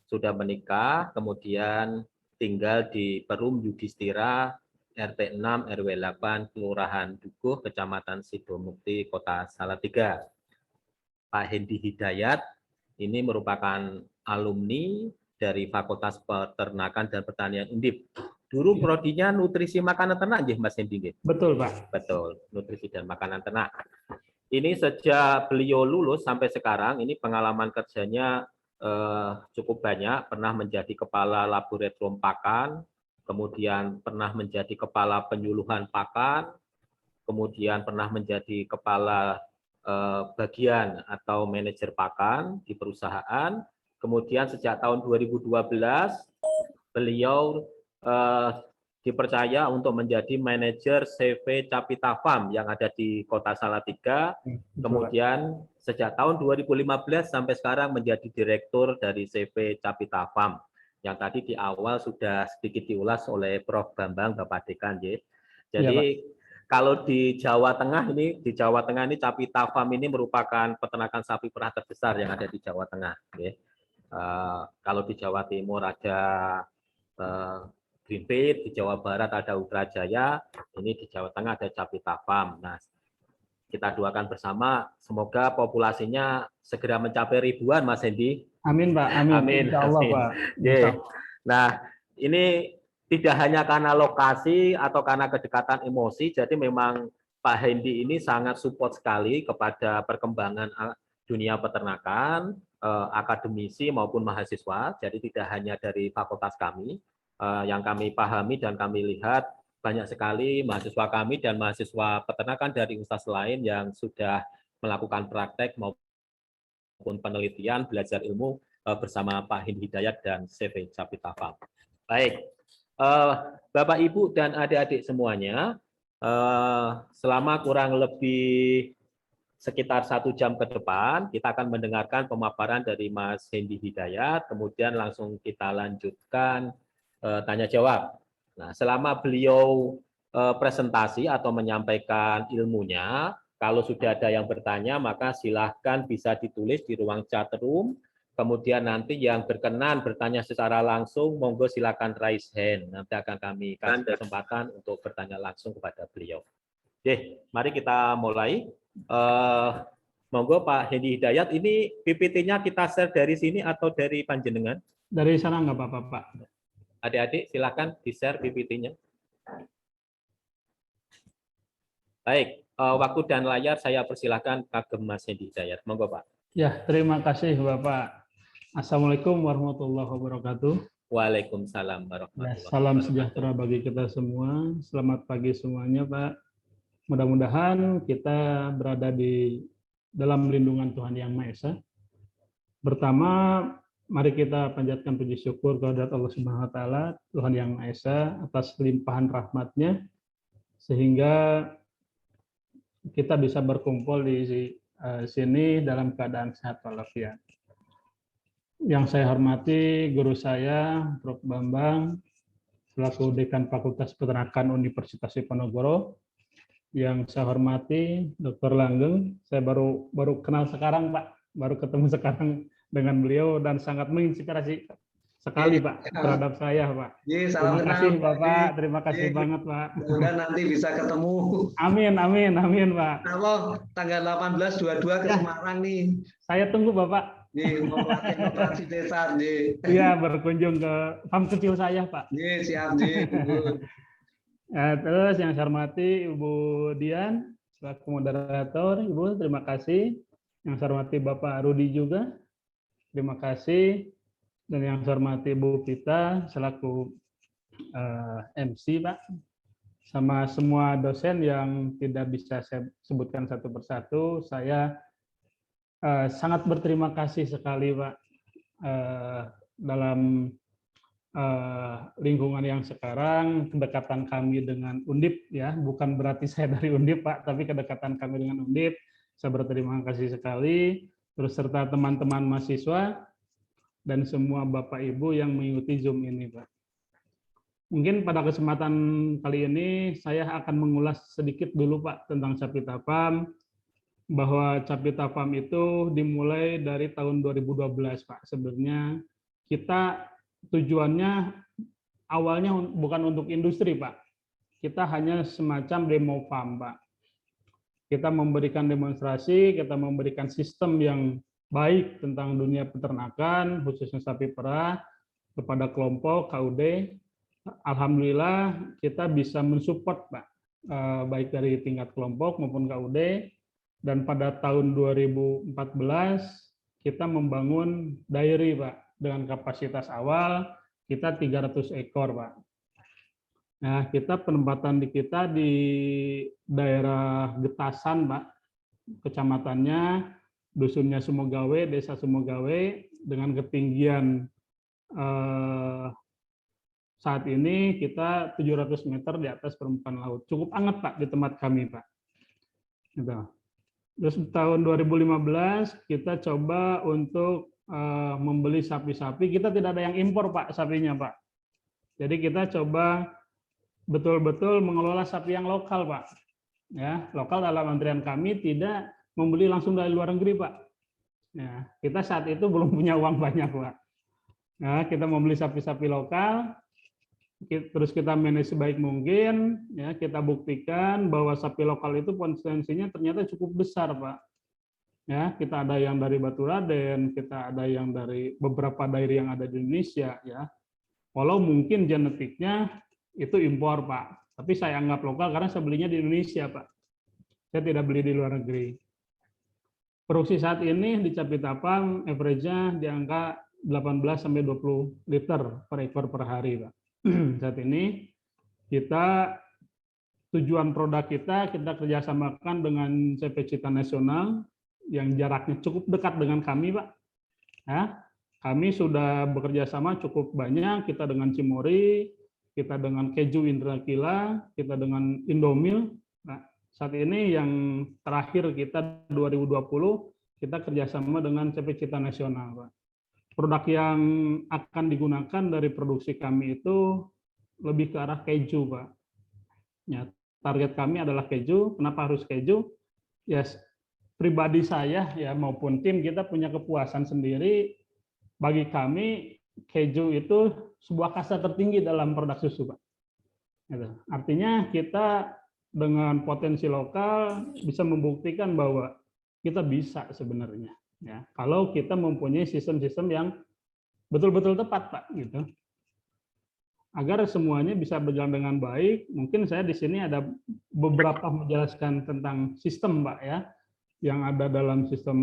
Sudah menikah, kemudian tinggal di Perum Yudhistira, RT 6 RW 8, Kelurahan Dukuh, Kecamatan Sidomukti, Kota Salatiga. Pak Hendi Hidayat ini merupakan alumni dari Fakultas Peternakan dan Pertanian Undip. Dulu prodinya nutrisi makanan ternak, Mas Hendi. Betul, Pak. Betul, nutrisi dan makanan ternak. Ini sejak beliau lulus sampai sekarang, ini pengalaman kerjanya cukup banyak. Pernah menjadi kepala laboratorium pakan, kemudian pernah menjadi kepala penyuluhan pakan, kemudian pernah menjadi kepala bagian atau manajer pakan di perusahaan. Kemudian sejak tahun 2012 beliau dipercaya untuk menjadi manajer CV Capita Farm yang ada di Kota Salatiga. Kemudian sejak tahun 2015 sampai sekarang menjadi direktur dari CV Capita Farm yang tadi di awal sudah sedikit diulas oleh Prof. Bambang Bapak Dekan. Jadi kalau di Jawa Tengah ini Capita Farm ini merupakan peternakan sapi perah terbesar yang ada di Jawa Tengah. Oke. Kalau di Jawa Timur ada Greenfeed, di Jawa Barat ada Utrajaya, ini di Jawa Tengah ada Capita Farm. Nah, kita doakan bersama semoga populasinya segera mencapai ribuan, Mas Hendy. Amin, Pak. Amin. Amin. Insya Allah, Amin. Pak. Yeah. Nah, ini tidak hanya karena lokasi atau karena kedekatan emosi, jadi memang Pak Hendy ini sangat support sekali kepada perkembangan dunia peternakan, akademisi maupun mahasiswa. Jadi tidak hanya dari fakultas kami, yang kami pahami dan kami lihat banyak sekali mahasiswa kami dan mahasiswa peternakan dari universitas lain yang sudah melakukan praktek maupun penelitian, belajar ilmu bersama Pak Hendy Hidayat dan CV Capita Farm. Baik, Bapak, Ibu, dan adik-adik semuanya, selama kurang lebih sekitar 1 jam ke depan, kita akan mendengarkan pemaparan dari Mas Hendy Hidayat, kemudian langsung kita lanjutkan tanya jawab. Nah, selama beliau presentasi atau menyampaikan ilmunya, kalau sudah ada yang bertanya, maka silahkan bisa ditulis di ruang chat room. Kemudian nanti yang berkenan bertanya secara langsung, monggo silakan raise hand. Nanti akan kami kasih kesempatan untuk bertanya langsung kepada beliau. Oke, mari kita mulai. Monggo Pak Hendy Hidayat, ini PPT-nya kita share dari sini atau dari panjenengan? Dari sana nggak apa-apa, Pak. Adik-adik silakan di-share PPT-nya. Baik, waktu dan layar saya persilahkan kagem Mas Hendy Hidayat. Monggo Pak. Ya, terima kasih Bapak. Assalamualaikum warahmatullahi wabarakatuh. Waalaikumsalam Ya, warahmatullahi salam wabarakatuh. sejahtera bagi kita semua. Selamat pagi semuanya, Pak. Mudah-mudahan kita berada di dalam lindungan Tuhan Yang Maha Esa. Pertama, mari kita panjatkan puji syukur kehadirat Allah Subhanahu wa taala, Tuhan Yang Maha Esa, atas limpahan rahmat-Nya sehingga kita bisa berkumpul di sini dalam keadaan sehat walafiat. Yang saya hormati guru saya, Prof. Bambang, selaku Dekan Fakultas Peternakan Universitas Diponegoro. Yang saya hormati Dr. Langgeng, saya baru kenal sekarang, Pak, baru ketemu sekarang dengan beliau dan sangat menginspirasi sekali, Pak, terhadap saya, Pak. Terima kasih, Bapak. Terima kasih banget, Pak. Semoga nanti bisa ketemu. Amin, amin, amin, Pak. Allah, tanggal 18-22 ke Semarang nih. Saya tunggu, Bapak. Nih, mau pelatihan operasi desa, nih. Iya, berkunjung ke farm kecil saya, Pak. Nih, siap, nih. Terus yang saya hormati Ibu Dian, selaku moderator. Ibu, terima kasih. Yang saya hormati Bapak Rudi juga, terima kasih. Dan yang saya hormati Ibu Pita, selaku MC, Pak. Sama semua dosen yang tidak bisa saya sebutkan satu persatu, saya sangat berterima kasih sekali, Pak, dalam lingkungan yang sekarang, kedekatan kami dengan Undip, ya, bukan berarti saya dari Undip, Pak, tapi kedekatan kami dengan Undip, saya berterima kasih sekali, terus serta teman-teman mahasiswa dan semua Bapak Ibu yang mengikuti Zoom ini, Pak. Mungkin pada kesempatan kali ini saya akan mengulas sedikit dulu, Pak, tentang Capita Farm, bahwa Capita Farm itu dimulai dari tahun 2012, Pak. Sebenarnya kita tujuannya awalnya bukan untuk industri, Pak. Kita hanya semacam demo farm, Pak. Kita memberikan demonstrasi, kita memberikan sistem yang baik tentang dunia peternakan, khususnya sapi perah, kepada kelompok KUD. Alhamdulillah kita bisa mensupport, Pak, baik dari tingkat kelompok maupun KUD. Dan pada tahun 2014 kita membangun dairy, Pak, dengan kapasitas awal kita 300 ekor, Pak. Nah, kita penempatan kita di daerah Getasan, Pak, kecamatannya, dusunnya Sumogawe, desa Sumogawe, dengan ketinggian saat ini kita 700 meter di atas permukaan laut. Cukup hangat, Pak, di tempat kami, Pak. Gitu. Terus tahun 2015 kita coba untuk membeli sapi-sapi. Kita tidak ada yang impor, Pak, sapinya, Pak. Jadi kita coba betul-betul mengelola sapi yang lokal, Pak. Ya, lokal dalam artian kami tidak membeli langsung dari luar negeri, Pak. Ya, kita saat itu belum punya uang banyak, Pak. Ya, kita membeli sapi-sapi lokal, terus kita manage sebaik mungkin, ya, kita buktikan bahwa sapi lokal itu potensinya ternyata cukup besar, Pak. Ya, kita ada yang dari Baturaden, kita ada yang dari beberapa daerah yang ada di Indonesia, ya. Walau mungkin genetiknya itu impor, Pak. Tapi saya anggap lokal karena saya belinya di Indonesia, Pak. Saya tidak beli di luar negeri. Produksi saat ini di Capitapam average-nya di angka 18-20 liter per ekor per hari, Pak. Saat ini kita tujuan produk kita kerjasamakan dengan CP Cita Nasional yang jaraknya cukup dekat dengan kami, Pak. Ya, kami sudah bekerja sama cukup banyak, kita dengan Cimory, kita dengan Keju Indrakila, kita dengan Indomil. Nah, saat ini yang terakhir kita 2020, kita kerjasama dengan CP Cita Nasional, Pak. Produk yang akan digunakan dari produksi kami itu lebih ke arah keju, Pak. Ya, target kami adalah keju. Kenapa harus keju? Ya, pribadi saya ya maupun tim kita punya kepuasan sendiri. Bagi kami keju itu sebuah kasta tertinggi dalam produk susu, Pak. Gitu. Artinya kita dengan potensi lokal bisa membuktikan bahwa kita bisa sebenarnya. Ya, kalau kita mempunyai sistem-sistem yang betul-betul tepat, Pak, gitu. Agar semuanya bisa berjalan dengan baik, mungkin saya di sini ada beberapa menjelaskan tentang sistem, Pak, ya, yang ada dalam sistem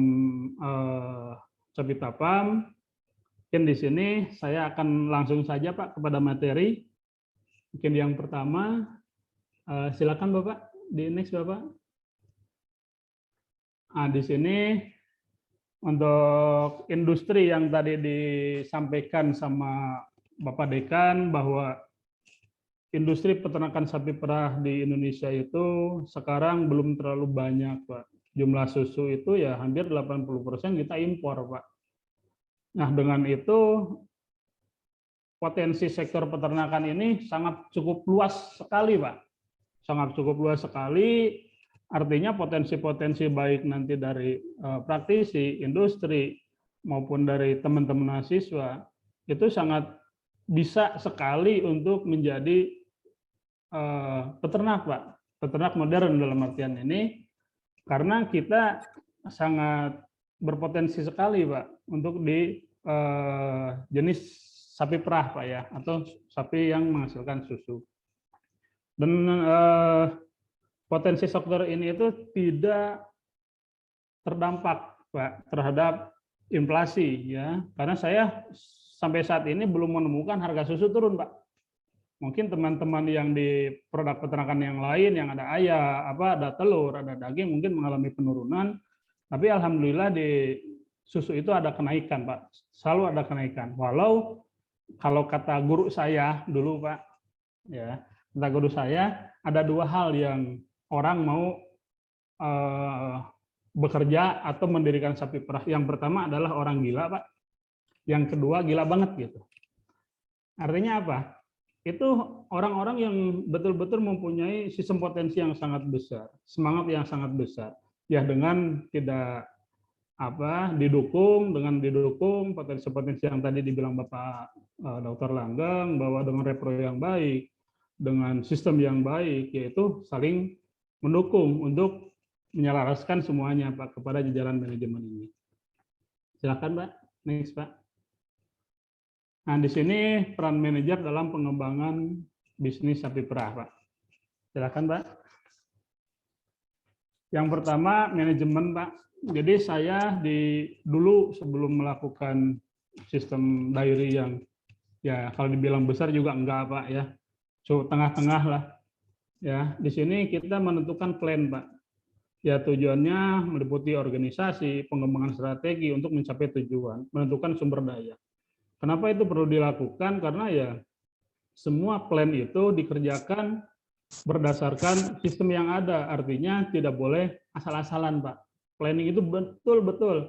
Capitapam. Mungkin di sini saya akan langsung saja, Pak, kepada materi. Mungkin yang pertama, silakan Bapak, di next Bapak. Nah, di sini untuk industri yang tadi disampaikan sama Bapak Dekan bahwa industri peternakan sapi perah di Indonesia itu sekarang belum terlalu banyak, Pak. Jumlah susu itu ya hampir 80% kita impor, Pak. Nah, dengan itu potensi sektor peternakan ini sangat cukup luas sekali, Pak. Sangat cukup luas sekali. Artinya potensi-potensi baik nanti dari praktisi, industri, maupun dari teman-teman mahasiswa, itu sangat bisa sekali untuk menjadi peternak, Pak. Peternak modern dalam artian ini, karena kita sangat berpotensi sekali, Pak, untuk di jenis sapi perah, Pak, ya, atau sapi yang menghasilkan susu. Dan potensi sektor ini itu tidak terdampak, Pak, terhadap inflasi, ya, karena saya sampai saat ini belum menemukan harga susu turun, Pak. Mungkin teman-teman yang di produk peternakan yang lain, yang ada ayam, ada telur, ada daging, mungkin mengalami penurunan, tapi alhamdulillah di susu itu ada kenaikan, Pak. Selalu ada kenaikan. Walau kalau kata guru saya dulu, Pak, ya, kata guru saya ada dua hal yang orang mau bekerja atau mendirikan sapi perah. Yang pertama adalah orang gila, Pak. Yang kedua gila banget gitu. Artinya apa? Itu orang-orang yang betul-betul mempunyai sistem potensi yang sangat besar, semangat yang sangat besar. Ya dengan tidak didukung potensi-potensi yang tadi dibilang Bapak Dr. Langgeng, bahwa dengan repro yang baik, dengan sistem yang baik, yaitu saling mendukung untuk menyelaraskan semuanya, Pak, kepada jajaran manajemen ini. Silakan, Pak. Next, Pak. Nah, di sini peran manajer dalam pengembangan bisnis sapi perah, Pak. Silakan, Pak. Yang pertama, manajemen, Pak. Jadi saya dulu sebelum melakukan sistem dairy yang ya kalau dibilang besar juga enggak, Pak, ya. So, tengah-tengah lah. Ya, di sini kita menentukan plan, Pak. Ya, tujuannya meliputi organisasi, pengembangan strategi untuk mencapai tujuan, menentukan sumber daya. Kenapa itu perlu dilakukan? Karena ya semua plan itu dikerjakan berdasarkan sistem yang ada, artinya tidak boleh asal-asalan, Pak. Planning itu betul-betul